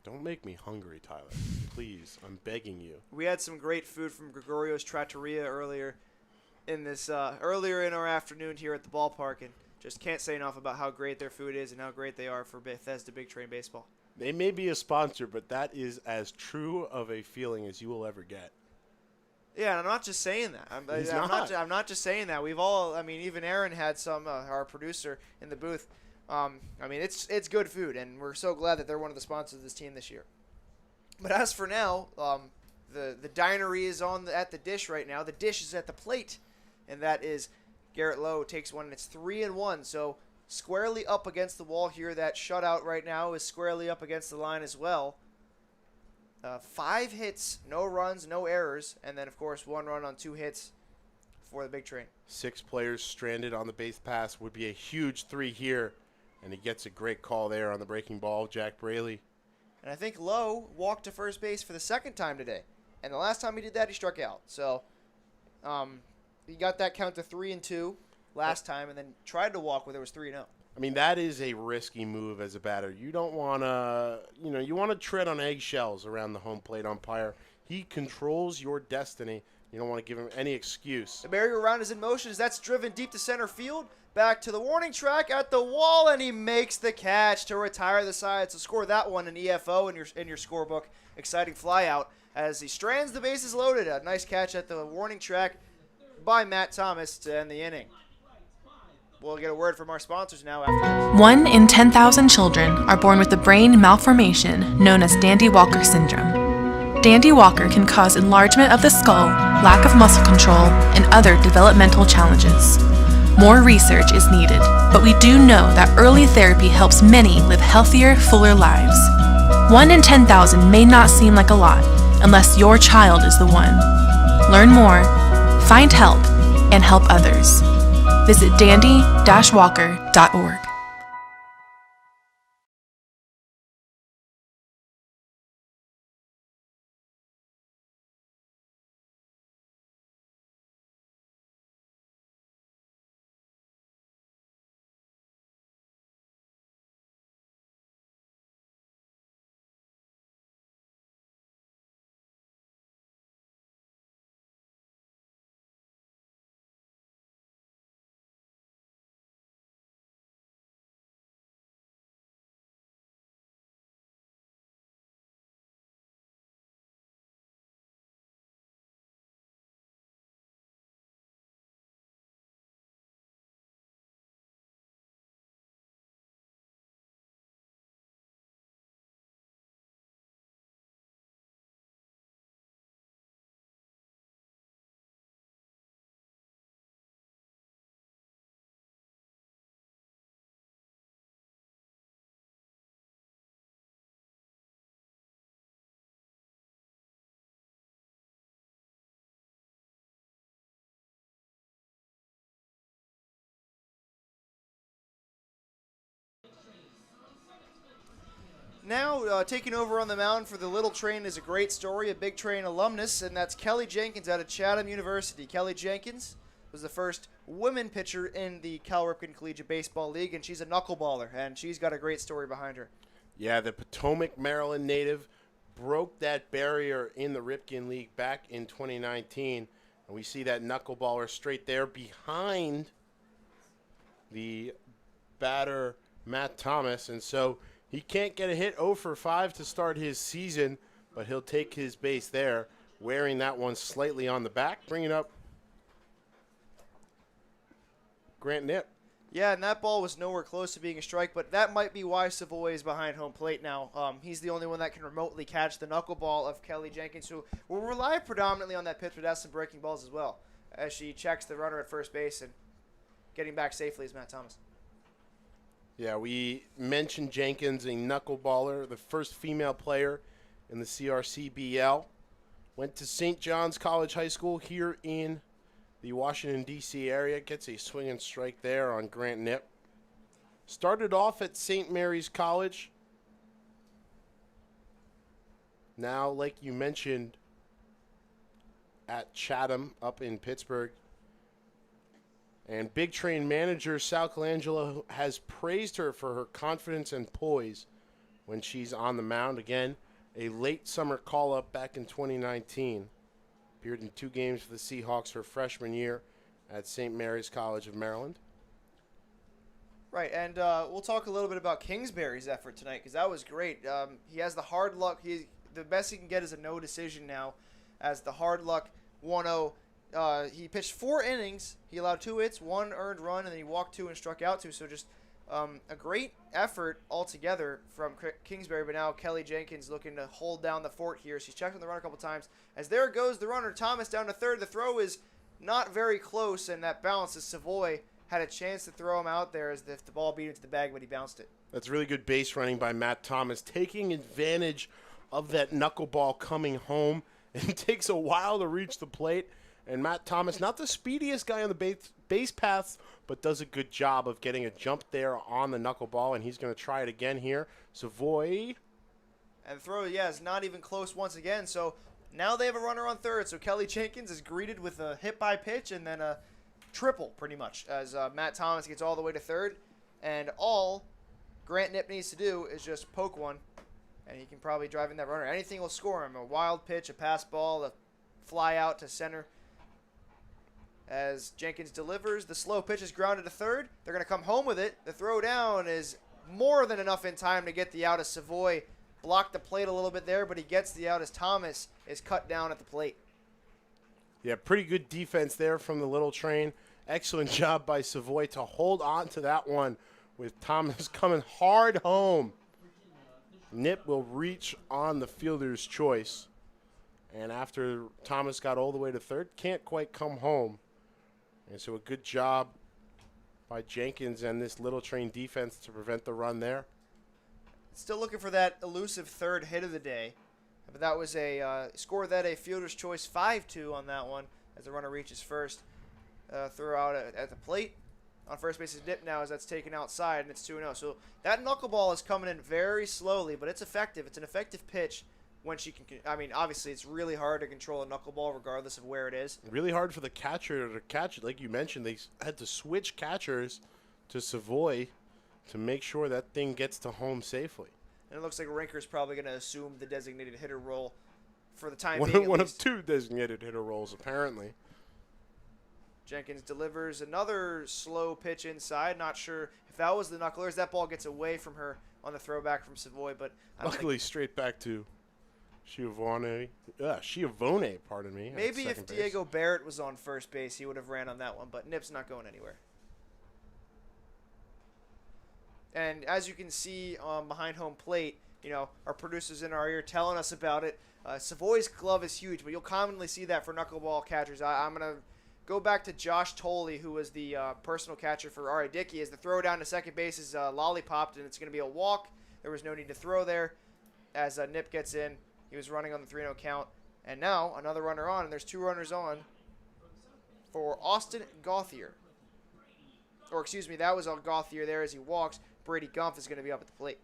Don't make me hungry, Tyler. Please, I'm begging you. We had some great food from Gregorio's Trattoria earlier in our afternoon here at the ballpark, and just can't say enough about how great their food is and how great they are for Bethesda Big Train Baseball. They may be a sponsor, but that is as true of a feeling as you will ever get. Yeah, and I'm not just saying that. I'm not just saying that. We've all, even Aaron had some, our producer in the booth. It's good food, and we're so glad that they're one of the sponsors of this team this year. But as for now, the dinery is at the dish right now. The dish is at the plate, and that is Garrett Lowe takes one, and it's 3-1. So squarely up against the wall here. That shutout right now is squarely up against the line as well. 5 hits, no runs, no errors, and then, of course, 1 run on 2 hits for the Big Train. 6 players stranded on the base pass would be a huge 3 here, and he gets a great call there on the breaking ball, Jack Braley. And I think Lowe walked to first base for the 2nd time today, and the last time he did that, he struck out. So he got that count to 3-2 last time, and then tried to walk where there was 3-0. That is a risky move as a batter. You don't want to, you want to tread on eggshells around the home plate umpire. He controls your destiny. You don't want to give him any excuse. The merry-go-round is in motion as that's driven deep to center field. Back to the warning track at the wall, and he makes the catch to retire the side. So score that one, an EFO in your scorebook. Exciting flyout as he strands the bases loaded. A nice catch at the warning track by Matt Thomas to end the inning. We'll get a word from our sponsors now after this. 1 in 10,000 children are born with a brain malformation known as Dandy Walker syndrome. Dandy Walker can cause enlargement of the skull, lack of muscle control, and other developmental challenges. More research is needed, but we do know that early therapy helps many live healthier, fuller lives. 1 in 10,000 may not seem like a lot unless your child is the one. Learn more, find help, and help others. Visit dandy-walker.org. Now, taking over on the mound for the Little Train is a great story, a Big Train alumnus, and that's Kelly Jenkins out of Chatham University. Kelly Jenkins was the first women pitcher in the Cal Ripken Collegiate Baseball League, and she's a knuckleballer, and she's got a great story behind her. Yeah, the Potomac, Maryland native broke that barrier in the Ripken League back in 2019, and we see that knuckleballer straight there behind the batter, Matt Thomas, and so he can't get a hit 0 for 5 to start his season, but he'll take his base there, wearing that one slightly on the back, bringing up Grant Knipp. Yeah, and that ball was nowhere close to being a strike, but that might be why Savoy is behind home plate now. He's the only one that can remotely catch the knuckleball of Kelly Jenkins, who will rely predominantly on that pitch, but has some breaking balls as well, as she checks the runner at first base, and getting back safely is Matt Thomas. Yeah, we mentioned Jenkins, a knuckleballer, the first female player in the CRCBL. Went to St. John's College High School here in the Washington, D.C. area. Gets a swing and strike there on Grant Knipp. Started off at St. Mary's College. Now, like you mentioned, at Chatham up in Pittsburgh. And Big Train manager Sal Colangelo has praised her for her confidence and poise when she's on the mound. Again, a late summer call-up back in 2019. Appeared in 2 games for the Seahawks her freshman year at St. Mary's College of Maryland. Right, and we'll talk a little bit about Kingsbury's effort tonight because that was great. He has the hard luck. The best he can get is a no decision now as the hard luck 1-0. He pitched 4 innings. He allowed 2 hits, 1 earned run, and then he walked 2 and struck out 2. So just a great effort altogether from Kingsbury. But now Kelly Jenkins looking to hold down the fort here. She's checked on the run a couple times. As there goes the runner, Thomas down to third. The throw is not very close, and that bounces. Savoy had a chance to throw him out there as if the ball beat into the bag, but he bounced it. That's really good base running by Matt Thomas, taking advantage of that knuckleball coming home. It takes a while to reach the plate. And Matt Thomas, not the speediest guy on the base paths, but does a good job of getting a jump there on the knuckleball, and he's going to try it again here. Savoy. And the throw, is not even close once again. So now they have a runner on third. So Kelly Jenkins is greeted with a hit by pitch and then a triple, pretty much, as Matt Thomas gets all the way to third. And all Grant Knipp needs to do is just poke one, and he can probably drive in that runner. Anything will score him. A wild pitch, a pass ball, a fly out to center. As Jenkins delivers, the slow pitch is grounded to third. They're going to come home with it. The throw down is more than enough in time to get the out as Savoy blocked the plate a little bit there, but he gets the out as Thomas is cut down at the plate. Yeah, pretty good defense there from the Little Train. Excellent job by Savoy to hold on to that one with Thomas coming hard home. Knipp will reach on the fielder's choice. And after Thomas got all the way to third, can't quite come home. And so a good job by Jenkins and this Little Train defense to prevent the run there. Still looking for that elusive third hit of the day. But that was a score that a fielder's choice 5-2 on that one as the runner reaches first. Throw out at the plate. On first base is Knipp now as that's taken outside and it's 2-0. So that knuckleball is coming in very slowly, but it's effective. It's an effective pitch. When she can, obviously it's really hard to control a knuckleball regardless of where it is. Really hard for the catcher to catch it. Like you mentioned, they had to switch catchers to Savoy to make sure that thing gets to home safely. And it looks like Rinker's probably going to assume the designated hitter role for the time being. One of 2 designated hitter roles, apparently. Jenkins delivers another slow pitch inside. Not sure if that was the knuckler as that ball gets away from her on the throwback from Savoy. But luckily, straight back to Schiavone, pardon me. Maybe if Diego Barrett was on first base, he would have ran on that one, but Knipp's not going anywhere. And as you can see behind home plate, our producers in our ear telling us about it. Savoy's glove is huge, but you'll commonly see that for knuckleball catchers. I'm going to go back to Josh Tolley, who was the personal catcher for R.A. Dickey, as the throw down to second base is lollipopped, and it's going to be a walk. There was no need to throw there as Knipp gets in. He was running on the 3-0 count. And now another runner on, and there's 2 runners on for Austin Gauthier. Or excuse me, that was on Gauthier there as he walks. Brady Gump is going to be up at the plate.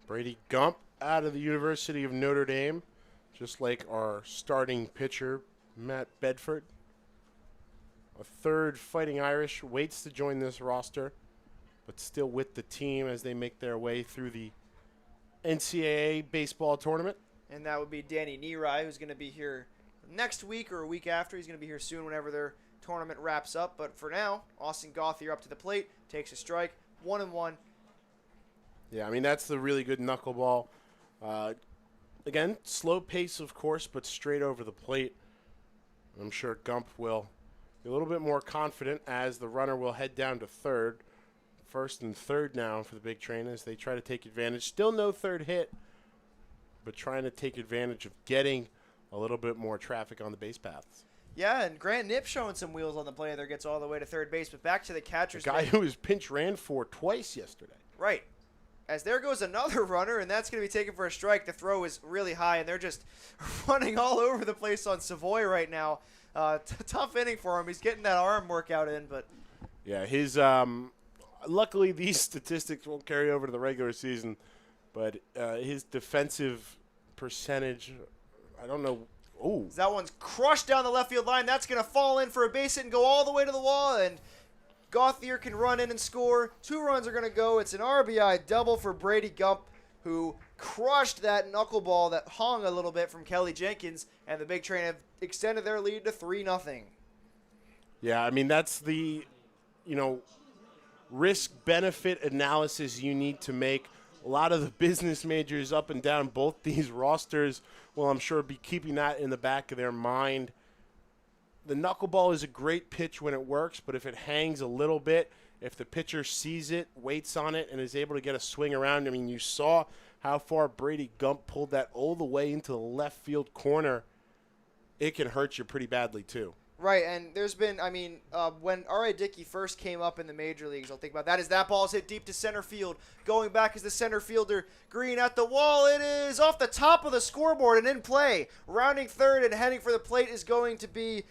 Brady Gump out of the University of Notre Dame, just like our starting pitcher, Matt Bedford. A third Fighting Irish waits to join this roster, but still with the team as they make their way through the NCAA baseball tournament. And that would be Danny Nerai, who's going to be here next week or a week after. He's going to be here soon whenever their tournament wraps up. But for now, Austin Gauthier up to the plate, takes a strike, 1-1. Yeah, that's the really good knuckleball. Again, slow pace, of course, but straight over the plate. I'm sure Gump will be a little bit more confident as the runner will head down to third. First and third now for the Big Train as they try to take advantage. Still no third hit, but trying to take advantage of getting a little bit more traffic on the base paths. Yeah, and Grant Knipp showing some wheels on the play there, gets all the way to third base. But back to the catcher's guy who was pinch ran for twice yesterday. Right. As there goes another runner, and that's going to be taken for a strike. The throw is really high, and they're just running all over the place on Savoy right now. Tough inning for him. He's getting that arm workout in, but yeah, his luckily these statistics won't carry over to the regular season, but his defensive percentage, I don't know Oh. That one's crushed down the left field line. That's going to fall in for a base hit and go all the way to the wall. And Gauthier can run in and score. 2 runs are going to go. It's an RBI double for Brady Gump, who crushed that knuckleball that hung a little bit from Kelly Jenkins. And the Big Train have extended their lead to 3-0. Yeah, I mean, that's the, risk-benefit analysis you need to make. A lot of the business majors up and down both these rosters will, I'm sure, be keeping that in the back of their mind. The knuckleball is a great pitch when it works, but if it hangs a little bit, if the pitcher sees it, waits on it, and is able to get a swing around, I mean, you saw how far Brady Gump pulled that all the way into the left field corner. It can hurt you pretty badly, too. Right, and there's been, when R.A. Dickey first came up in the major leagues, I'll think about that, is that ball is hit deep to center field. Going back is the center fielder, Green at the wall. It is off the top of the scoreboard and in play. Rounding third and heading for the plate is going to be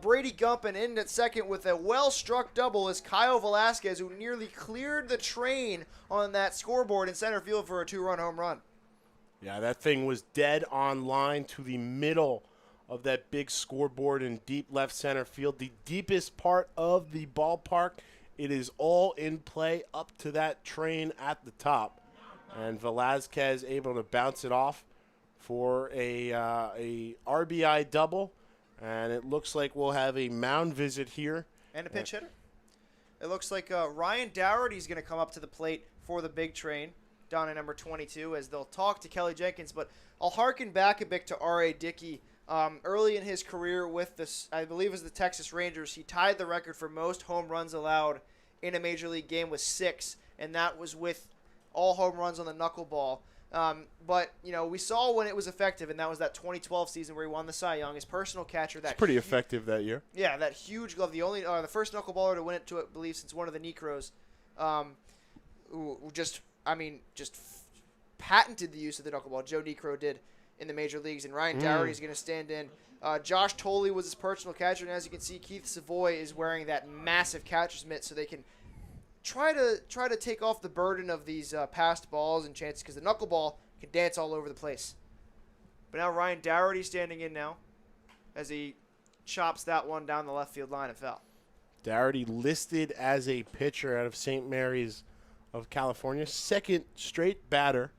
Brady Gump, and in at second with a well-struck double is Kyle Velasquez, who nearly cleared the train on that scoreboard in center field for a 2-run home run. Yeah, that thing was dead on line to the middle of that big scoreboard in deep left center field, the deepest part of the ballpark. It is all in play up to that train at the top. And Velasquez able to bounce it off for a RBI double. And it looks like we'll have a mound visit here. And a pinch hitter. It looks like Ryan Dougherty's going to come up to the plate for the Big Train down at number 22 as they'll talk to Kelly Jenkins. But I'll harken back a bit to R.A. Dickey. Early in his career with this, I believe it was the Texas Rangers, he tied the record for most home runs allowed in a major league game with 6, and that was with all home runs on the knuckleball. But, we saw when it was effective, and that was that 2012 season where he won the Cy Young. His personal catcher, it's pretty effective that year. Yeah, that huge glove. The first knuckleballer to win it, I believe, since one of the Necros, who just patented the use of the knuckleball. Joe Necro did in the major leagues, and Ryan Dougherty is going to stand in. Josh Tolley was his personal catcher, and as you can see, Keith Savoy is wearing that massive catcher's mitt so they can try to take off the burden of these passed balls and chances, because the knuckleball can dance all over the place. But now Ryan Dougherty standing in now as he chops that one down the left field line and foul. Dougherty listed as a pitcher out of St. Mary's of California, second straight batter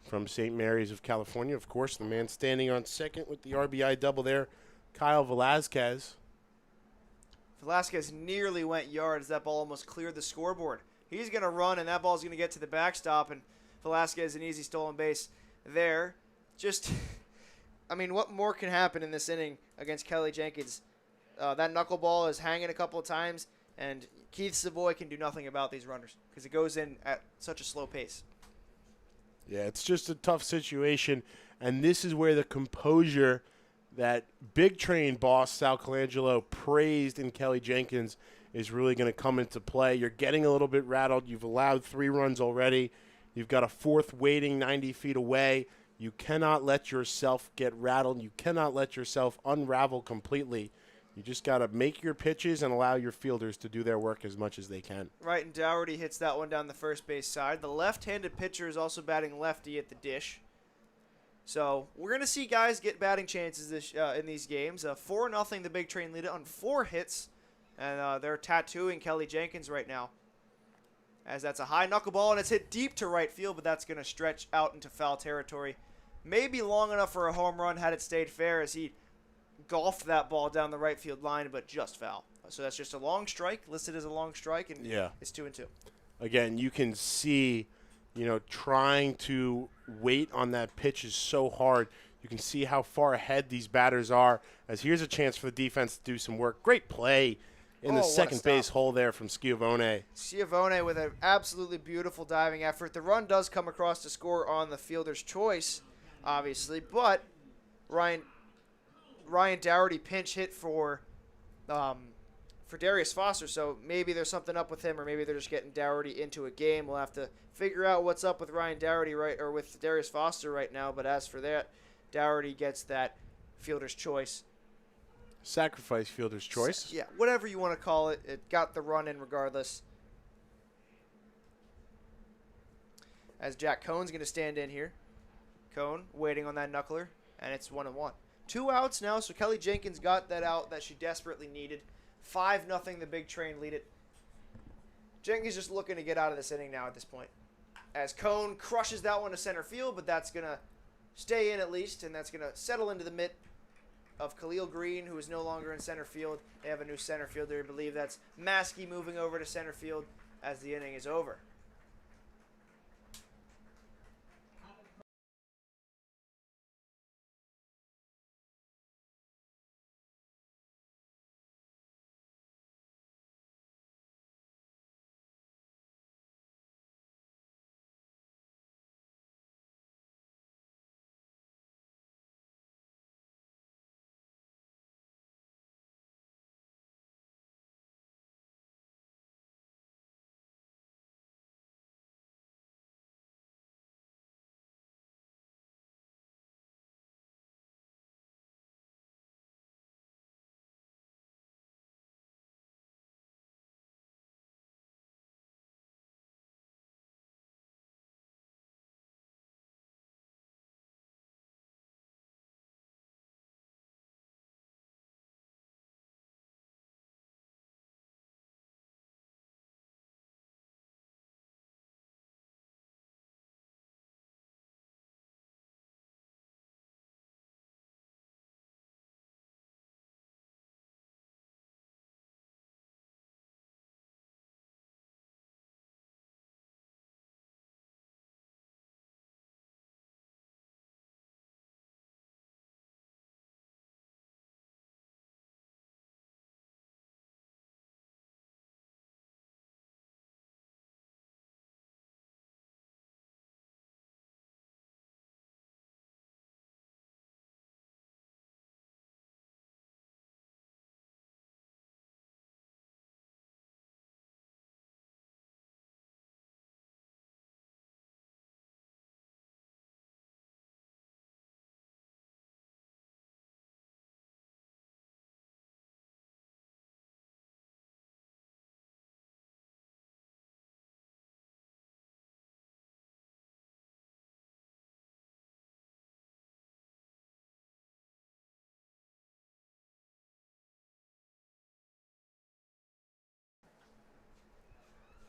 from St. Mary's of California. Of course, the man standing on second with the RBI double there, Kyle Velasquez. Velasquez nearly went yard as that ball almost cleared the scoreboard. He's going to run, and that ball's going to get to the backstop, and Velasquez an easy stolen base there. What more can happen in this inning against Kelly Jenkins? That knuckleball is hanging a couple of times, and Keith Savoy can do nothing about these runners because it goes in at such a slow pace. Yeah, it's just a tough situation, and this is where the composure that Big Train boss Sal Colangelo praised in Kelly Jenkins is really going to come into play. You're getting a little bit rattled. You've allowed 3 runs already. You've got a 4th waiting 90 feet away. You cannot let yourself get rattled. You cannot let yourself unravel completely. You just got to make your pitches and allow your fielders to do their work as much as they can. Right, and Dougherty hits that one down the first base side. The left-handed pitcher is also batting lefty at the dish. So we're going to see guys get batting chances in these games. 4-0, the Big Train lead it on 4 hits, and they're tattooing Kelly Jenkins right now. As that's a high knuckleball, and it's hit deep to right field, but that's going to stretch out into foul territory. Maybe long enough for a home run had it stayed fair, as he golfed that ball down the right field line, but just foul. So that's just a long strike, listed as a long strike, and it's 2-2. Again, you can see, trying to wait on that pitch is so hard. You can see how far ahead these batters are, as here's a chance for the defense to do some work. Great play in the second base hole there from Schiavone. Schiavone with an absolutely beautiful diving effort. The run does come across to score on the fielder's choice, obviously, but Ryan Dougherty pinch hit for Darius Foster, so maybe there's something up with him, or maybe they're just getting Dougherty into a game. We'll have to figure out what's up with Ryan Dougherty or with Darius Foster right now, but as for that, Dougherty gets that fielder's choice. Sacrifice fielder's choice. Yeah, whatever you want to call it. It got the run in regardless. As Jack Cohn's going to stand in here. Cohn waiting on that knuckler, and it's 1-1. 2 outs now, so Kelly Jenkins got that out that she desperately needed. 5-0, the Big Train lead it. Jenkins just looking to get out of this inning now at this point. As Cone crushes that one to center field, but that's going to stay in at least, and that's going to settle into the mitt of Khalil Green, who is no longer in center field. They have a new center fielder. I believe that's Maskey moving over to center field as the inning is over.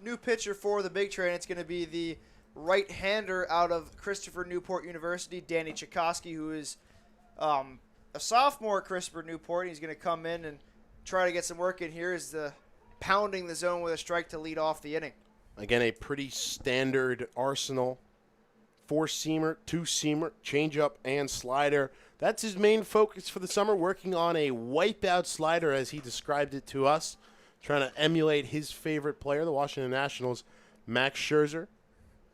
New pitcher for the Big Train. It's going to be the right-hander out of Christopher Newport University, Danny Chikowski, who is a sophomore at Christopher Newport. He's going to come in and try to get some work in here. Is pounding the zone with a strike to lead off the inning. Again, a pretty standard arsenal. 4-seamer, 2-seamer, changeup, and slider. That's his main focus for the summer, working on a wipeout slider as he described it to us. Trying to emulate his favorite player, the Washington Nationals, Max Scherzer.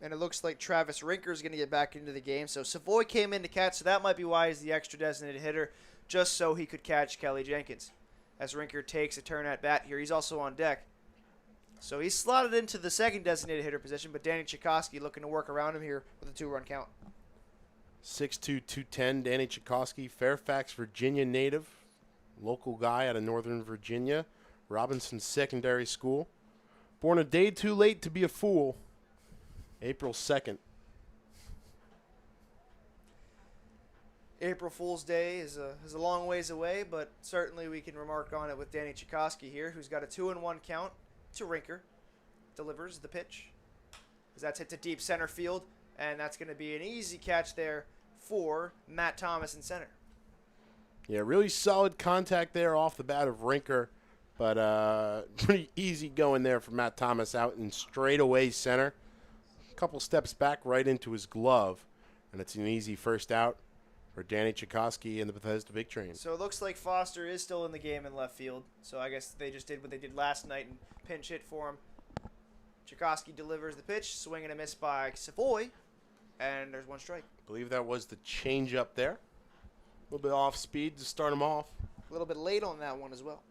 And it looks like Travis Rinker is going to get back into the game. So Savoy came in to catch, so that might be why he's the extra designated hitter, just so he could catch Kelly Jenkins. As Rinker takes a turn at bat here, he's also on deck. So he's slotted into the second designated hitter position, but Danny Chikowski looking to work around him here with a 2-run count. 6'2", 210, Danny Chikowski, Fairfax, Virginia native, local guy out of Northern Virginia. Robinson Secondary School. Born a day too late to be a fool. April 2nd. April Fool's Day is a long ways away, but certainly we can remark on it with Danny Chikowski here, who's got a 2-1 count to Rinker. Delivers the pitch. As that's hit to deep center field, and that's going to be an easy catch there for Matt Thomas in center. Yeah, really solid contact there off the bat of Rinker. But pretty easy going there for Matt Thomas out in straightaway center. A couple steps back right into his glove. And it's an easy first out for Danny Chikowski and the Bethesda Big Train. So it looks like Foster is still in the game in left field. So I guess they just did what they did last night and pinch hit for him. Chikowski delivers the pitch. Swing and a miss by Savoy. And there's one strike. I believe that was the change up there. A little bit off speed to start him off. A little bit late on that one as well.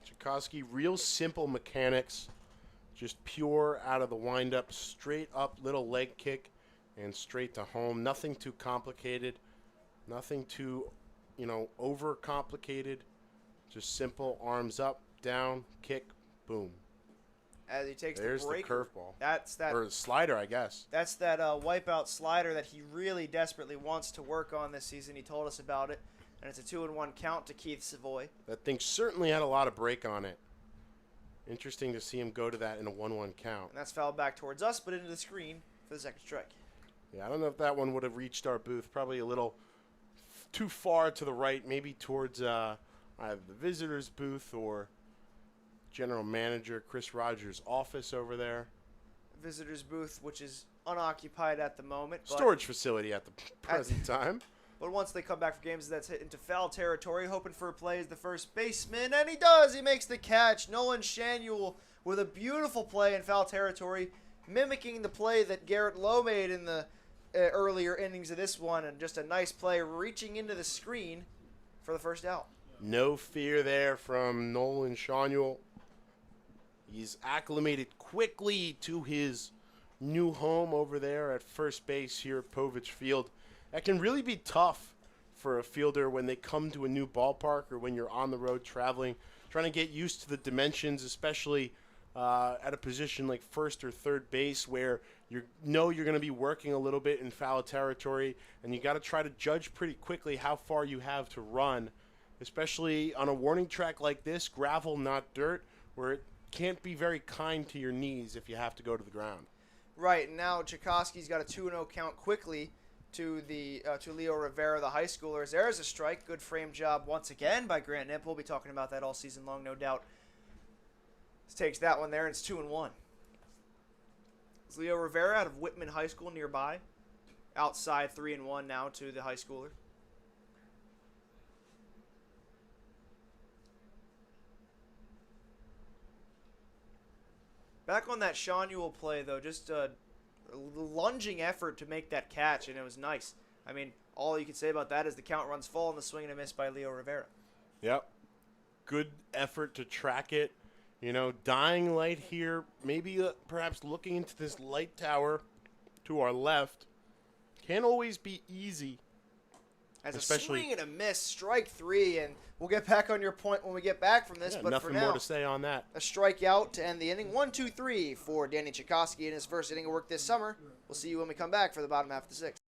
Chikowski, real simple mechanics, just pure out of the windup, straight up little leg kick and straight to home. Nothing too complicated, nothing too, over complicated. Just simple arms up, down, kick, boom. as he takes There's the break. the curveball. That's that. Or slider, I guess. That's that wipeout slider that he really desperately wants to work on this season. He told us about it, and it's a 2-1 count to Keith Savoy. That thing certainly had a lot of break on it. Interesting to see him go to that in a 1-1 count. And that's fouled back towards us, but into the screen for the second strike. Yeah, I don't know if that one would have reached our booth. Probably a little too far to the right, maybe towards either the visitors' booth or general manager Chris Rogers' office over there. Visitors' booth, which is unoccupied at the moment. Storage facility at the present time. But once they come back for games, that's hit into foul territory. Hoping for a play as the first baseman, and he does. He makes the catch. Nolan Shawneel with a beautiful play in foul territory, mimicking the play that Garrett Lowe made in the earlier innings of this one, and just a nice play reaching into the screen for the first out. No fear there from Nolan Shawneel. He's acclimated quickly to his new home over there at first base here at Povich Field. That can really be tough for a fielder when they come to a new ballpark or when you're on the road traveling, trying to get used to the dimensions, especially at a position like first or third base where you're going to be working a little bit in foul territory, and you got to try to judge pretty quickly how far you have to run, especially on a warning track like this, gravel, not dirt, where it can't be very kind to your knees if you have to go to the ground. Right, and now Chikowski's got a 2-0 count quickly to Leo Rivera, the high schooler. There's a strike. Good frame job once again by Grant Nipp. We'll be talking about that all season long, no doubt. This takes that one there, and it's 2-1. It's Leo Rivera out of Whitman High School nearby. Outside 3-1 now to the high schooler. Back on that Shawneel play, though, just a lunging effort to make that catch, and it was nice. I mean, all you can say about that is the count runs full and the swing and a miss by Leo Rivera. Yep. Good effort to track it. You know, dying light here, maybe perhaps looking into this light tower to our left. Can't always be easy. As a swing and a miss, strike three, and we'll get back on your point when we get back from this. Yeah, but nothing for now, more to say on that. A strikeout to end the inning. 1-2-3 for Danny Chikowski in his first inning of work this summer. We'll see you when we come back for the bottom half of the sixth.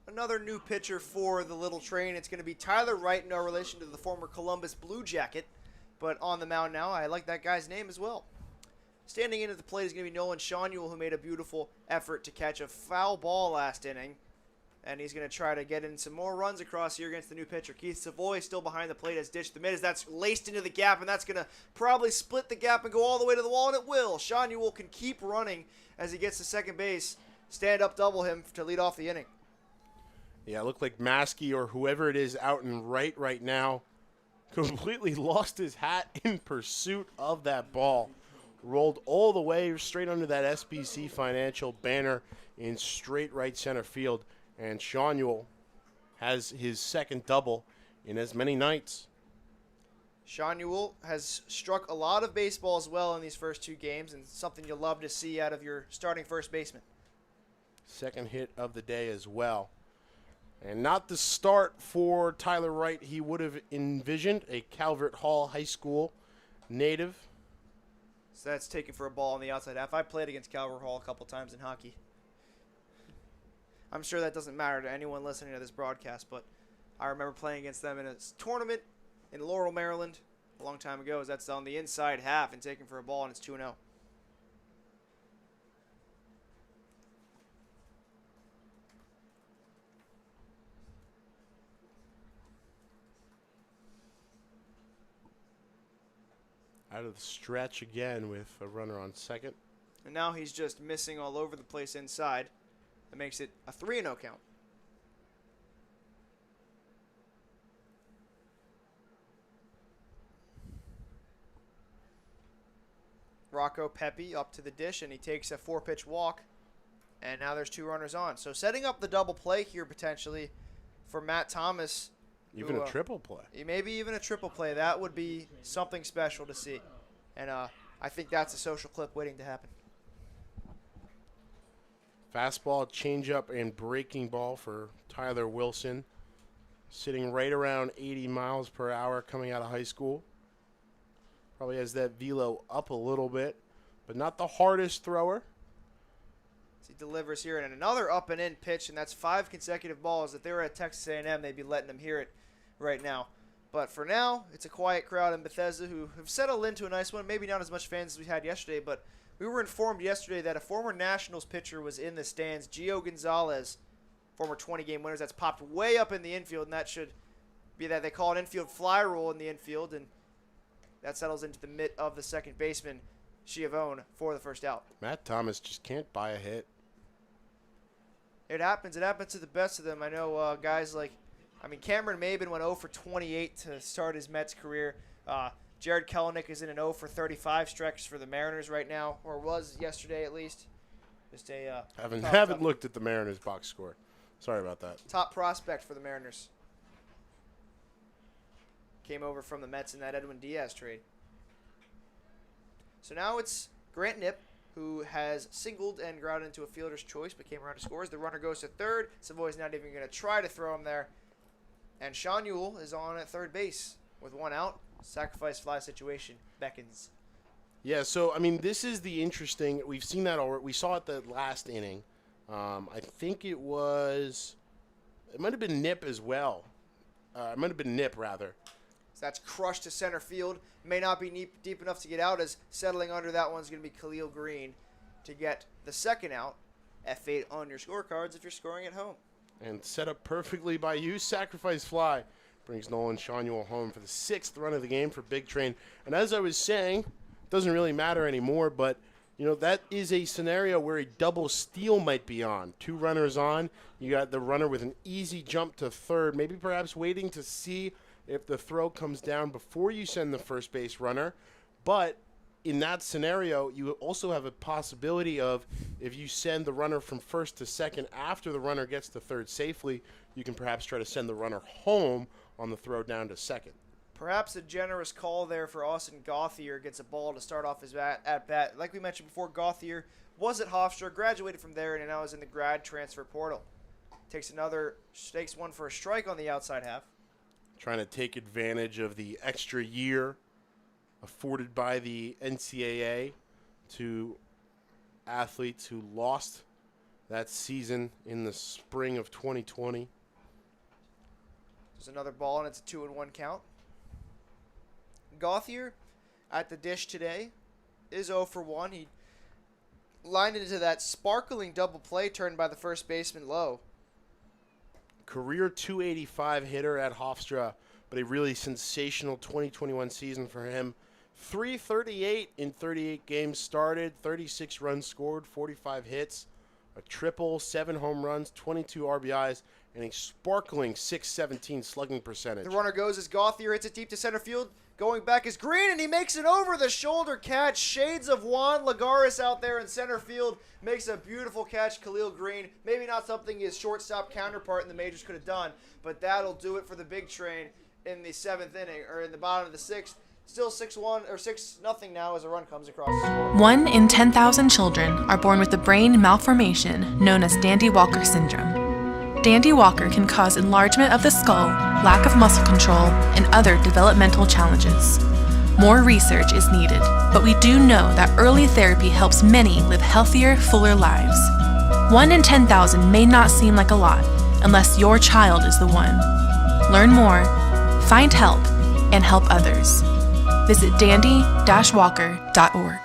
Another new pitcher for the Little Train. It's going to be Tyler Wright, no relation to the former Columbus Blue Jacket, but on the mound now. I like that guy's name as well. Standing in at the plate is going to be Nolan Shawneel, who made a beautiful effort to catch a foul ball last inning. and he's going to try to get in some more runs across here against the new pitcher. Keith Savoy still behind the plate, has ditched the mid as that's laced into the gap, and that's going to probably split the gap and go all the way to the wall, and it will. Shawneel can keep running as he gets to second base. Stand up double him to lead off the inning. Yeah, it looked like Maskey or whoever it is out in right now completely lost his hat in pursuit of that ball. Rolled all the way straight under that SBC Financial banner in straight right center field. And Shawneel has his second double in as many nights. Shawneel has struck a lot of baseballs well in these first two games, and something you'll love to see out of your starting first baseman. Second hit of the day as well. And not the start for Tyler Wright he would have envisioned, a Calvert Hall High School native. So that's taken for a ball on the outside half. I played against Calvert Hall a couple times in hockey. I'm sure that doesn't matter to anyone listening to this broadcast, but I remember playing against them in a tournament in Laurel, Maryland a long time ago. That's on the inside half and taken for a ball, and it's 2-0. Out of the stretch again with a runner on second. And now he's just missing all over the place inside. That makes it a 3-0 count. Rocco Pepe up to the dish, and he takes a 4-pitch walk. And now there's 2 runners on. So setting up the double play here potentially for Matt Thomas. Even a triple play. Maybe even a triple play. That would be something special to see. And I think that's a social clip waiting to happen. Fastball, changeup, and breaking ball for Tyler Wilson. Sitting right around 80 miles per hour coming out of high school. Probably has that velo up a little bit, but not the hardest thrower. He delivers here, and another up and in pitch, and that's 5 consecutive balls. If they were at Texas A&M, they'd be letting him hear it right now. But for now, it's a quiet crowd in Bethesda who have settled into a nice one. Maybe not as much fans as we had yesterday, but we were informed yesterday that a former Nationals pitcher was in the stands, Gio Gonzalez, former 20-game winners. That's popped way up in the infield, and that should be that they call an infield fly rule in the infield, and that settles into the mitt of the second baseman, Schiavone, for the first out. Matt Thomas just can't buy a hit. It happens. It happens to the best of them. I know guys like, Cameron Maben went 0 for 28 to start his Mets career. Jared Kelenic is in an 0 for 35 stretch for the Mariners right now, or was yesterday at least. Just a haven't looked at the Mariners box score. Sorry about that. Top prospect for the Mariners. Came over from the Mets in that Edwin Diaz trade. So now it's Grant Knipp, who has singled and grounded into a fielder's choice, but came around to scores. The runner goes to third. Savoy's not even going to try to throw him there. And Shawneel is on at third base with 1 out. Sacrifice fly situation beckons. Yeah, so, this is the interesting. We've seen that already. We saw it the last inning. I think it might have been Knipp as well. It might have been Knipp, rather. So that's crushed to center field. May not be deep enough to get out, as settling under that one's going to be Khalil Green to get the second out. F8 on your scorecards if you're scoring at home. And set up perfectly by you. Sacrifice fly brings Nolan Shawneel home for the 6th run of the game for Big Train. And as I was saying, it doesn't really matter anymore, but that is a scenario where a double steal might be on. 2 runners on. You got the runner with an easy jump to third, maybe perhaps waiting to see if the throw comes down before you send the first base runner. But in that scenario, you also have a possibility of, if you send the runner from first to second after the runner gets to third safely, you can perhaps try to send the runner home on the throw down to second. Perhaps a generous call there for Austin Gauthier. Gets a ball to start off his at-bat. Like we mentioned before, Gauthier was at Hofstra, graduated from there, and now is in the grad transfer portal. Takes one for a strike on the outside half. Trying to take advantage of the extra year afforded by the NCAA to athletes who lost that season in the spring of 2020. There's another ball, and it's a 2-1 count. Gauthier at the dish today is 0 for 1. He lined into that sparkling double play turned by the first baseman Lowe. career 285 hitter at Hofstra, but a really sensational 2021 season for him. 338 in 38 games started, 36 runs scored, 45 hits, a triple, 7 home runs, 22 RBIs, and a sparkling .617 slugging percentage. The runner goes as Gauthier hits it deep to center field. Going back is Green, and he makes an over-the-shoulder catch. Shades of Juan Lagares out there in center field. Makes a beautiful catch, Khalil Green. Maybe not something his shortstop counterpart in the majors could have done, but that'll do it for the big train in the 7th inning, or in the bottom of the 6th. Still 6-1 or 6-0 now as a run comes across the score. 1 in 10,000 children are born with a brain malformation known as Dandy Walker syndrome. Dandy Walker can cause enlargement of the skull, lack of muscle control, and other developmental challenges. More research is needed, but we do know that early therapy helps many live healthier, fuller lives. 1 in 10,000 may not seem like a lot unless your child is the one. Learn more, find help, and help others. Visit dandy-walker.org.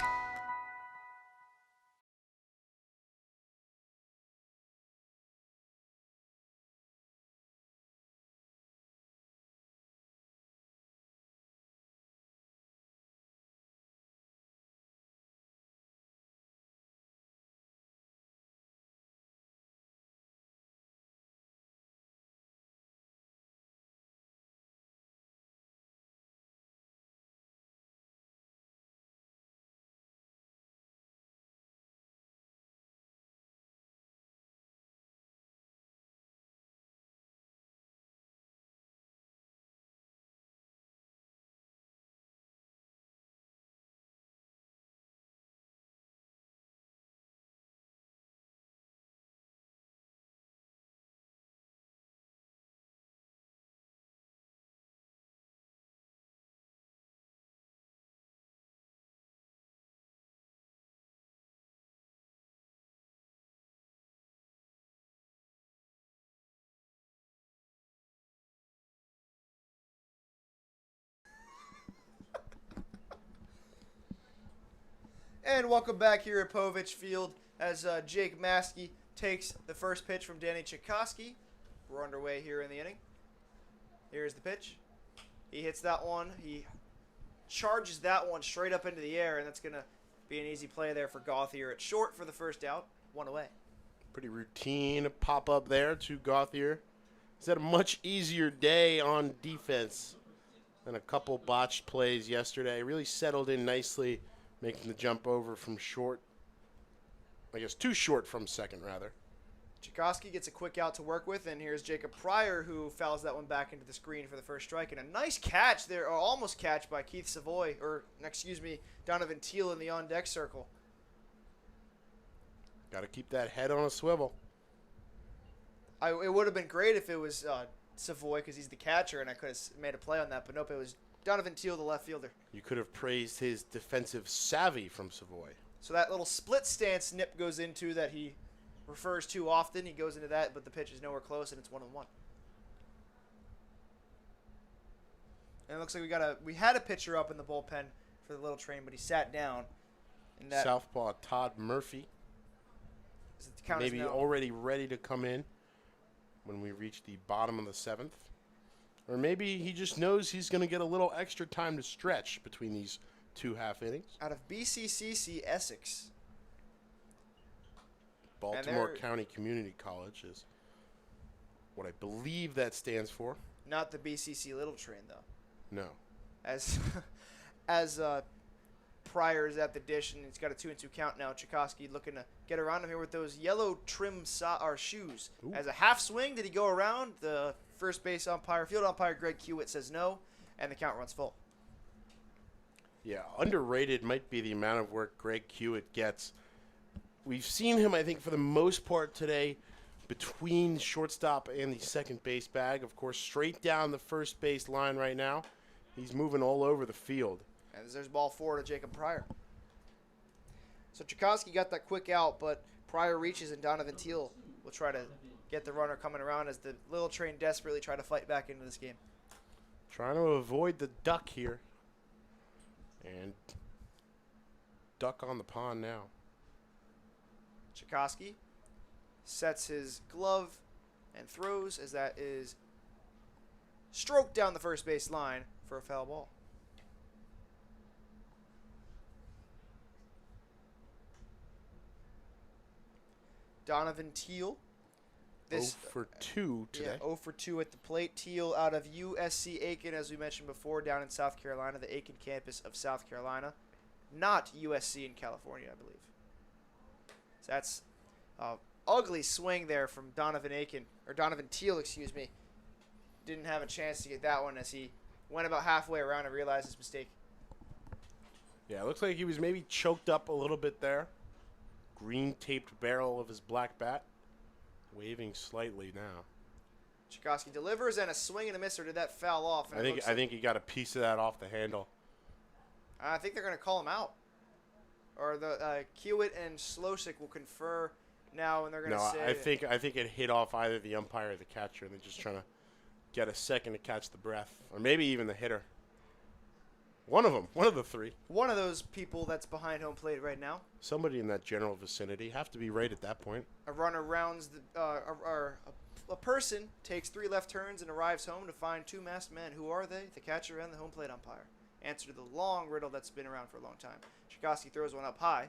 And welcome back here at Povich Field as Jake Maskey takes the first pitch from Danny Chikowski. We're underway here in the inning. Here's the pitch. He hits that one. He charges that one straight up into the air, and that's going to be an easy play there for Gauthier at short for the first out. 1 away. Pretty routine pop-up there to Gauthier. He's had a much easier day on defense than a couple botched plays yesterday. Really settled in nicely, making the jump over from short. I guess too short from second, rather. Chikowski gets a quick out to work with, and here's Jacob Pryor, who fouls that one back into the screen for the first strike. And a nice catch there, or almost catch by Keith Savoy, or excuse me, Donovan Teal in the on-deck circle. Got to keep that head on a swivel. It would have been great if it was Savoy, because he's the catcher, and I could have made a play on that. But nope, it was Donovan Teal, the left fielder. You could have praised his defensive savvy from Savoy. So that little split stance Nip goes into that he refers to often. He goes into that, but the pitch is nowhere close, and it's 1-1. And it looks like we had a pitcher up in the bullpen for the little train, but he sat down. And that Southpaw Todd Murphy. Maybe already ready to come in when we reach the bottom of the 7th. Or maybe he just knows he's going to get a little extra time to stretch between these 2 half innings. Out of BCC Essex. Baltimore County Community College is what I believe that stands for. Not the BCC Little Train, though. No. As Pryor is at the dish, and he's got a 2-2 count now. Chikowski looking to get around him here with those yellow trim shoes. Ooh. As a half swing, did he go around? The first base umpire, field umpire Greg Hewitt says no, and the count runs full. Yeah, underrated might be the amount of work Greg Hewitt gets. We've seen him, I think, for the most part today between shortstop and the second base bag. Of course, straight down the first base line right now. He's moving all over the field. And there's ball 4 to Jacob Pryor. So Chikowski got that quick out, but Pryor reaches, and Donovan Teal will try to get the runner coming around as the little train desperately try to fight back into this game. Trying to avoid the duck here. And duck on the pond now. Chikowski sets his glove and throws as that is stroked down the first base line for a foul ball. Donovan Teal. 0 for 2 today. Yeah, 0 for 2 at the plate. Teal out of USC Aiken, as we mentioned before, down in South Carolina, the Aiken campus of South Carolina. Not USC in California, I believe. So that's ugly swing there from Donovan Teal, excuse me. Didn't have a chance to get that one as he went about halfway around and realized his mistake. Yeah, it looks like he was maybe choked up a little bit there. Green taped barrel of his black bat. Waving slightly now. Chikowski delivers and a swing and a miss, or did that foul off? I think he got a piece of that off the handle. I think they're going to call him out. Or the Kiewit and Slosik will confer now, and they're going to say... I think it hit off either the umpire or the catcher, and they're just trying to get a second to catch the breath. Or maybe even the hitter. One of them. One of the three. One of those people that's behind home plate right now. Somebody in that general vicinity. Have to be right at that point. A runner rounds a person takes 3 left turns and arrives home to find 2 masked men. Who are they? The catcher and the home plate umpire. Answer to the long riddle that's been around for a long time. Chikowski throws one up high.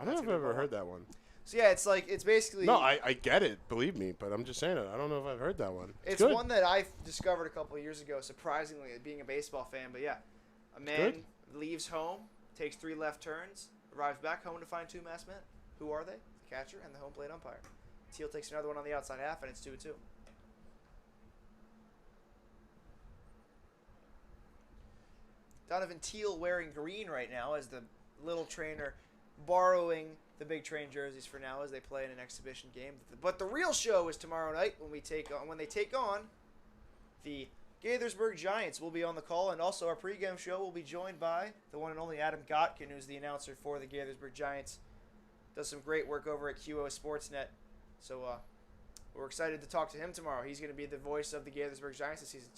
I don't know if I've ever heard that one. So yeah, it's basically... No, I get it, believe me, but I'm just saying it. I don't know if I've heard that one. It's one that I discovered a couple of years ago, surprisingly, being a baseball fan. But yeah, a man leaves home, takes 3 left turns, arrives back home to find 2 masked men. Who are they? The catcher and the home plate umpire. Teal takes another one on the outside half, and it's 2-2. Donovan Teal wearing green right now as the little trainer borrowing the big train jerseys for now as they play in an exhibition game. But the real show is tomorrow night when they take on the Gaithersburg Giants. We'll be on the call, and also our pregame show will be joined by the one and only Adam Gotkin, who's the announcer for the Gaithersburg Giants. Does some great work over at QO Sportsnet. So we're excited to talk to him tomorrow. He's going to be the voice of the Gaithersburg Giants this season.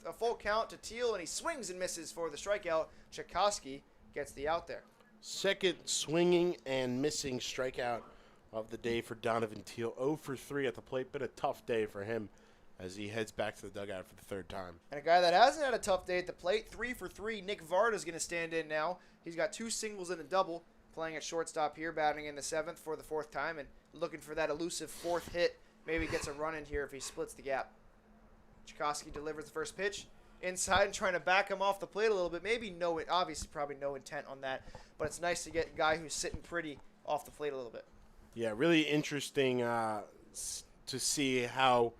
A full count to Teal, and he swings and misses for the strikeout. Chikowski gets the out there. Second swinging and missing strikeout of the day for Donovan Teal. 0 for 3 at the plate. Been a tough day for him as he heads back to the dugout for the 3rd time. And a guy that hasn't had a tough day at the plate, 3 for 3. Nick Varda's going to stand in now. He's got 2 singles and a double, playing at shortstop here, batting in the 7th for the 4th time, and looking for that elusive 4th hit. Maybe gets a run in here if he splits the gap. Chikowski delivers the first pitch inside and trying to back him off the plate a little bit. Obviously probably no intent on that, but it's nice to get a guy who's sitting pretty off the plate a little bit. Yeah, really interesting to see how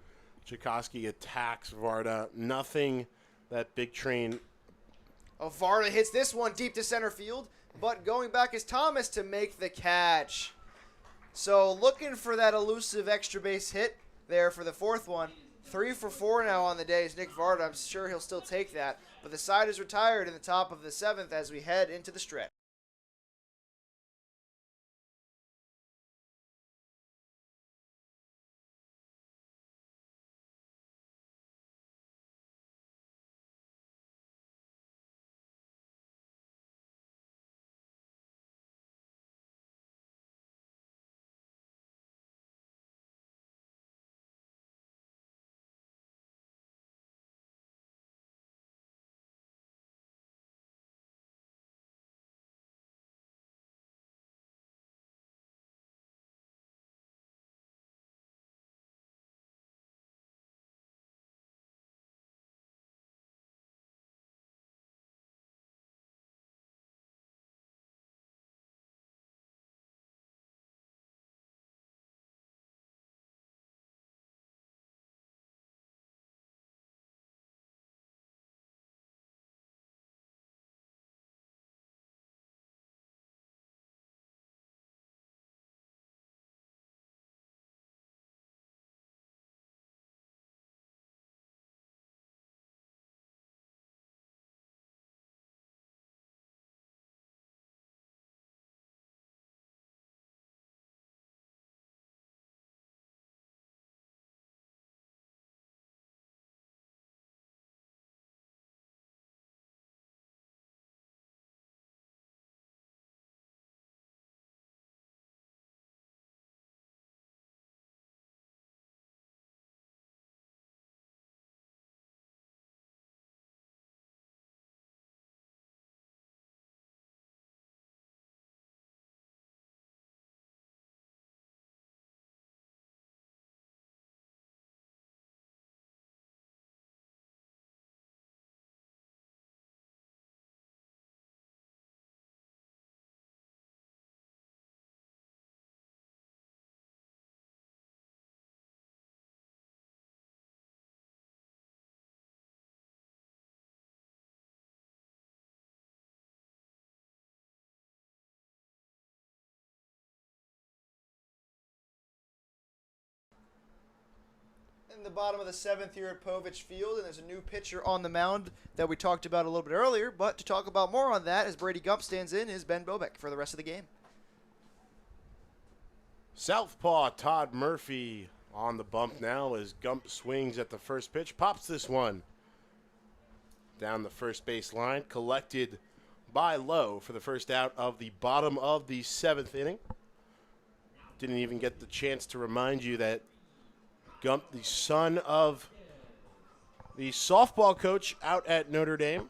Chikowski attacks Varda. Nothing that big train. Varda hits this one deep to center field, but going back is Thomas to make the catch. So looking for that elusive extra base hit there for the 4th one. 3 for 4 now on the day is Nick Varda. I'm sure he'll still take that. But the side is retired in the top of the 7th as we head into the stretch. In the bottom of the 7th here at Povich Field, and there's a new pitcher on the mound that we talked about a little bit earlier. But to talk about more on that, as Brady Gump stands in, is Ben Bobek for the rest of the game. Southpaw Todd Murphy on the bump now as Gump swings at the first pitch. Pops this one down the first base line. Collected by Lowe for the first out of the bottom of the 7th inning. Didn't even get the chance to remind you that Gump, the son of the softball coach out at Notre Dame.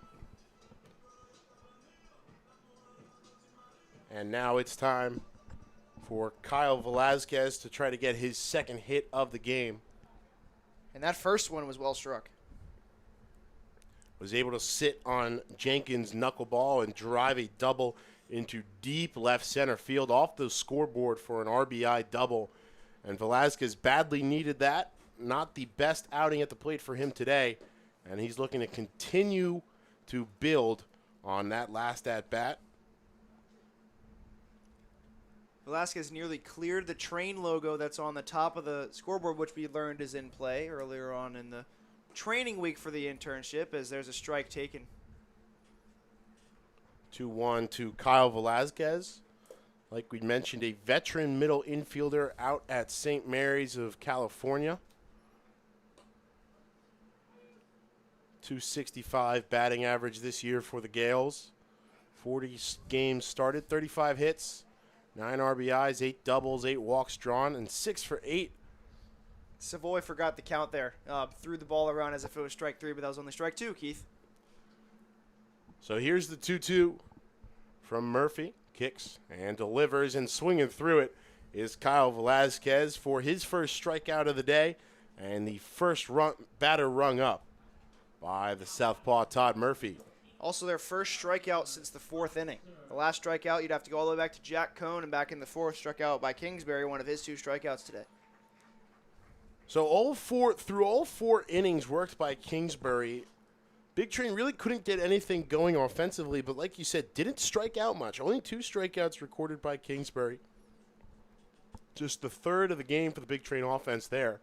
And now it's time for Kyle Velasquez to try to get his second hit of the game. And that first one was well struck. Was able to sit on Jenkins' knuckleball and drive a double into deep left center field off the scoreboard for an RBI double. And Velasquez badly needed that. Not the best outing at the plate for him today. And he's looking to continue to build on that last at-bat. Velasquez nearly cleared the train logo that's on the top of the scoreboard, which we learned is in play earlier on in the training week for the internship, as there's a strike taken. 2-1 to Kyle Velasquez. Like we mentioned, a veteran middle infielder out at St. Mary's of California. .265 batting average this year for the Gales. 40 games started, 35 hits, 9 RBIs, 8 doubles, 8 walks drawn, and 6 for 8. Savoy forgot the count there. Threw the ball around as if it was strike 3, but that was only strike 2, Keith. So here's the 2-2 from Murphy. Kicks and delivers, and swinging through it is Kyle Velasquez for his first strikeout of the day and the first batter rung up by the southpaw Todd Murphy. Also their first strikeout since the 4th inning. The last strikeout, you'd have to go all the way back to Jack Cohn, and back in the 4th, struck out by Kingsbury, one of his 2 strikeouts today. So through all 4 innings worked by Kingsbury, Big Train really couldn't get anything going offensively, but like you said, didn't strike out much. Only 2 strikeouts recorded by Kingsbury. Just the 3rd of the game for the Big Train offense there.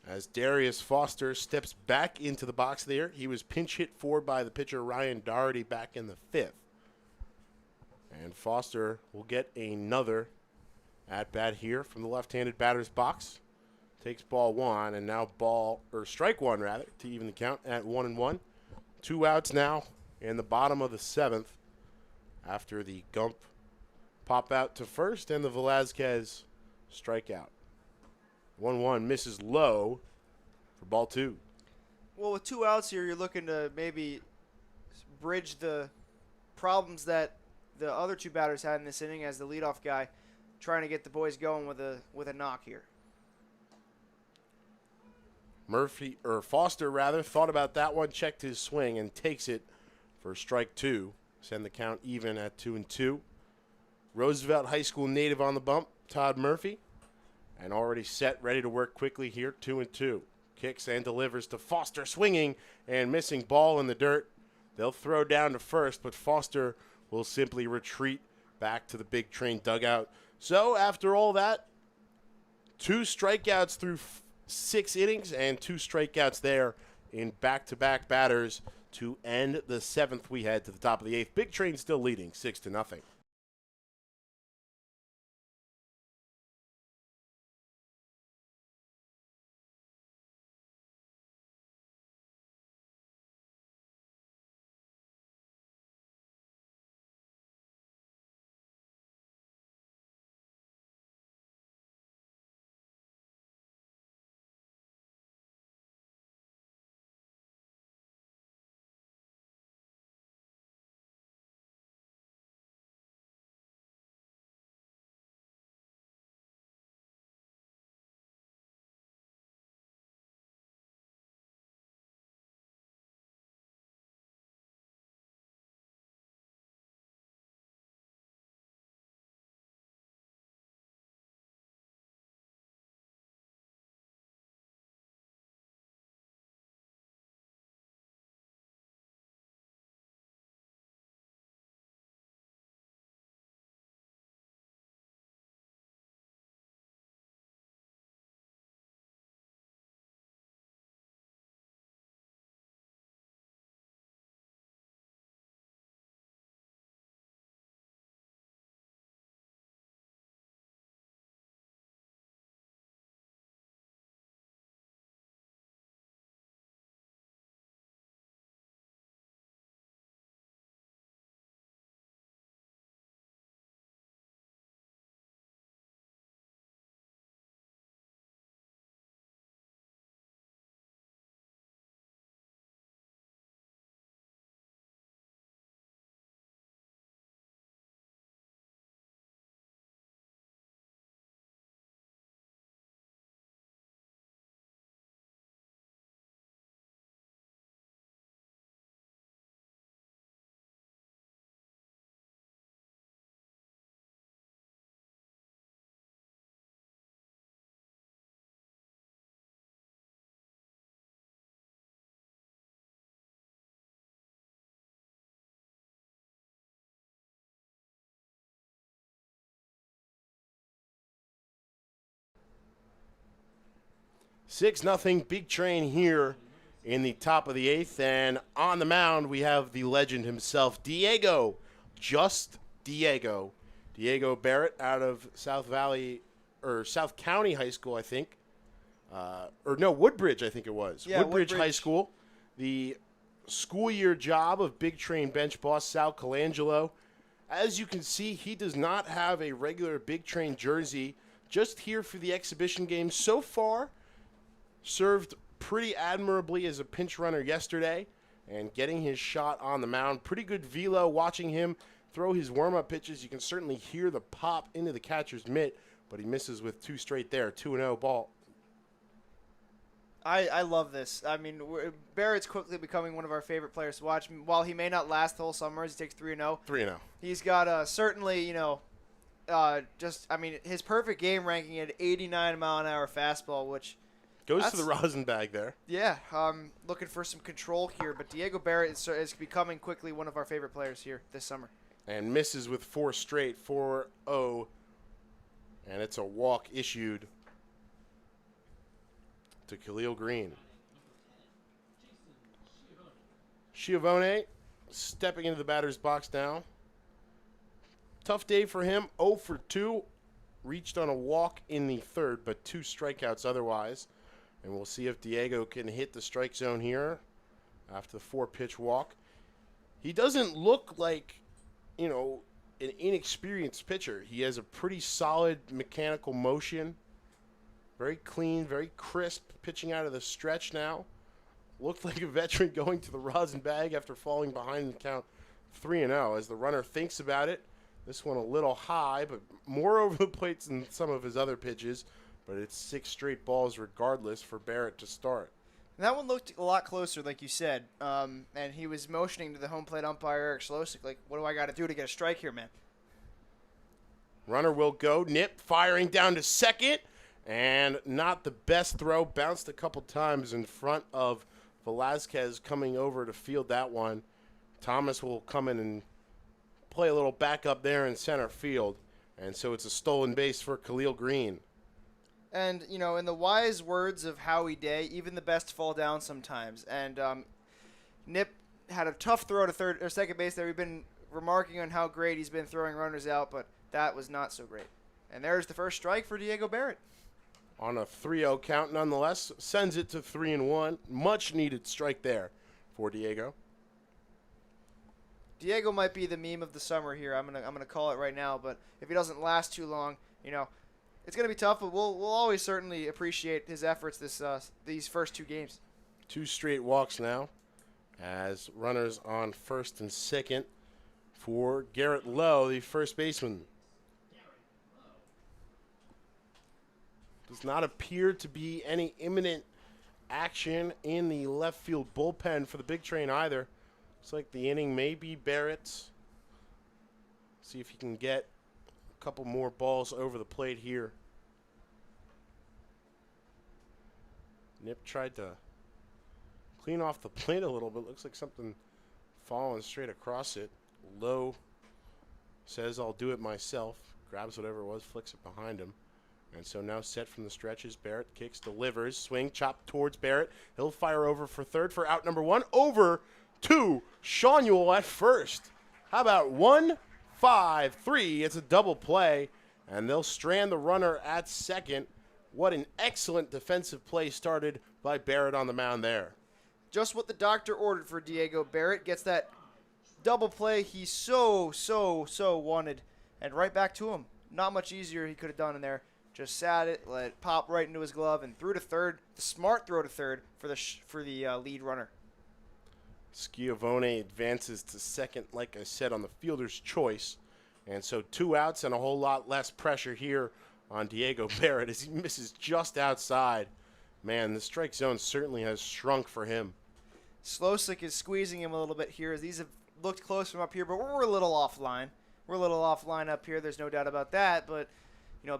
As Darius Foster steps back into the box there. He was pinch hit for by the pitcher Ryan Doherty back in the 5th. And Foster will get another at-bat here from the left-handed batter's box. Takes ball 1, and now strike 1 rather, to even the count at 1-1. 2 outs now in the bottom of the 7th after the Gump pop out to first and the Velasquez strikeout. 1-1 misses low for ball 2. Well, with 2 outs here, you're looking to maybe bridge the problems that the other 2 batters had in this inning as the leadoff guy, trying to get the boys going with a knock here. Foster thought about that one, checked his swing, and takes it for strike 2. Send the count even at 2-2. Roosevelt High School native on the bump, Todd Murphy, and already set, ready to work quickly here, 2-2. Kicks and delivers to Foster, swinging and missing, ball in the dirt. They'll throw down to first, but Foster will simply retreat back to the Big Train dugout. So after all that, 2 strikeouts through 6 innings and 2 strikeouts there in back-to-back batters to end the 7th. We head to the top of the 8th. Big Train still leading 6-0. 6-0 Big Train here in the top of the 8th. And on the mound, we have the legend himself, Diego. Just Diego. Diego Barrett out of South County High School, I think. Woodbridge, I think it was. Yeah, Woodbridge High School. The school year job of Big Train bench boss Sal Colangelo. As you can see, he does not have a regular Big Train jersey. Just here for the exhibition game. So far, served pretty admirably as a pinch runner yesterday and getting his shot on the mound. Pretty good velo watching him throw his warm-up pitches. You can certainly hear the pop into the catcher's mitt, but he misses with 2 straight there. 2-0 ball. I love this. I mean, Barrett's quickly becoming one of our favorite players to watch. While he may not last the whole summer, as he takes 3-0. 3-0. He's got certainly, his perfect game ranking at 89-mile-an-hour fastball, which goes to the rosin bag there. Yeah, looking for some control here. But Diego Barrett is becoming quickly one of our favorite players here this summer. And misses with 4 straight, 4-0. And it's a walk issued to Khalil Green. Schiavone stepping into the batter's box now. Tough day for him, 0 for 2. Reached on a walk in the 3rd, but 2 strikeouts otherwise. And we'll see if Diego can hit the strike zone here after the 4-pitch walk. He doesn't look like, an inexperienced pitcher. He has a pretty solid mechanical motion. Very clean, very crisp, pitching out of the stretch now. Looked like a veteran going to the rosin bag after falling behind the count 3-0. As the runner thinks about it, this one a little high, but more over the plate than some of his other pitches. But it's 6 straight balls regardless for Barrett to start. And that one looked a lot closer, like you said. And he was motioning to the home plate umpire, Eric Slosik, like, what do I got to do to get a strike here, man? Runner will go. Nip firing down to second. And not the best throw. Bounced a couple times in front of Velazquez coming over to field that one. Thomas will come in and play a little backup there in center field. And so it's a stolen base for Khalil Green. And, in the wise words of Howie Day, even the best fall down sometimes. And Nip had a tough throw to second base there. We've been remarking on how great he's been throwing runners out, but that was not so great. And there's the first strike for Diego Barrett. On a 3-0 count, nonetheless, sends it to 3-1. Much needed strike there for Diego. Diego might be the meme of the summer here. I'm gonna call it right now. But if he doesn't last too long, it's gonna be tough. But we'll always certainly appreciate his efforts these first 2 games. 2 straight walks now, as runners on first and second for Garrett Lowe, the first baseman. Does not appear to be any imminent action in the left field bullpen for the Big Train either. Looks like the inning may be Barrett's. See if he can get a couple more balls over the plate here. Nip tried to clean off the plate a little bit. Looks like something falling straight across it. Lowe says, I'll do it myself. Grabs whatever it was, flicks it behind him. And so now set from the stretches. Barrett kicks, delivers, swing, chop towards Barrett. He'll fire over for third for out number 1. Over to Shawneel at first. How about 1-5-3? It's a double play, and they'll strand the runner at second. What an excellent defensive play started by Barrett on the mound there. Just what the doctor ordered for Diego Barrett. Gets that double play he so wanted, and right back to him. Not much easier he could have done in there. Just sat it, let it pop right into his glove, and threw to third. The smart throw to third for the lead runner. Schiavone advances to second, like I said, on the fielder's choice. And so 2 outs and a whole lot less pressure here on Diego Barrett as he misses just outside. Man, the strike zone certainly has shrunk for him. Slosik is squeezing him a little bit here as these have looked close from up here, but we're a little offline. We're a little offline up here. There's no doubt about that, but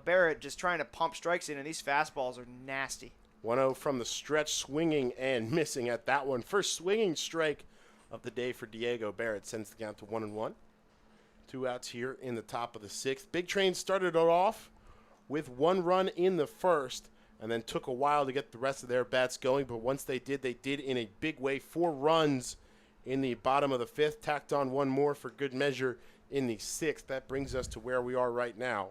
Barrett just trying to pump strikes in, and these fastballs are nasty. 1-0 from the stretch, swinging and missing at that one. First swinging strike of the day for Diego Barrett sends the count to 1-1. 2 outs here in the top of the 6th. Big Train started it off with 1 run in the first, and then took a while to get the rest of their bats going. But once they did in a big way. 4 runs in the bottom of the 5th, tacked on 1 more for good measure in the 6th. That brings us to where we are right now.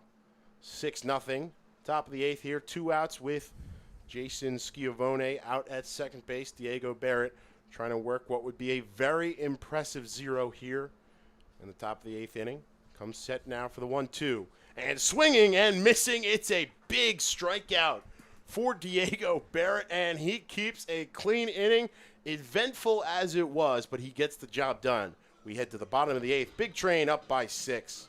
6-0. Top of the 8th here. 2 outs with Jason Schiavone out at second base. Diego Barrett trying to work what would be a very impressive 0 here in the top of the 8th inning. Comes set now for the 1-2. And swinging and missing. It's a big strikeout for Diego Barrett, and he keeps a clean inning, eventful as it was, but he gets the job done. We head to the bottom of the 8th. Big Train up by 6.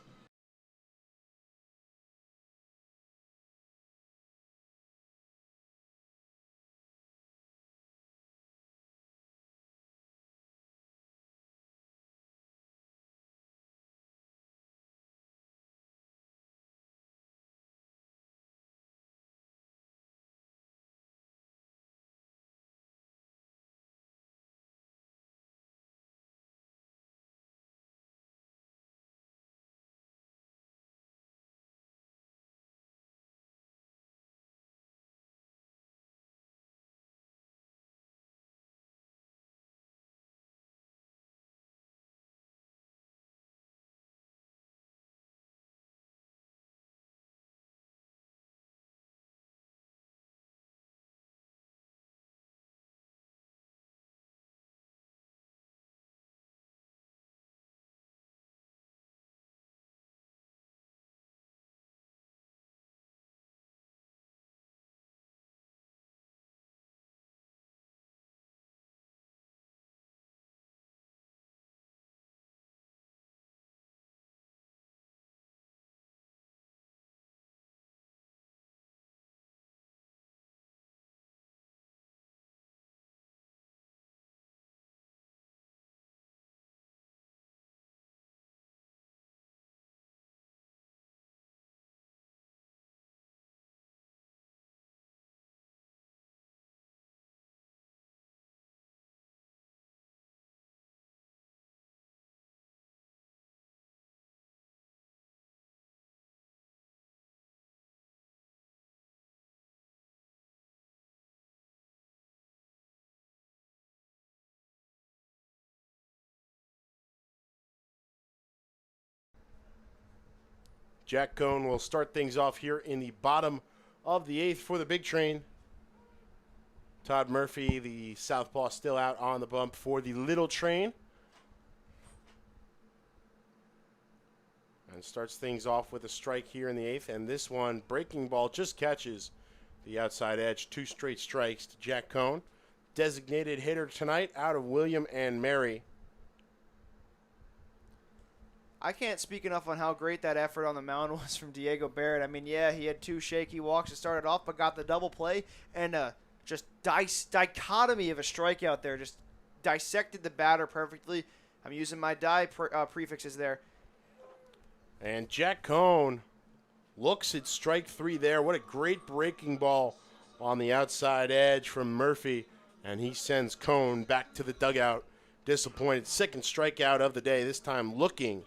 Jack Cohn will start things off here in the bottom of the 8th for the Big Train. Todd Murphy, the southpaw, still out on the bump for the Little Train. And starts things off with a strike here in the 8th. And this one, breaking ball, just catches the outside edge. 2 straight strikes to Jack Cohn. Designated hitter tonight out of William and Mary. I can't speak enough on how great that effort on the mound was from Diego Barrett. I mean, yeah, he had 2 shaky walks to start it off, but got the double play and just dichotomy of a strikeout there. Just dissected the batter perfectly. I'm using my prefixes there. And Jack Cohn looks at strike 3 there. What a great breaking ball on the outside edge from Murphy. And he sends Cohn back to the dugout. Disappointed. 2nd strikeout of the day, this time looking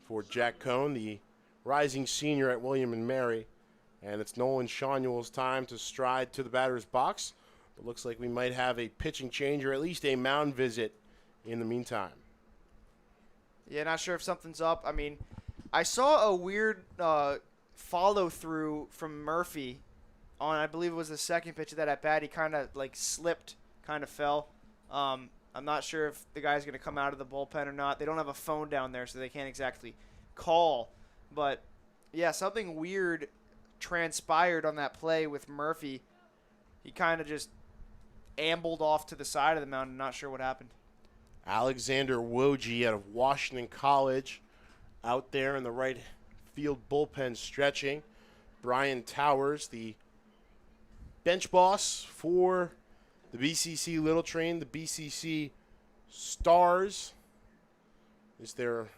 for Jack Cohn, the rising senior at William and Mary. And it's Nolan Shawneel's time to stride to the batter's box. It looks like we might have a pitching change or at least a mound visit in the meantime. Yeah, not sure if something's up. I mean, I saw a weird follow-through from Murphy on, I believe it was the 2nd pitch of that at-bat. He kind of, slipped, kind of fell. I'm not sure if the guy's going to come out of the bullpen or not. They don't have a phone down there, so they can't exactly call. But, yeah, something weird transpired on that play with Murphy. He kind of just ambled off to the side of the mound. I'm not sure what happened. Alexander Woj out of Washington College out there in the right field bullpen stretching. Brian Towers, the bench boss for the BCC Little Train, the BCC Stars is their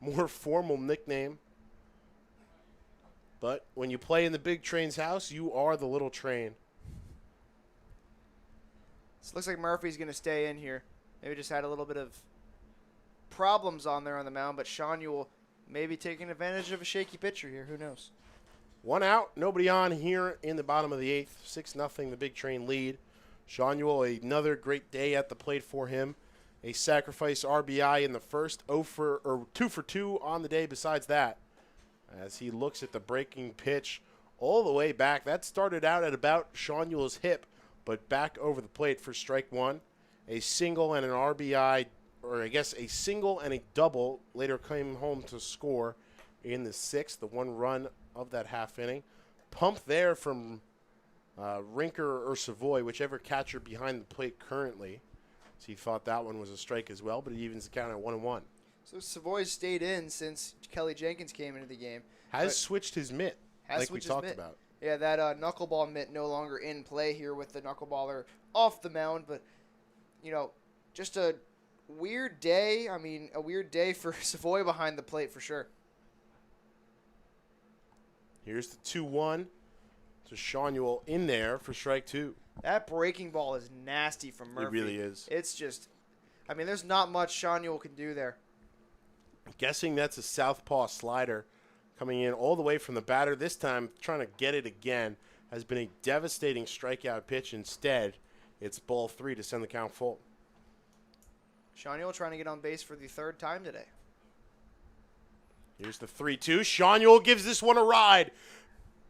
more formal nickname. But when you play in the Big Train's house, you are the Little Train. This looks like Murphy's going to stay in here. Maybe just had a little bit of problems on there on the mound, but Shawneel maybe taking advantage of a shaky pitcher here. Who knows? 1 out, nobody on here in the bottom of the 8th. 6-0, the Big Train lead. Shawneel, another great day at the plate for him. A sacrifice RBI in the first, 2 for 2 on the day besides that. As he looks at the breaking pitch all the way back. That started out at about Shawneel's hip, but back over the plate for strike 1. A single and an RBI, or I guess a single and a double, later came home to score in the 6th, the 1 run of that half inning. Pump there from Rinker or Savoy, whichever catcher behind the plate currently. So he thought that one was a strike as well, but it evens the count at 1-1. So Savoy stayed in since Kelly Jenkins came into the game. Has switched his mitt, like we talked about. Yeah, that knuckleball mitt no longer in play here with the knuckleballer off the mound, but, just a weird day. I mean, a weird day for Savoy behind the plate for sure. Here's the 2-1 to Shawneel in there for strike 2. That breaking ball is nasty from Murphy. It really is. It's just, there's not much Shawneel can do there. I'm guessing that's a southpaw slider coming in all the way from the batter. This time, trying to get it again, has been a devastating strikeout pitch. Instead, it's ball 3 to send the count full. Shawneel trying to get on base for the 3rd time today. Here's the 3-2. Shawneel gives this one a ride.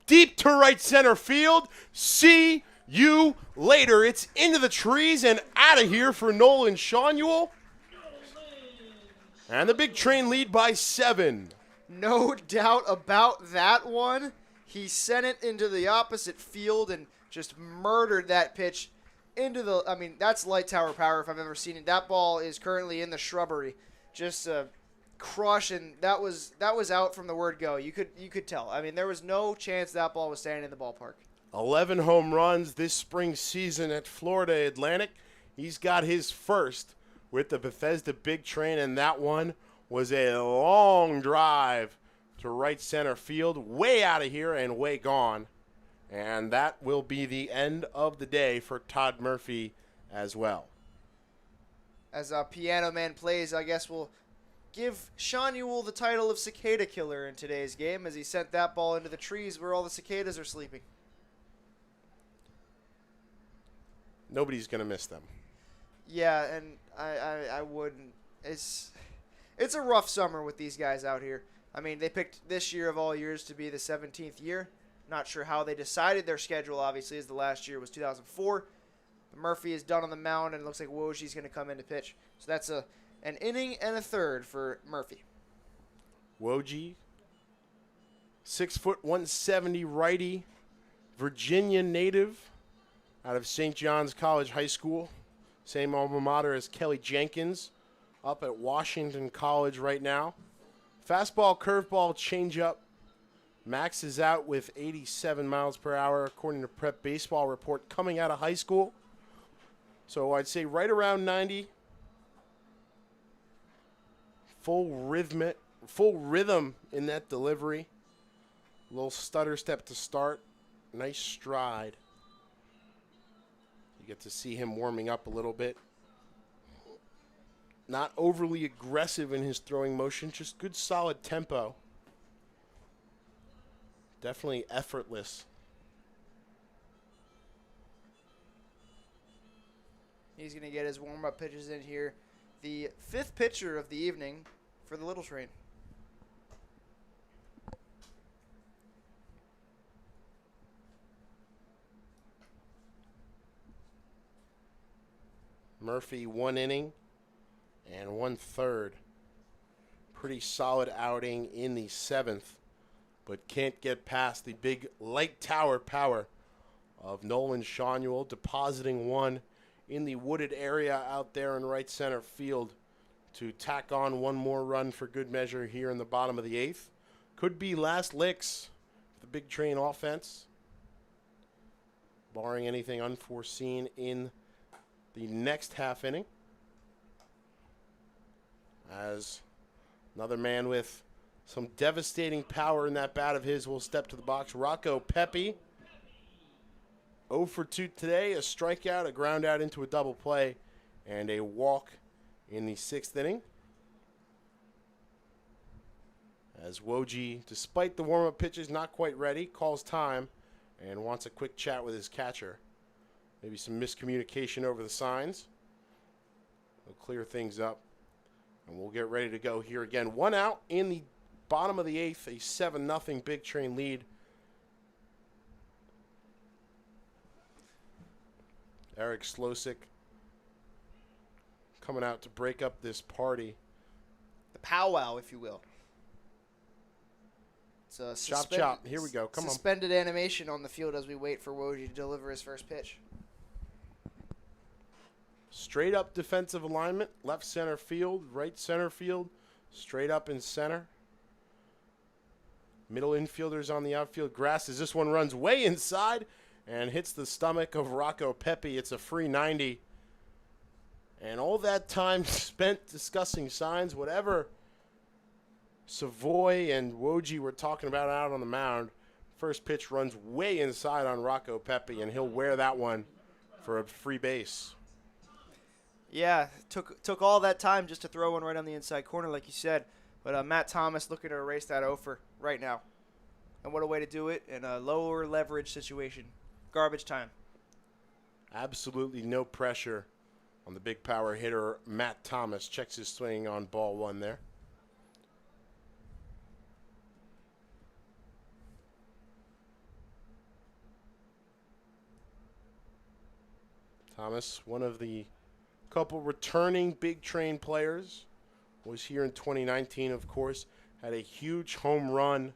Deep to right center field. See you later. It's into the trees and out of here for Nolan Shawneel. And the Big Train lead by 7. No doubt about that one. He sent it into the opposite field and just murdered that pitch into the, that's light tower power if I've ever seen it. That ball is currently in the shrubbery. Just crush, and that was out from the word go. You could tell. There was no chance that ball was staying in the ballpark. 11 home runs this spring season at Florida Atlantic. He's got his first with the Bethesda Big Train, and that one was a long drive to right center field, way out of here and way gone. And that will be the end of the day for Todd Murphy as well. As Piano Man plays, I guess we'll give Shawneel the title of Cicada Killer in today's game as he sent that ball into the trees where all the cicadas are sleeping. Nobody's going to miss them. Yeah, and I wouldn't. It's a rough summer with these guys out here. They picked this year of all years to be the 17th year. Not sure how they decided their schedule, obviously, as the last year was 2004. But Murphy is done on the mound, and it looks like Wojci's going to come in to pitch. So that's an inning and a third for Murphy. Woj, 6', 170 righty, Virginia native, out of St. John's College High School. Same alma mater as Kelly Jenkins, up at Washington College right now. Fastball, curveball, changeup. Max is out with 87 miles per hour, according to Prep Baseball Report, coming out of high school. So I'd say right around 90. Full rhythm in that delivery. Little stutter step to start. Nice stride. You get to see him warming up a little bit. Not overly aggressive in his throwing motion, just good solid tempo. Definitely effortless. He's going to get his warm-up pitches in here. The 5th pitcher of the evening for the Little Train. Murphy, 1 inning and 1/3. Pretty solid outing in the 7th, but can't get past the big light tower power of Nolan Shawneel, depositing one in the wooded area out there in right center field to tack on one more run for good measure here in the bottom of the 8th. Could be last licks for the Big Train offense, barring anything unforeseen in the next half inning. As another man with some devastating power in that bat of his will step to the box. Rocco Pepe, 0 for 2 today, a strikeout, a ground out into a double play, and a walk in the 6th inning. As Woj, despite the warm-up pitches, not quite ready, calls time and wants a quick chat with his catcher. Maybe some miscommunication over the signs. We'll clear things up, and we'll get ready to go here again. 1 out in the bottom of the 8th, a 7-0 Big Train lead. Eric Slosik coming out to break up this party. The powwow, if you will. It's a Chop. Here we go. Come on. Suspended animation on the field as we wait for Woj to deliver his first pitch. Straight up defensive alignment, left center field, right center field, straight up in center. Middle infielders on the outfield grass as this one runs way inside and hits the stomach of Rocco Pepe. It's a free 90. And all that time spent discussing signs, whatever Savoy and Woj were talking about out on the mound, first pitch runs way inside on Rocco Pepe, and he'll wear that one for a free base. Yeah, took all that time just to throw one right on the inside corner, like you said. But Matt Thomas looking to erase that offer right now. And what a way to do it in a lower leverage situation. Garbage time. Absolutely no pressure on the big power hitter, Matt Thomas. Checks his swing on ball 1 there. Thomas, one of the couple returning Big Train players, was here in 2019, of course. Had a huge home run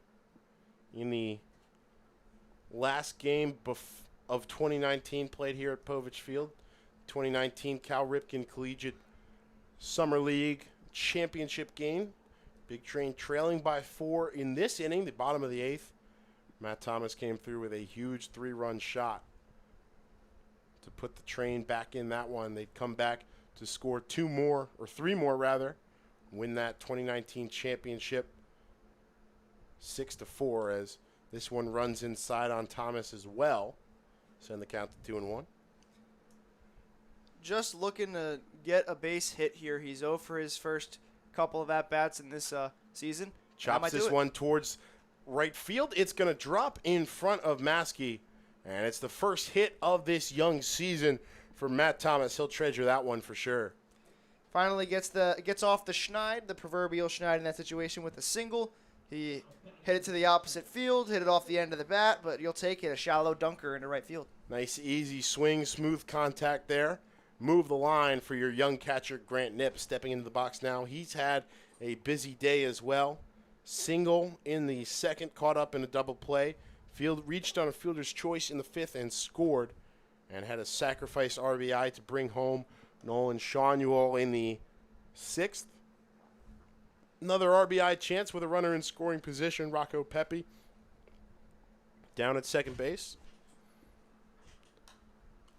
in the last game of 2019 played here at Povich Field. 2019 Cal Ripken Collegiate Summer League Championship game. Big Train trailing by 4 in this inning, the bottom of the 8th. Matt Thomas came through with a huge 3-run shot to put the Train back in that one. They'd come back to score 3 more, win that 2019 championship 6-4 as this one runs inside on Thomas as well. Send the count to 2-1. Just looking to get a base hit here. He's 0 for his first couple of at-bats in this season. Chops this one towards right field. It's going to drop in front of Maskey, and it's the first hit of this young season for Matt Thomas. He'll treasure that one for sure. Finally gets off the schneid, the proverbial schneid in that situation with a single. He hit it to the opposite field, hit it off the end of the bat, but you'll take it, a shallow dunker into right field. Nice easy swing, smooth contact there. Move the line for your young catcher, Grant Knipp, stepping into the box now. He's had a busy day as well. Single in the second, caught up in a double play. Field reached on a fielder's choice in the 5th and scored, and had a sacrifice RBI to bring home Nolan Shawneel in the 6th. Another RBI chance with a runner in scoring position, Rocco Pepe down at second base.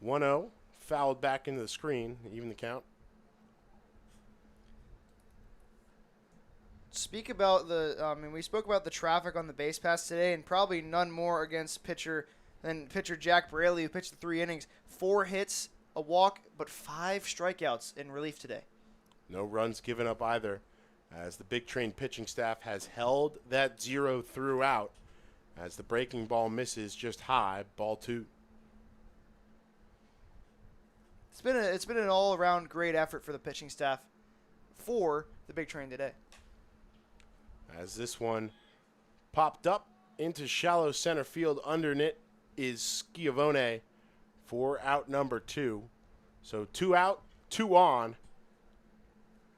1-0, fouled back into the screen, even the count. We spoke about the traffic on the base pass today, and probably none more against pitcher Jack Braley, who pitched the 3 innings, 4 hits, a walk, but 5 strikeouts in relief today. No runs given up either, as the Big Train pitching staff has held that 0 throughout, as the breaking ball misses just high, ball 2. It's been an all-around great effort for the pitching staff for the Big Train today. As this one popped up into shallow center field, underneath it is Schiavone for out number 2. So 2 out, 2 on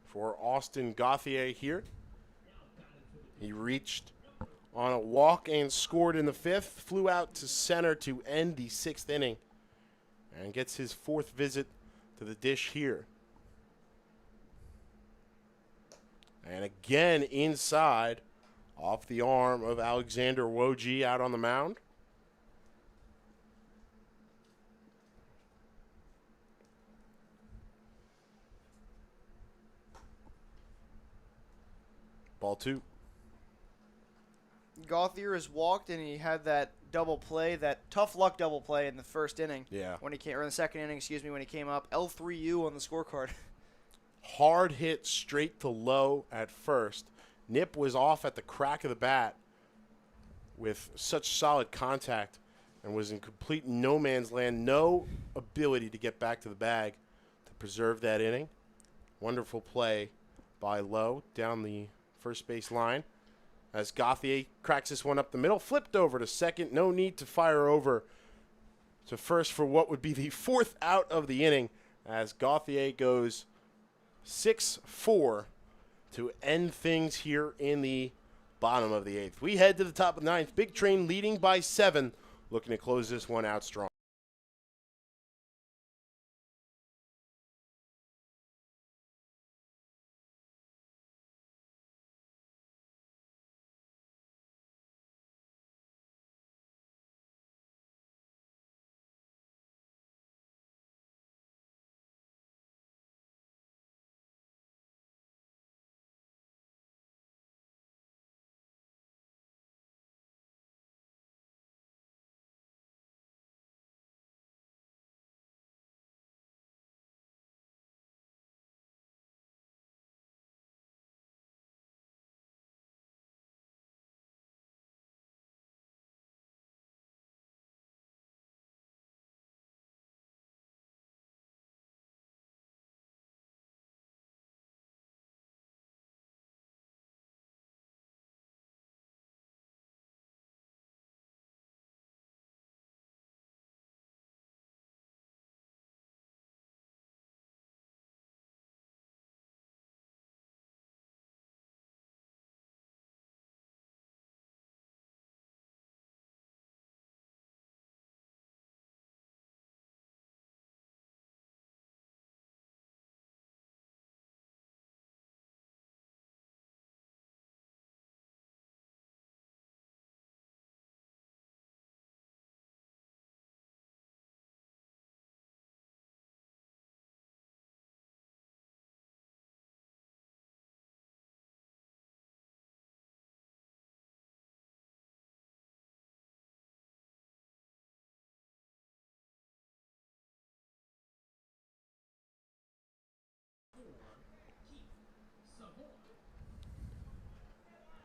for Austin Gauthier here. He reached on a walk and scored in the 5th, flew out to center to end the 6th inning, and gets his 4th visit to the dish here. And again inside, off the arm of Alexander Woj out on the mound. Ball 2. Gauthier has walked, and he had that double play, that tough luck double play in the first inning. Yeah. When he came, or in the second inning, when he came up. L3U on the scorecard. Hard hit straight to low at first, Nip was off at the crack of the bat with such solid contact and was in complete no man's land. No ability to get back to the bag to preserve that inning. Wonderful play by Lowe down the first base line as Gauthier cracks this one up the middle, flipped over to second. No need to fire over to first for what would be the fourth out of the inning as Gauthier goes 6-4 to end things here in the bottom of the eighth. We head to the top of the ninth. Big Train leading by 7, looking to close this one out strong.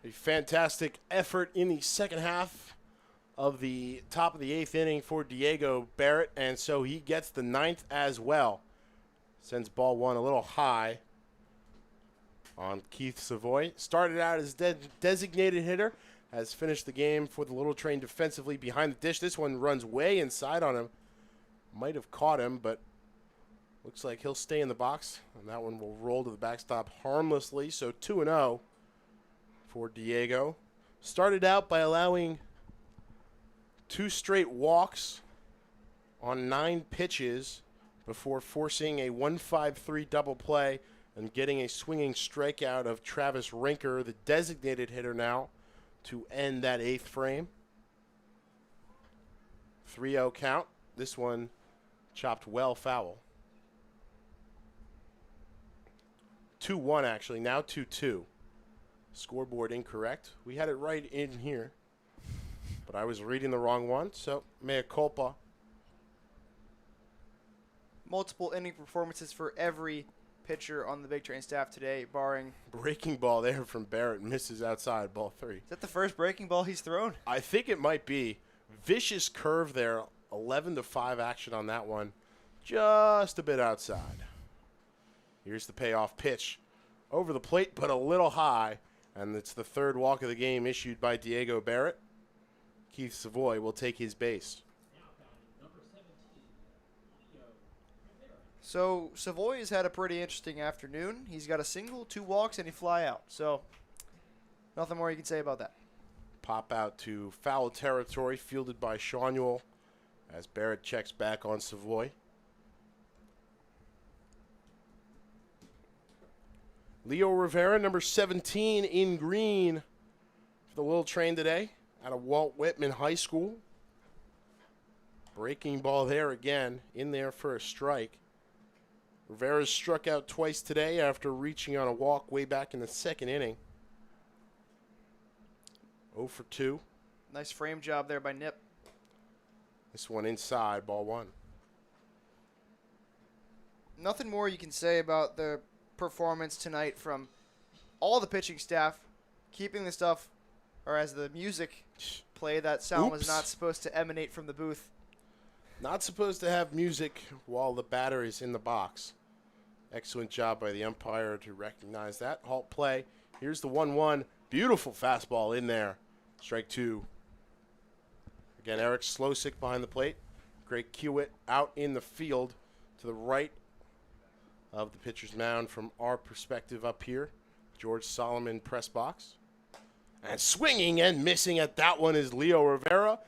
A fantastic effort in the second half of the top of the eighth inning for Diego Barrett, and so he gets the ninth as well. Sends ball one a little high on Keith Savoy. Started out as designated hitter, has finished the game for the Little Train defensively behind the dish. This one runs way inside on him. Might have caught him, but looks like he'll stay in the box, and that one will roll to the backstop harmlessly. So 2-0 for Diego. Started out by allowing 2 straight walks on 9 pitches before forcing a 1-5-3 double play and getting a swinging strikeout of Travis Rinker, the designated hitter now, to end that 8th frame. 3-0 count. This one chopped well foul. 2-1 actually, now 2-2. Scoreboard incorrect. We had it right in here, but I was reading the wrong one, so mea culpa. Multiple inning performances for every pitcher on the Big Train staff today, barring... Breaking ball there from Barrett, misses outside, ball 3. Is that the first breaking ball he's thrown? I think it might be. Vicious curve there, 11-5 action on that one, just a bit outside. Here's the payoff pitch. Over the plate, but a little high. And it's the third walk of the game issued by Diego Barrett. Keith Savoy will take his base. So Savoy has had a pretty interesting afternoon. He's got a single, 2 walks, and he fly out. So nothing more you can say about that. Pop out to foul territory, fielded by Shawneel as Barrett checks back on Savoy. Leo Rivera, number 17 in green for the Little Train today out of Walt Whitman High School. Breaking ball there again, in there for a strike. Rivera struck out twice today after reaching on a walk way back in the 2nd inning. 0 for 2. Nice frame job there by Nip. This one inside, ball 1. Nothing more you can say about the performance tonight from all the pitching staff. keeping the stuff, or as the music played, that sound was not supposed to emanate from the booth. Not supposed to have music while the batter is in the box. Excellent job by the umpire to recognize that. Halt play. Here's the 1-1. Beautiful fastball in there. Strike 2. Again, Eric Slosick behind the plate. Greg Kiewit out in the field to the right of the pitcher's mound from our perspective up here. George Solomon press box. And swinging and missing at that one is Leo Rivera.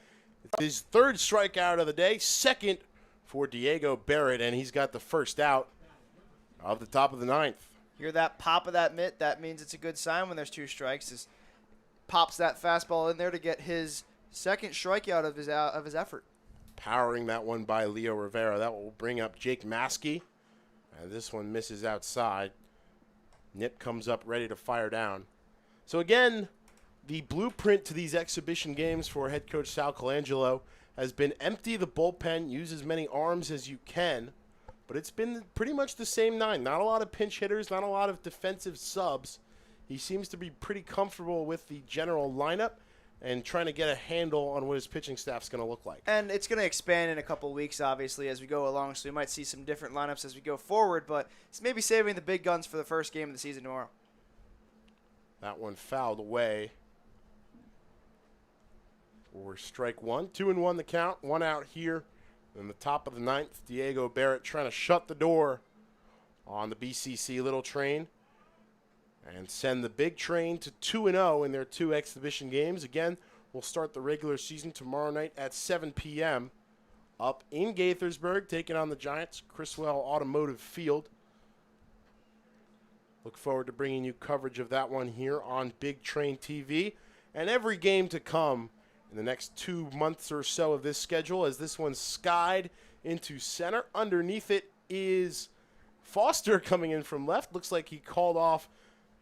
It's his third strikeout of the day, second for Diego Barrett, and he's got the first out of the top of the ninth. Hear that pop of that mitt? That means it's a good sign when there's 2 strikes. Just pops that fastball in there to get his second strikeout of his effort. Powering that one by Leo Rivera. That will bring up Jake Maskey. And this one misses outside. Nip comes up ready to fire down. So again, the blueprint to these exhibition games for head coach Sal Colangelo has been empty the bullpen, use as many arms as you can. But it's been pretty much the same 9. Not a lot of pinch hitters, not a lot of defensive subs. He seems to be pretty comfortable with the general lineup and trying to get a handle on what his pitching staff's going to look like. And it's going to expand in a couple weeks, obviously, as we go along, so we might see some different lineups as we go forward, but it's maybe saving the big guns for the first game of the season tomorrow. That one fouled away for strike 1. 2-1 the count, 1 out here in the top of the ninth. Diego Barrett trying to shut the door on the BCC Little Train and send the big train to 2-0 in their 2 exhibition games. Again, we'll start the regular season tomorrow night at 7 p.m. up in Gaithersburg, taking on the Giants, Criswell Automotive Field. Look forward to bringing you coverage of that one here on Big Train TV and every game to come in the next 2 months or so of this schedule as this one's skied into center. Underneath it is Foster coming in from left. Looks like he called off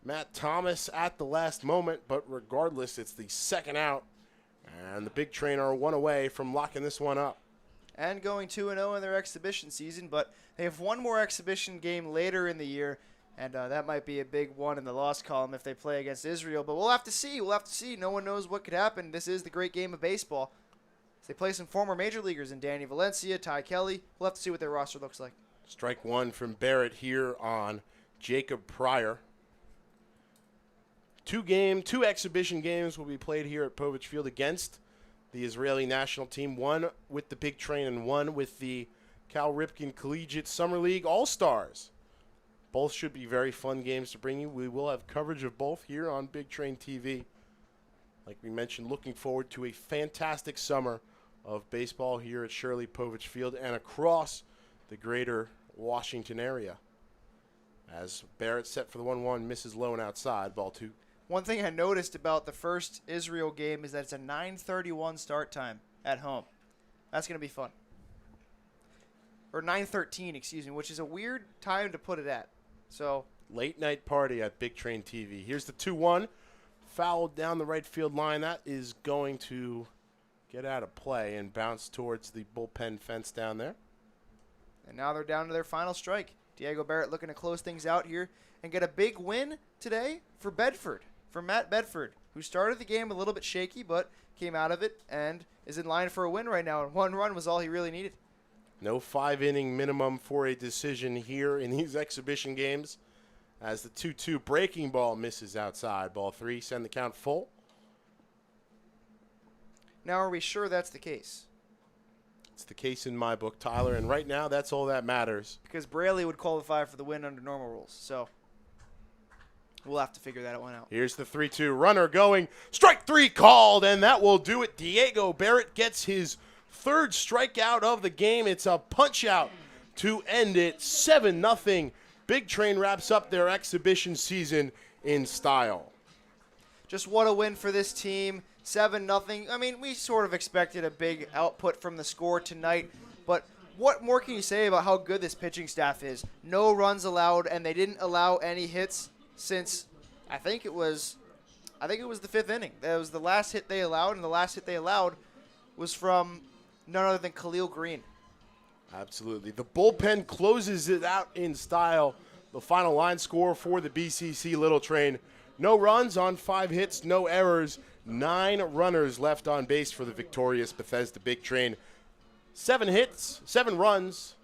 Matt Thomas at the last moment, but regardless, it's the second out, and the Big Train are 1 away from locking this one up. And going 2-0 in their exhibition season, but they have one more exhibition game later in the year, and that might be a big one in the loss column if they play against Israel, but we'll have to see. We'll have to see. No one knows what could happen. This is the great game of baseball. They play some former major leaguers in Danny Valencia, Ty Kelly. We'll have to see what their roster looks like. Strike 1 from Barrett here on Jacob Pryor. 2 exhibition games will be played here at Povich Field against the Israeli national team. 1 with the Big Train and 1 with the Cal Ripken Collegiate Summer League All-Stars. Both should be very fun games to bring you. We will have coverage of both here on Big Train TV. Like we mentioned, looking forward to a fantastic summer of baseball here at Shirley Povich Field and across the greater Washington area. As Barrett set for the 1-1, misses low and outside, ball 2. One thing I noticed about the first Israel game is that it's a 9:31 start time at home. That's going to be fun. Or 9:13, excuse me, which is a weird time to put it at. So late night party at Big Train TV. Here's the 2-1. Fouled down the right field line. That is going to get out of play and bounce towards the bullpen fence down there. And now they're down to their final strike. Diego Barrett looking to close things out here and get a big win today for Bedford. For Matt Bedford, who started the game a little bit shaky but came out of it and is in line for a win right now. And 1 run was all he really needed. No 5-inning minimum for a decision here in these exhibition games as the 2-2 breaking ball misses outside. Ball 3, send the count full. Now, are we sure that's the case? It's the case in my book, Tyler, and right now that's all that matters. Because Braley would qualify for the win under normal rules, so we'll have to figure that one out. Here's the 3-2 runner going. Strike 3 called, and that will do it. Diego Barrett gets his 3rd strikeout of the game. It's a punch-out to end it. 7-0. Big Train wraps up their exhibition season in style. Just what a win for this team. 7-0. I mean, we sort of expected a big output from the score tonight, but what more can you say about how good this pitching staff is? No runs allowed, and they didn't allow any hits since I think it was the 5th inning. That was the last hit they allowed, and the last hit they allowed was from none other than Khalil Green. Absolutely. The bullpen closes it out in style. The final line score for the BCC Little Train, No runs on 5 hits, no errors, 9 runners left on base for the victorious Bethesda Big Train. 7 hits, 7 runs,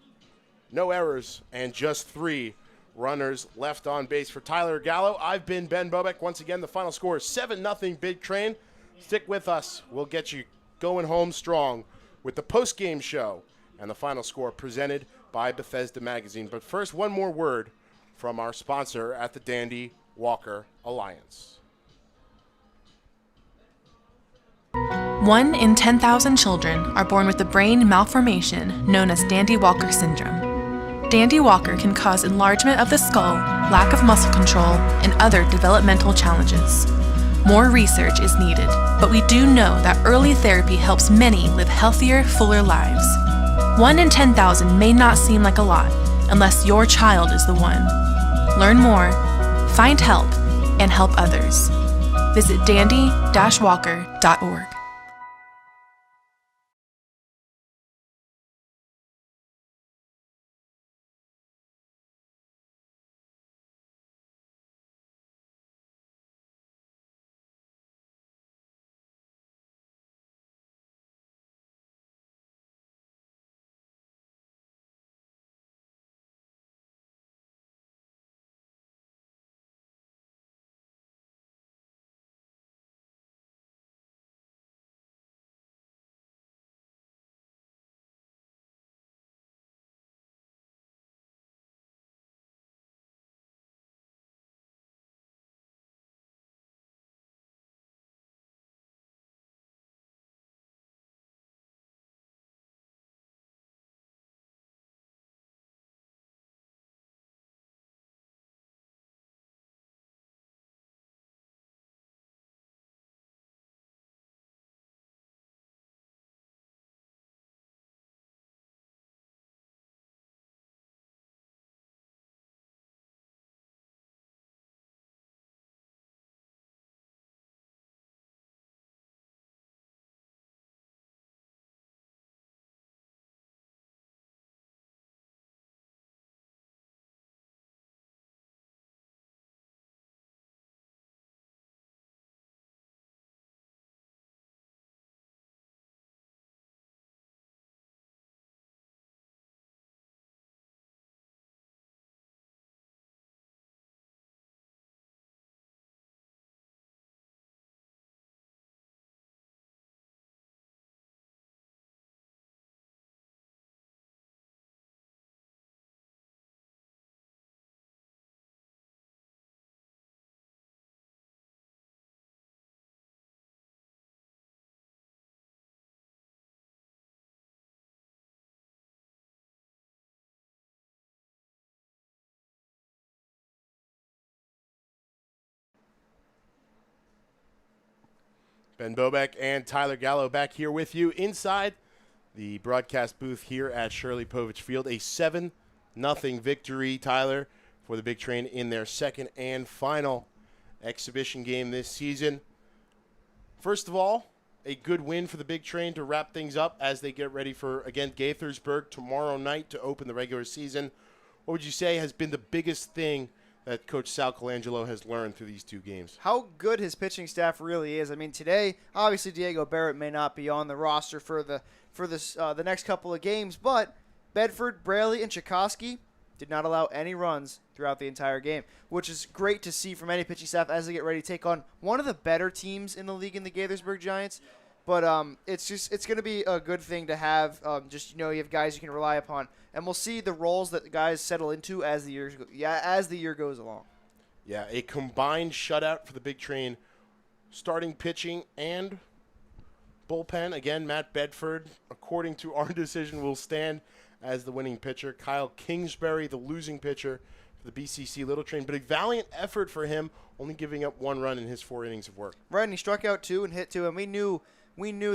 no errors, and just 3 runners left on base for Tyler Gallo. I've been Ben Bobek. Once again, the final score is 7-0 Big Train. Stick with us. We'll get you going home strong with the post-game show and the final score presented by Bethesda Magazine. But first, one more word from our sponsor at the Dandy Walker Alliance. 1 in 10,000 children are born with a brain malformation known as Dandy Walker syndrome. Dandy Walker can cause enlargement of the skull, lack of muscle control, and other developmental challenges. More research is needed, but we do know that early therapy helps many live healthier, fuller lives. 1 in 10,000 may not seem like a lot unless your child is the one. Learn more, find help, and help others. Visit dandy-walker.org. Ben Bobek and Tyler Gallo back here with you inside the broadcast booth here at Shirley Povich Field. A 7-0 victory, Tyler, for the Big Train in their second and final exhibition game this season. First of all, a good win for the Big Train to wrap things up as they get ready for, again, Gaithersburg tomorrow night to open the regular season. What would you say has been the biggest thing that Coach Sal Colangelo has learned through these 2 games? How good his pitching staff really is. I mean, today, obviously, Diego Barrett may not be on the roster for the next couple of games, but Bedford, Braley, and Chikowski did not allow any runs throughout the entire game, which is great to see from any pitching staff as they get ready to take on one of the better teams in the league in the Gaithersburg Giants. But it's going to be a good thing to have. You have guys you can rely upon, and we'll see the roles that the guys settle into as the year goes along. Yeah, a combined shutout for the Big Train, starting pitching and bullpen. Again, Matt Bedford, according to our decision, will stand as the winning pitcher. Kyle Kingsbury, the losing pitcher for the BCC Little Train. But a valiant effort for him, only giving up 1 run in his 4 innings of work. Right, and he struck out 2 and hit 2, and we knew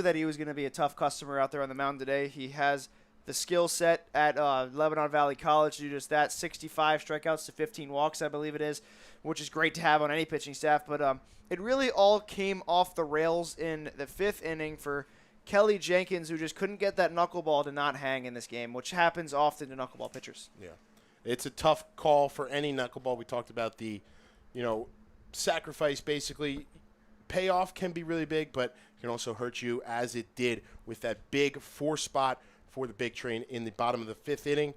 that he was going to be a tough customer out there on the mound today. He has the skill set at Lebanon Valley College to do just that. 65 strikeouts to 15 walks, I believe it is, which is great to have on any pitching staff. But it really all came off the rails in the 5th inning for Kelly Jenkins, who just couldn't get that knuckleball to not hang in this game, which happens often to knuckleball pitchers. Yeah. It's a tough call for any knuckleball. We talked about the, sacrifice, basically. Payoff can be really big, but can also hurt you, as it did with that big 4 spot for the Big Train in the bottom of the 5th inning.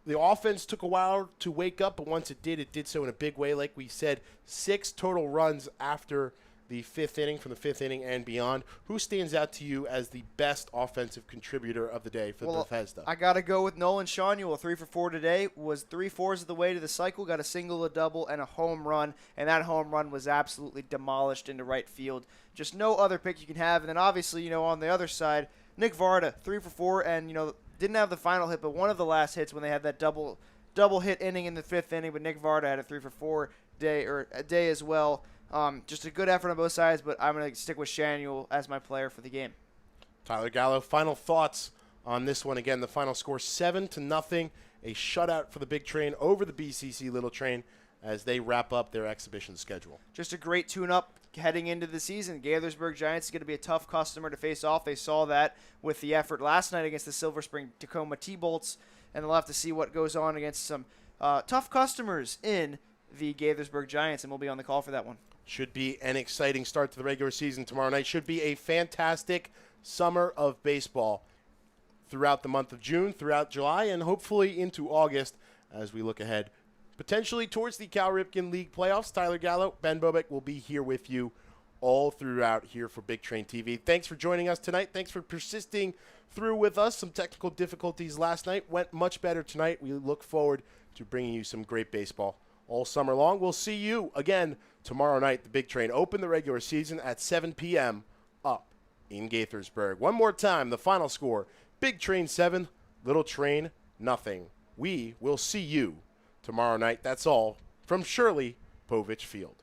The offense took a while to wake up, but once it did so in a big way. Like we said, 6 total runs after the 5th inning, from the 5th inning and beyond. Who stands out to you as the best offensive contributor of the day for Bethesda? I got to go with Nolan Shawneel. 3 for 4 today. Was 3/4 of the way to the cycle. Got a single, a double, and a home run. And that home run was absolutely demolished into right field. Just no other pick you can have. And then obviously, on the other side, Nick Varda, 3 for 4, and, didn't have the final hit, but one of the last hits when they had that double hit inning in the 5th inning. But Nick Varda had a 3 for 4 day as well. Just a good effort on both sides, but I'm going to stick with Shawneel as my player for the game. Tyler Gallo, final thoughts on this one. Again, the final score 7-0, a shutout for the Big Train over the BCC Little Train as they wrap up their exhibition schedule. Just a great tune-up heading into the season. Gaithersburg Giants is going to be a tough customer to face off. They saw that with the effort last night against the Silver Spring Tacoma T-Bolts, and they'll have to see what goes on against some tough customers in the Gaithersburg Giants, and we'll be on the call for that one. Should be an exciting start to the regular season tomorrow night. Should be a fantastic summer of baseball throughout the month of June, throughout July, and hopefully into August as we look ahead potentially towards the Cal Ripken League playoffs. Tyler Gallo, Ben Bobick will be here with you all throughout here for Big Train TV. Thanks for joining us tonight. Thanks for persisting through with us. Some technical difficulties last night. Went much better tonight. We look forward to bringing you some great baseball all summer long. We'll see you again tomorrow night. The Big Train open the regular season at 7 p.m. up in Gaithersburg. One more time, the final score, Big Train 7, Little Train nothing. We will see you tomorrow night. That's all from Shirley Povich Field.